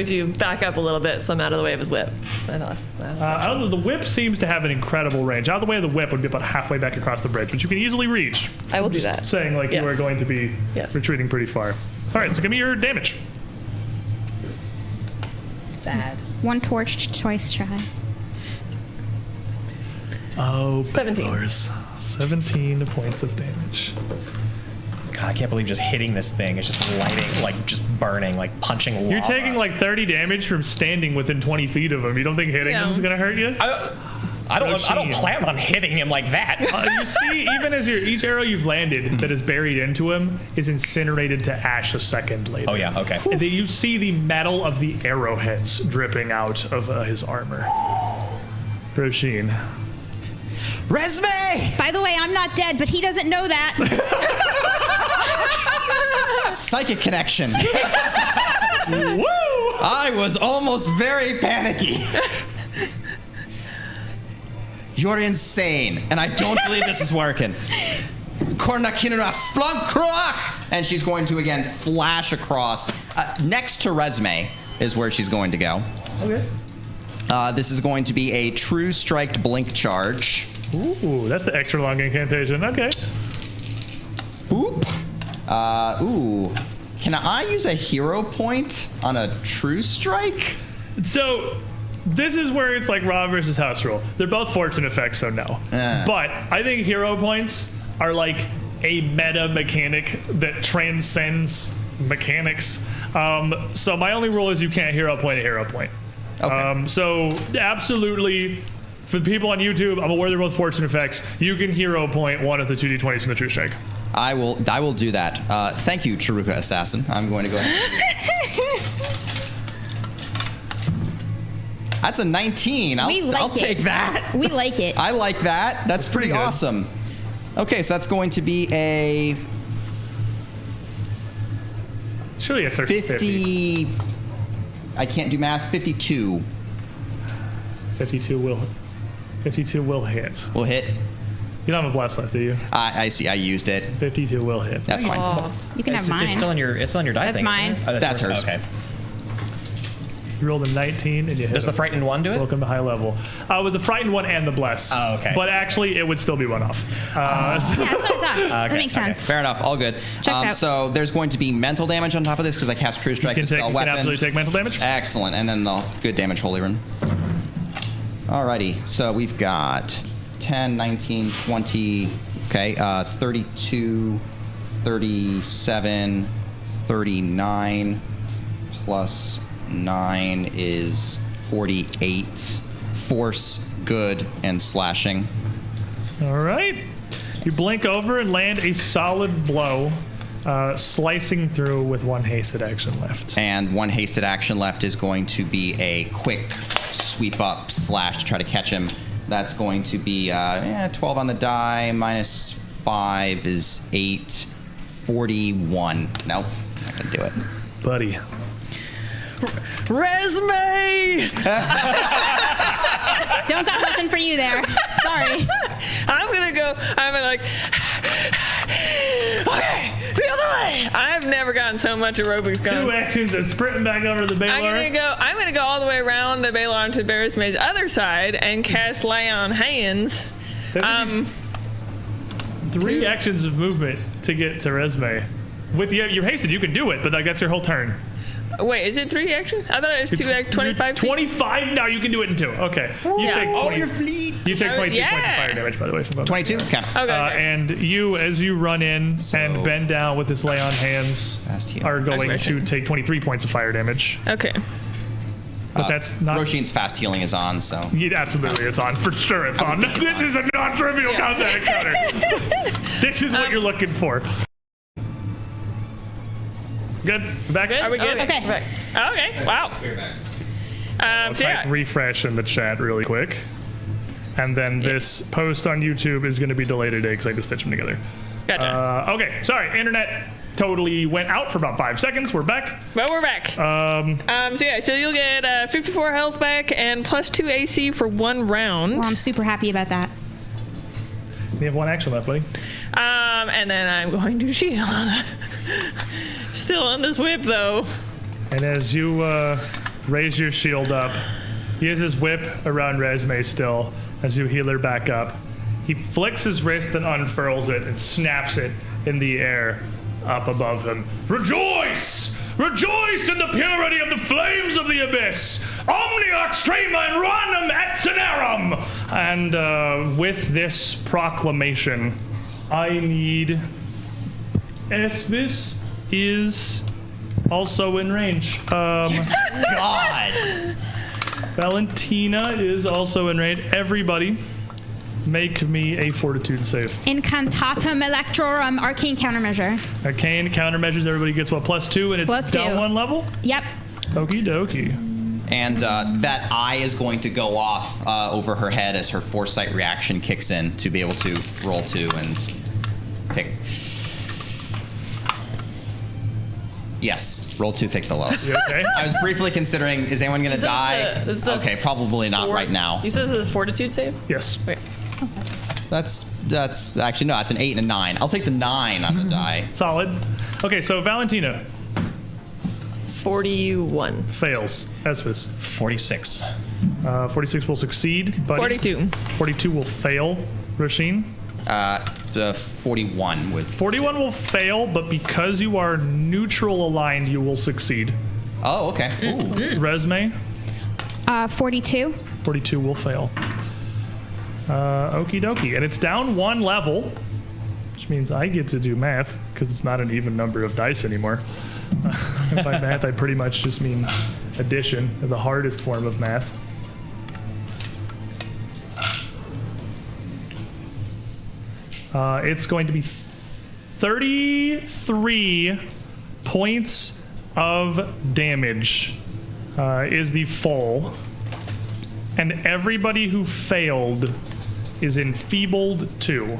to back up a little bit, so I'm out of the way of his whip. That's my last action. The whip seems to have an incredible range. Out of the way of the whip would be about halfway back across the bridge, which you can easily reach. I will do that. Saying like you Yes. are going to be Yes. retreating pretty far. All right, so give me your damage. Sad. One torched, twice shy. Oh, 17. Balors. 17 points of damage. God, I can't believe just hitting this thing is just lighting, like just burning, like punching lava. You're taking like 30 damage from standing within 20 feet of him. You don't think hitting him is going to hurt you? I don't Roisin. plan on hitting him like that. You see, even as each arrow you've landed that is buried into him is incinerated to ash a second later. Oh yeah, okay. And then you see the metal of the arrowheads dripping out of his armor. Roisin. Resume! By the way, I'm not dead, but he doesn't know that. Psychic connection. Woo! I was almost very panicky. You're insane, and I don't believe this is working. Kornakinura Splunkruach! And she's going to again flash across. Next to Resume is where she's going to go. Okay. This is going to be a true striked blink charge. Ooh, that's the extra long incantation. Okay. Oop. Ooh. Can I use a hero point on a true strike? So this is where it's like Raw versus House Rule. They're both fortune effects, so no. But I think hero points are like a meta mechanic that transcends mechanics. So my only rule is you can't hero point a hero point. Okay. So absolutely, for the people on YouTube, I'm aware they're both fortune effects. You can hero point one of the 2d20s from the True Strike. I will do that. Thank you, Chiruka Assassin. I'm going to go ahead. That's a 19. I'll take that. We like it. I like that. That's pretty good. awesome. Okay, so that's going to be a Surely it starts at 50. I can't do math. 52 52 will hit. will hit. You don't have a bless left, do you? I see. I used it. 52 will hit. That's fine. You can have mine. It's still on your die That's thing. mine. Isn't it? Oh, That's hers. Okay. You rolled a 19 and you hit Does the him. frightened one do it? Welcome to high level. With the frightened one and the bless. Oh, okay. But actually, it would still be one off. Yeah, that's what I thought. That Okay, makes sense. Fair enough. All good. Checks out. So there's going to be mental damage on top of this because I cast Cruise Strike You with can spell you can weapon. absolutely take mental damage. Excellent. And then the good damage Holy Rune. Alrighty. So we've got 10, 19, 20. Okay. 32, 37, 39 plus 9 is 48. Force, good, and slashing. All right. You blink over and land a solid blow, slicing through with one hasted action left. And one hasted action left is going to be a quick sweep up slash to try to catch him. That's going to be 12 on the die, minus 5 is 8, 41. Nope, not gonna do it. Buddy. Resume! Don't got nothing for you there. Sorry. I'm like, okay, the other way. I've never gotten so much aerobics 2 going. actions of sprinting back over to the Balor. I'm gonna go all the way around the Balor onto Resume's other side and cast Lay on Hands. There's 3 actions of movement to get to Resume. With you're hasted, you can do it, but like that's your whole turn. Wait, is it 3 actions? I thought it was 2 25 feet. 25? No, you can do it in 2. Okay. You Yeah. take Oh, 20, your fleet! you take 22 yeah. points of fire damage, by the way, from both. 22? Okay. Okay. And you, as you run in and bend down with this lay on hands, Fast heal. are going Nice. to take 23 points of fire damage. Okay. But that's not. Roshin's fast healing is on, so. Yeah, absolutely, it's on. For sure, it's on. This is a non-trivial combat encounter. This is what you're looking for. Good. Back. Are we good? Okay. Right. Okay. Wow. Let's type refresh in the chat really quick. And then this post on YouTube is going to be delayed today because I had to stitch them together. Gotcha. Okay, sorry. Internet totally went out for about 5 seconds. We're back. But we're back. So you'll get 54 health back and plus 2 AC for 1 round. Well, I'm super happy about that. You have 1 action left, buddy. And then I'm going to shield. Still on this whip though. And as you raise your shield up, he has his whip around Resume still as you heal her back up. He flicks his wrist and unfurls it and snaps it in the air up above him. Rejoice! Rejoice in the purity of the flames of the abyss! Omnia extrema in ranum et cinerum! And with this proclamation, I need... Esvis is also in range. God! Valentina is also in range. Everybody, make me a fortitude save. Incantatum Electrorum, arcane countermeasure. Arcane countermeasures, everybody gets what, +2, and it's +2. down 1 level? Yep. Okie dokie. And that eye is going to go off over her head as her foresight reaction kicks in to be able to roll 2 and pick. Yes, roll 2, pick the lowest. You okay? I was briefly considering, is anyone going to die? this is the Okay, probably not right now. You said this is a fortitude save? Yes. Wait. That's actually, no, it's an 8 and a 9. I'll take the 9 on the die. Solid. Okay, so Valentina 41. fails. Esvis. 46. 46 will succeed. Buddy. 42. 42 will fail. Roshin. 41 with. 41 will fail, but because you are neutral aligned, you will succeed. Oh, okay. Resume. 42. 42 will fail. Okie dokie. And it's down 1 level, which means I get to do math because it's not an even number of dice anymore. By math, I pretty much just mean addition, the hardest form of math. It's going to be 33 points of damage is the full. and everybody who failed is enfeebled 2,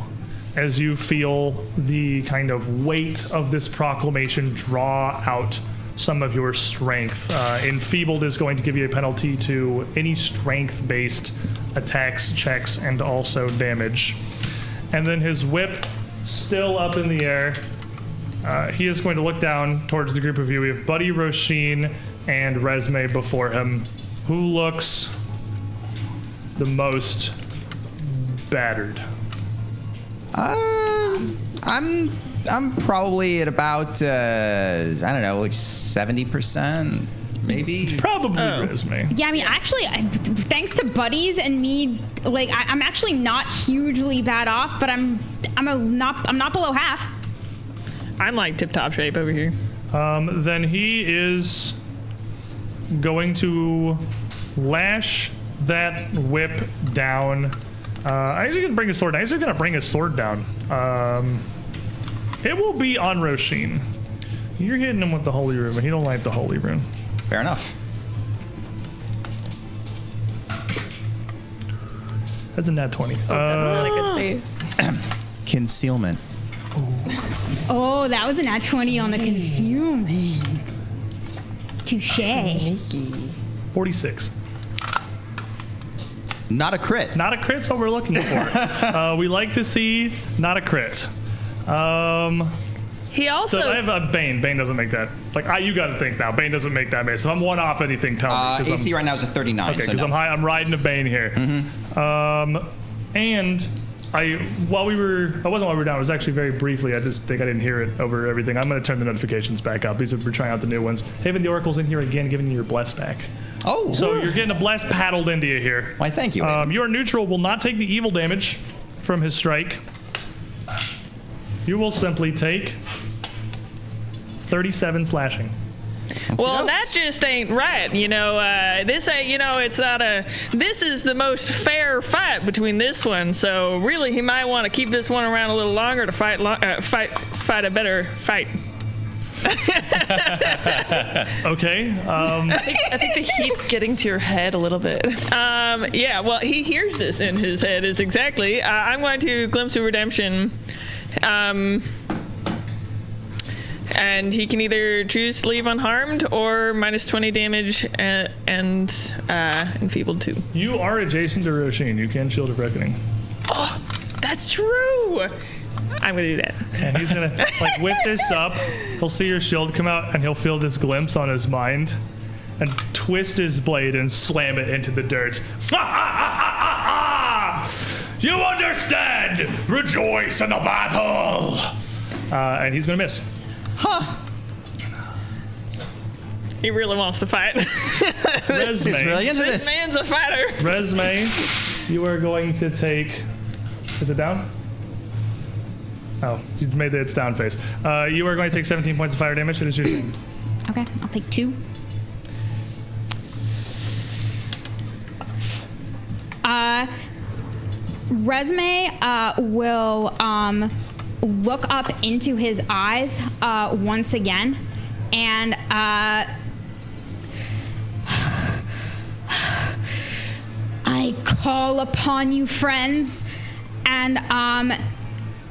as you feel the kind of weight of this proclamation draw out some of your strength. Enfeebled is going to give you a penalty to any strength-based attacks, checks, and also damage. And then his whip still up in the air. He is going to look down towards the group of you. We have Buddy, Roisin, and Resme before him. Who looks the most battered? I'm probably at about I don't know, 70%, maybe. Probably Resme. Yeah, I mean, actually, thanks to buddies and me, like I'm actually not hugely bad off, but I'm not below half. I'm like tip-top shape over here. Then he is going to lash that whip down. I'm actually going to bring his sword down. He's going to bring his sword down. It will be on Roisin. You're hitting him with the Holy Rune, but he don't like the Holy Rune. Fair enough. That's a nat 20. That's not a good face. Concealment. Oh, that was a nat 20 on the concealment. Touche. 46. Not a crit. Not a crit's what we're looking for. We like to see not a crit. He also... So I have a Bane. Bane doesn't make that. Like, you got to think now. Bane doesn't make that base. If I'm one off anything, tell me. AC right now is a 39. Okay, so because no. I'm riding a Bane here. And while we were down, it was actually very briefly. I just think I didn't hear it over everything. I'm going to turn the notifications back up. We're trying out the new ones. Haven the Oracle's in here again, giving you your bless back. Oh. So you're getting a bless paddled into you here. Why, thank you. Your neutral will not take the evil damage from his strike. You will simply take 37 slashing. Well, that just ain't right. This ain't, it's not a... This is the most fair fight between this one, so really he might want to keep this one around a little longer to fight a better fight. Okay. I think the heat's getting to your head a little bit. Yeah, well, he hears this in his head is exactly. I'm going to Glimpse of Redemption. And he can either choose to leave unharmed or minus 20 damage and enfeebled 2. You are adjacent to Roisin. You can Shield of Reckoning. Oh, that's true. I'm going to do that. And he's going to whip this up. He'll see your shield come out, and he'll feel this glimpse on his mind and twist his blade and slam it into the dirt. You understand! Rejoice in the battle! And he's going to miss. Huh. He really wants to fight. Resme. He's really into This this. man's a fighter. Resme, you are going to take... Is it down? Oh, you made the it's down face. You are going to take 17 points of fire damage. It is your turn. Okay, I'll take 2. Resme will look up into his eyes once again, and I call upon you, friends, and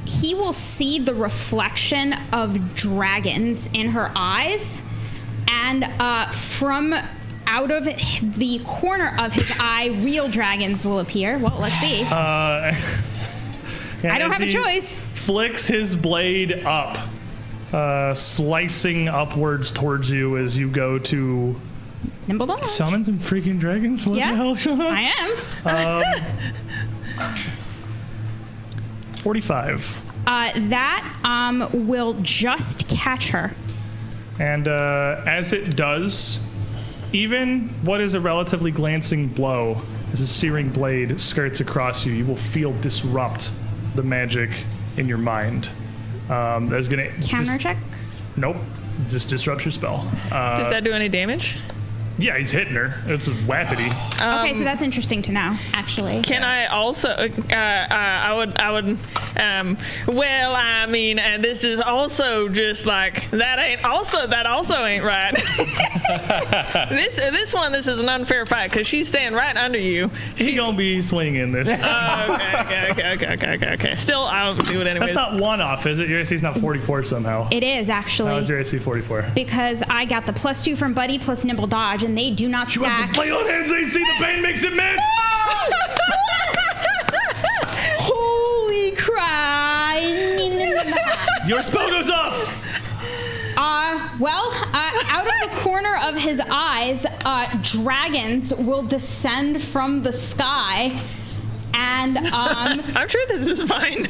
he will see the reflection of dragons in her eyes, and from out of the corner of his eye, real dragons will appear. Well, let's see. I don't have a choice. Flicks his blade up, slicing upwards towards you as you go to Nimble dodge. summon some freaking dragons. What Yeah, the hell's going on? I am. 45. That will just catch her. And as it does, even what is a relatively glancing blow, as a searing blade skirts across you, you will feel disrupt the magic in your mind. That's gonna Counter check? Nope. Just disrupts your spell. Does that do any damage? Yeah, he's hitting her. It's wappity. Okay, so that's interesting to know, actually. Can I also? I would. Well, I mean, this is also just like that. That also ain't right. This is an unfair fight because she's staying right under you. She's gonna be swinging this. Okay. Still, I'll do it anyways. That's not one off, is it? Your AC's not 44 somehow. It is, actually. How is your AC 44? Because I got the +2 from Buddy plus Nimble Dodge, and they do not You have stack. to play on hands AC, the pain makes it miss! Holy crap! Your spell goes off! Out of the corner of his eyes, dragons will descend from the sky and I'm sure this is fine.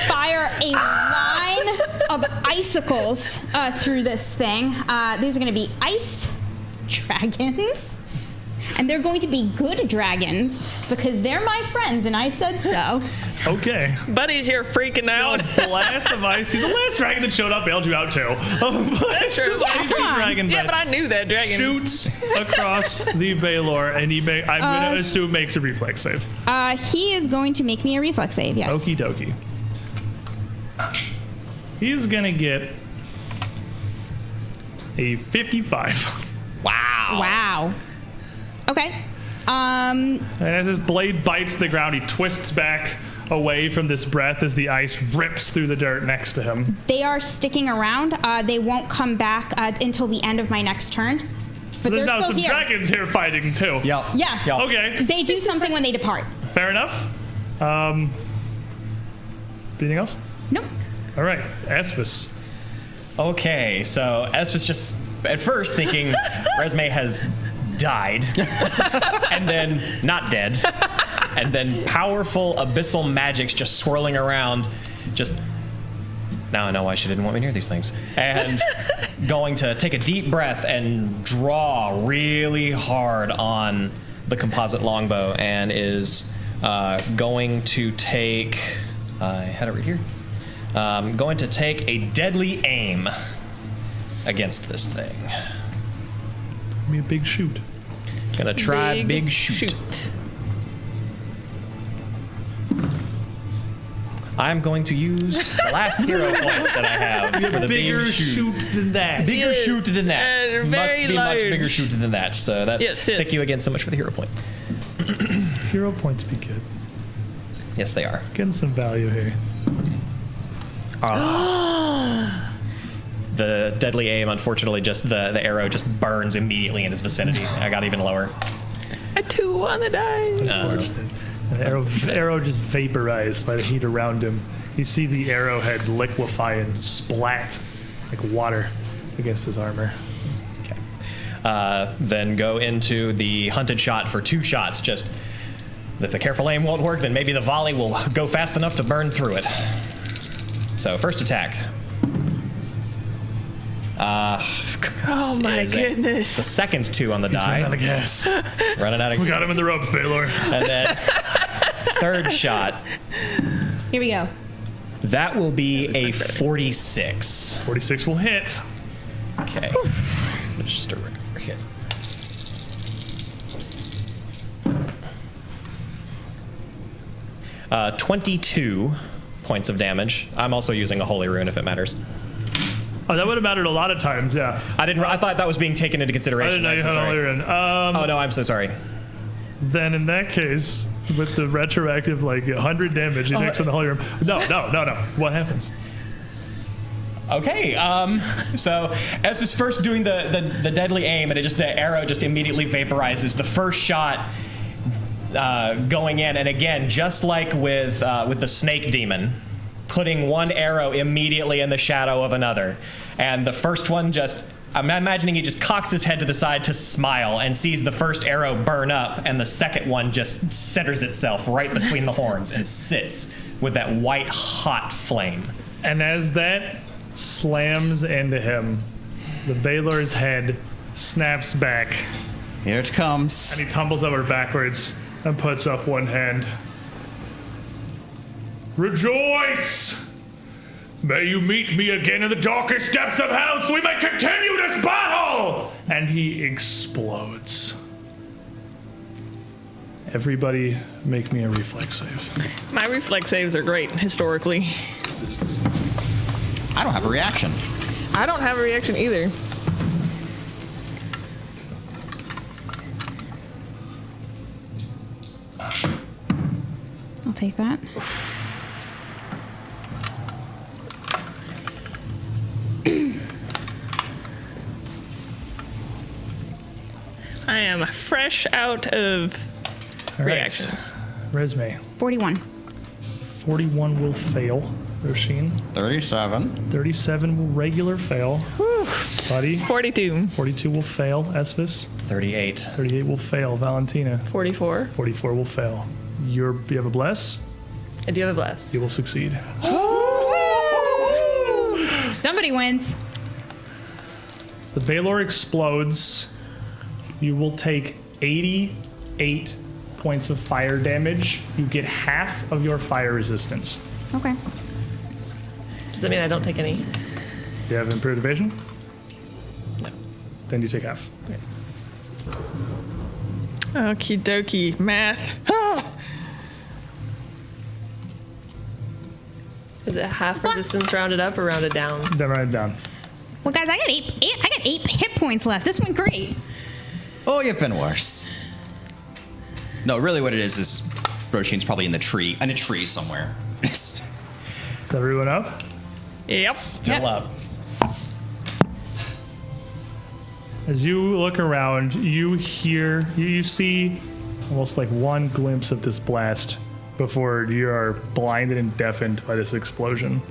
fire a line of icicles through this thing. These are going to be ice dragons. And they're going to be good dragons because they're my friends and I said so. Okay. Buddy's here freaking out. Blast of ice. He's the last dragon that showed up bailed you out too. That's true. Yeah, come on. Dragon Yeah, but I knew that dragon. shoots across the Balor, and I'm gonna assume makes a reflex save. He is going to make me a reflex save, yes. Okie dokie. He's gonna get a 55. Wow. Okay. And as his blade bites the ground, he twists back away from this breath as the ice rips through the dirt next to him. They are sticking around. They won't come back until the end of my next turn. But There's they're now still some here. dragons here fighting too. Yep. Yeah. Yep. Okay, They do something when they depart. fair enough. Anything else? Nope. All right, Esvis. Okay, so Ez was just at first thinking Resme has died, and then not dead, and then powerful abyssal magics just swirling around. Just now I know why she didn't want me near these things. And going to take a deep breath and draw really hard on the composite longbow, and is going to take. I had it right here. Going to take a deadly aim against this thing. Give me a big shoot. Gonna try big shoot. I'm going to use the last hero point that I have for the bigger shoot. than that. Bigger shoot than that. very Must be large. much bigger shoot than that. So that. Yes, yes. Thank you again so much for the hero point. Hero points be good. Yes, they are. Getting some value here. The deadly aim, unfortunately, just the arrow just burns immediately in his vicinity. I got even lower. A 2 on the die. Unfortunate. And the arrow just vaporized by the heat around him. You see the arrowhead liquefy and splat like water against his armor. Okay. Then go into the hunted shot for 2 shots. Just if the careful aim won't work, then maybe the volley will go fast enough to burn through it. So first attack. Oh my goodness. The second 2 on the He's running out die. of gas. Running out of. We got him in the ropes, Balor. And then third shot. Here we go. That will be a 46. 46 will hit. Okay. It's just a regular hit. Uh, 22 points of damage. I'm also using a holy rune if it matters. Oh, that would have mattered a lot of times, yeah. I thought that was being taken into I consideration. didn't know you I'm so had sorry. all your in. Oh no, I'm so sorry. Then in that case, with the retroactive, like 100 damage, he takes from the holy room. No. What happens? Okay, so as was first doing the deadly aim, and the arrow just immediately vaporizes. The first shot going in, and again, just like with the snake demon, putting one arrow immediately in the shadow of another. And the first one I'm imagining he just cocks his head to the side to smile and sees the first arrow burn up, and the second one just centers itself right between the horns and sits with that white hot flame. And as that slams into him, the Balor's head snaps back, Here it comes. and he tumbles over backwards and puts up one hand. Rejoice! May you meet me again in the darkest depths of hell so we may continue this battle! no! And he explodes. Everybody make me a reflex save. My reflex saves are great, historically. I don't have a reaction. I don't have a reaction either. I'll take that. I am fresh out of All right. reactions. Resume. 41. 41 will fail. Roshin. 37. 37 will regular fail. Buddy. 42. 42 will fail. Esvis. 38. 38 will fail. Valentina. 44. 44 will fail. You have a bless. I do have a bless. You will succeed. Somebody wins. The Balor explodes. You will take 88 points of fire damage. You get half of your fire resistance. Okay. Does that mean I don't take any? Do you have improved evasion? No. Then you take half. Okie dokie. Math. Is it half resistance rounded up or rounded down? Then write it down. Well, guys, I got eight hit points left. This went great. Oh, you've been worse. No, really what it is Roshin's probably in a tree somewhere. Is everyone up? Yep. Still up. As you look around, you see almost like one glimpse of this blast before you are blinded and deafened by this explosion.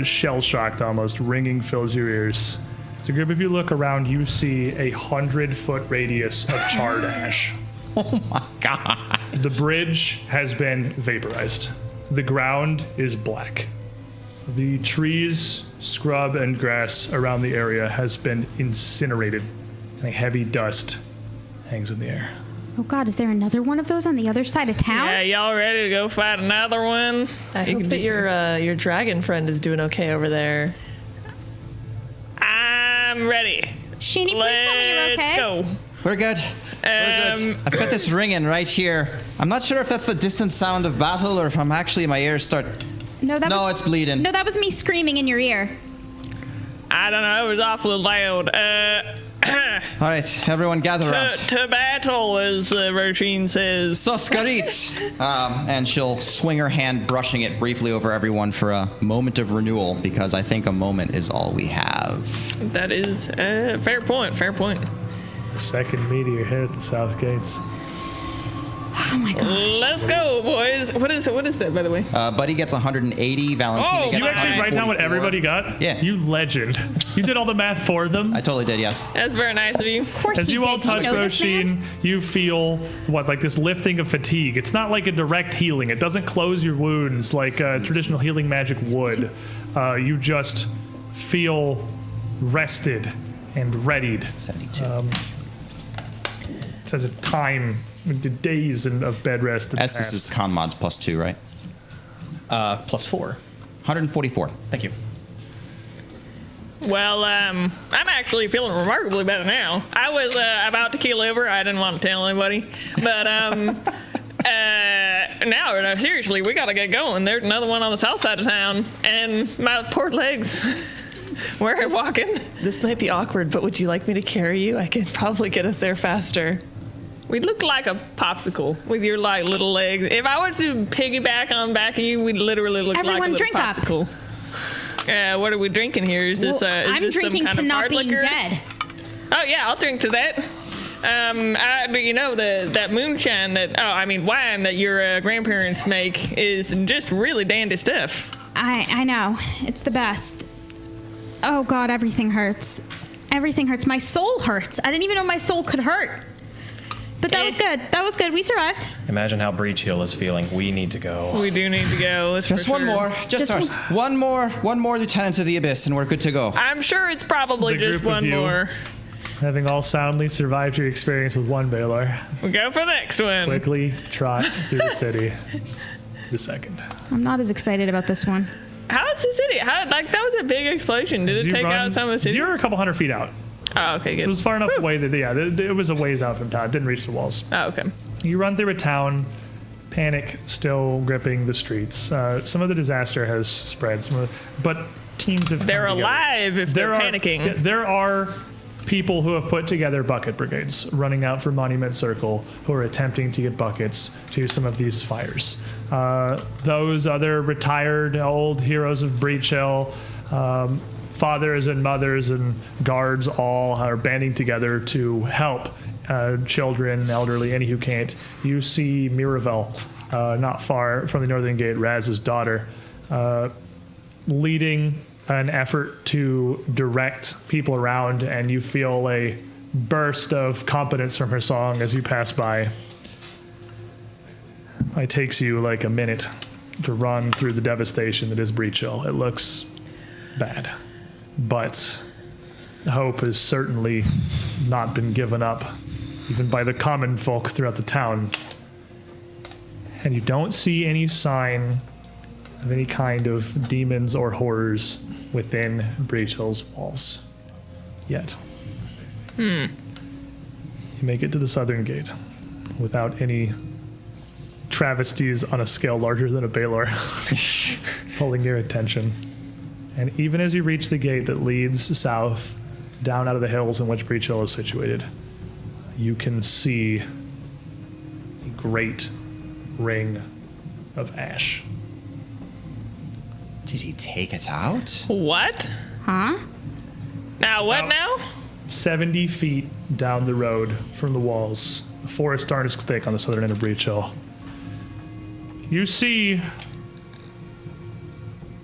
Shell-shocked almost, ringing fills your ears. So if you look around, you see 100-foot radius of charred ash. Oh my god. The bridge has been vaporized. The ground is black. The trees, scrub, and grass around the area has been incinerated, and a heavy dust hangs in the air. Oh God, is there another one of those on the other side of town? Yeah, y'all ready to go fight another one? I hope that your dragon friend is doing okay over there. I'm ready. Sheeny, please tell me you're okay. Let's go. We're good. We're good. I've got this ringing right here. I'm not sure if that's the distant sound of battle or if I'm actually my ears start. No, it's bleeding. No, that was me screaming in your ear. I don't know. It was awfully loud. All right, everyone gather around. To battle, as Roshin says. Soskarit! And she'll swing her hand, brushing it briefly over everyone for a moment of renewal, because I think a moment is all we have. That is a fair point. Fair point. Second meteor hit at the south gates. Oh my God. Let's go, boys. What is that, by the way? Buddy gets 180. Valentina Oh, gets You actually write down what 144. everybody got? Yeah. You legend. You did all the math for them. I totally did, yes. That's very nice of you. Of course As he you all did. Do touch you know this man? Roshin, you feel like this lifting of fatigue. It's not like a direct healing. It doesn't close your wounds like traditional healing magic would. You just feel rested and readied. 72. It says a time, days of bed rest. Esvis is con mods +2, right? +4. 144. Thank you. Well, I'm actually feeling remarkably better now. I was about to keel over. I didn't want to tell anybody, but now, no, seriously, we gotta get going. There's another one on the south side of town, and my poor legs. We're walking. This might be awkward, but would you like me to carry you? I could probably get us there faster. We look like a popsicle with your like little legs. If I were to piggyback on back of you, we'd literally look Everyone like a little drink up. popsicle. What are we drinking here? Is this, Well, is I'm this drinking some kind to of not hard being liquor? dead. Oh yeah, I'll drink to that. But you know that moonshine wine that your grandparents make is just really dandy stuff. I know. It's the best. Oh God, everything hurts. Everything hurts. My soul hurts. I didn't even know my soul could hurt. But that was good. That was good. We survived. Imagine how Breachill is feeling. We need to go. We do need to go. That's Just for one sure. more. Just one more Lieutenant of the Abyss, and we're good to go. I'm sure it's probably The just group of one you. more. Having all soundly survived your experience with one Balor, We go for the next one. quickly trot through the city to the second. I'm not as excited about this one. How's the city? That was a big explosion. Did it You take run- out some of the city? You're a couple hundred feet out. Oh, okay, It good. was far enough away that, it was a ways out from town. It didn't reach the walls. Oh, okay. You run through a town, panic still gripping the streets. Some of the disaster has spread, but teams have They're come together. alive if they're panicking. Yeah, there are people who have put together bucket brigades running out for Monument Circle who are attempting to get buckets to some of these fires. Those other retired old heroes of Breachill, fathers and mothers and guards all are banding together to help children, elderly, any who can't. You see Miravel, not far from the Northern Gate, Raz's daughter, leading an effort to direct people around, and you feel a burst of confidence from her song as you pass by. It takes you like a minute to run through the devastation that is Breachill. It looks bad, but hope has certainly not been given up, even by the common folk throughout the town. And you don't see any sign of any kind of demons or horrors within Breachill's walls yet. You make it to the southern gate without any travesties on a scale larger than a Balor pulling your attention. And even as you reach the gate that leads south, down out of the hills in which Breachill is situated, you can see a great ring of ash. Did he take it out? What? Huh? Now, what Oh. now? 70 feet down the road from the walls, the forest darnest thick on the southern end of Breachill, you see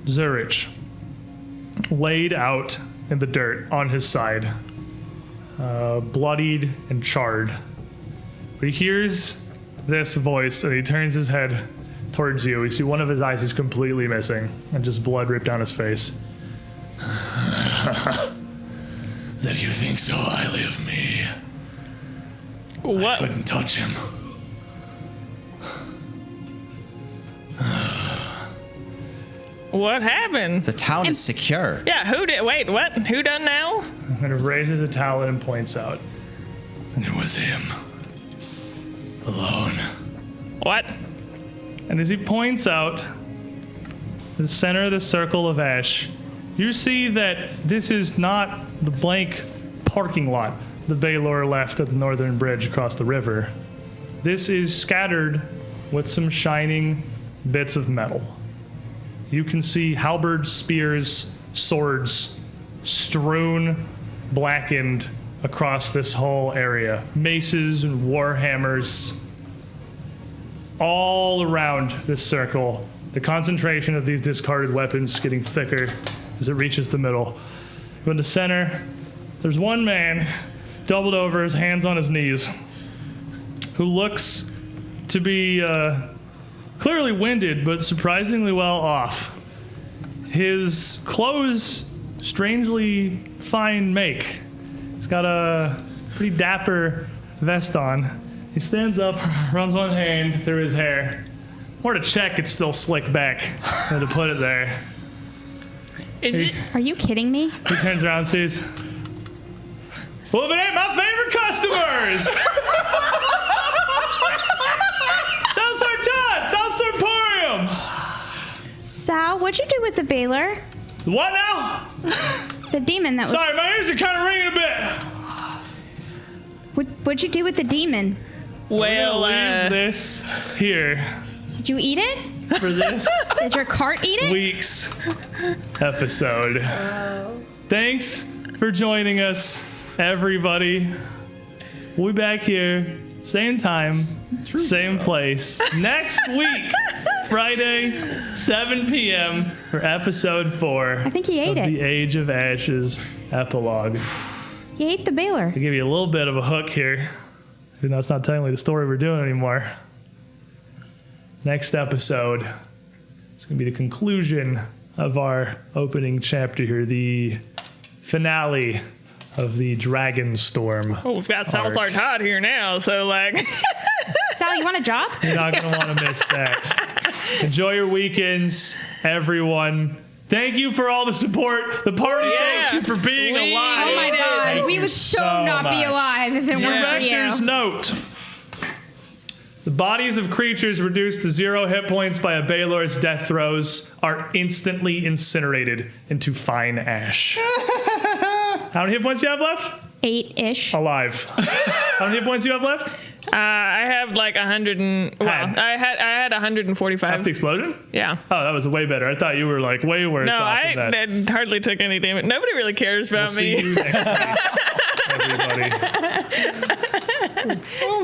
Zurich laid out in the dirt on his side, bloodied and charred. But he hears this voice and he turns his head towards you. You see one of his eyes is completely missing and just blood ripped down his face. That you think so highly of me. What? Couldn't touch him. What happened? The town is secure. Yeah, who did? Wait, what? Who done now? And he raises a talon and points out. And it was him. Alone. What? And as he points out the center of the circle of ash, you see that this is not the blank parking lot the Balor left at the northern bridge across the river. This is scattered with some shining bits of metal. You can see halberds, spears, swords strewn, blackened across this whole area. Maces and war hammers all around this circle. The concentration of these discarded weapons getting thicker as it reaches the middle. In the center, there's one man doubled over, his hands on his knees, who looks to be clearly winded, but surprisingly well off. His clothes, strangely fine make. He's got a pretty dapper vest on. He stands up, runs one hand through his hair. More to check, it's still slicked back than to put it there. Is it? Are you kidding me? He turns around and says, "Well, if it ain't my favorite customers!" Southside Todd, Southside Emporium! Sal, what'd you do with the Balor? What now? The demon that was... Sorry, my ears are kind of ringing a bit. What'd you do with the demon? Well, We're gonna leave this here Did you eat it? for this Did your cart eat it? week's episode. Thanks for joining us, everybody. We'll be back here, same time, same place, next week, Friday, 7 p.m. for episode 4 I think he ate of it. the Age of Ashes epilogue. You ate the Balor. To give you a little bit of a hook here, even though it's not technically the story we're doing anymore. Next episode is going to be the conclusion of our opening chapter here, the finale of the Dragonstorm. oh, we've got Southside Todd here now, so like, Sal, you want a job? You're not going to want to miss that. Enjoy your weekends, everyone. Thank you for all the support. The party thanks you for being We alive. Oh my did. god, Thank we you would so so not be much. alive if it weren't for Director's you. note. The bodies of creatures reduced to 0 hit points by a Balor's death throes are instantly incinerated into fine ash. How many hit points do you have left? 8-ish. Alive. How many hit points do you have left? I have like 100 and well, Had. I had 145. After the explosion? Yeah. Oh, that was way better. I thought you were like way worse No, off than that. I hardly took any damage. Nobody really cares about See me. you next week, everybody.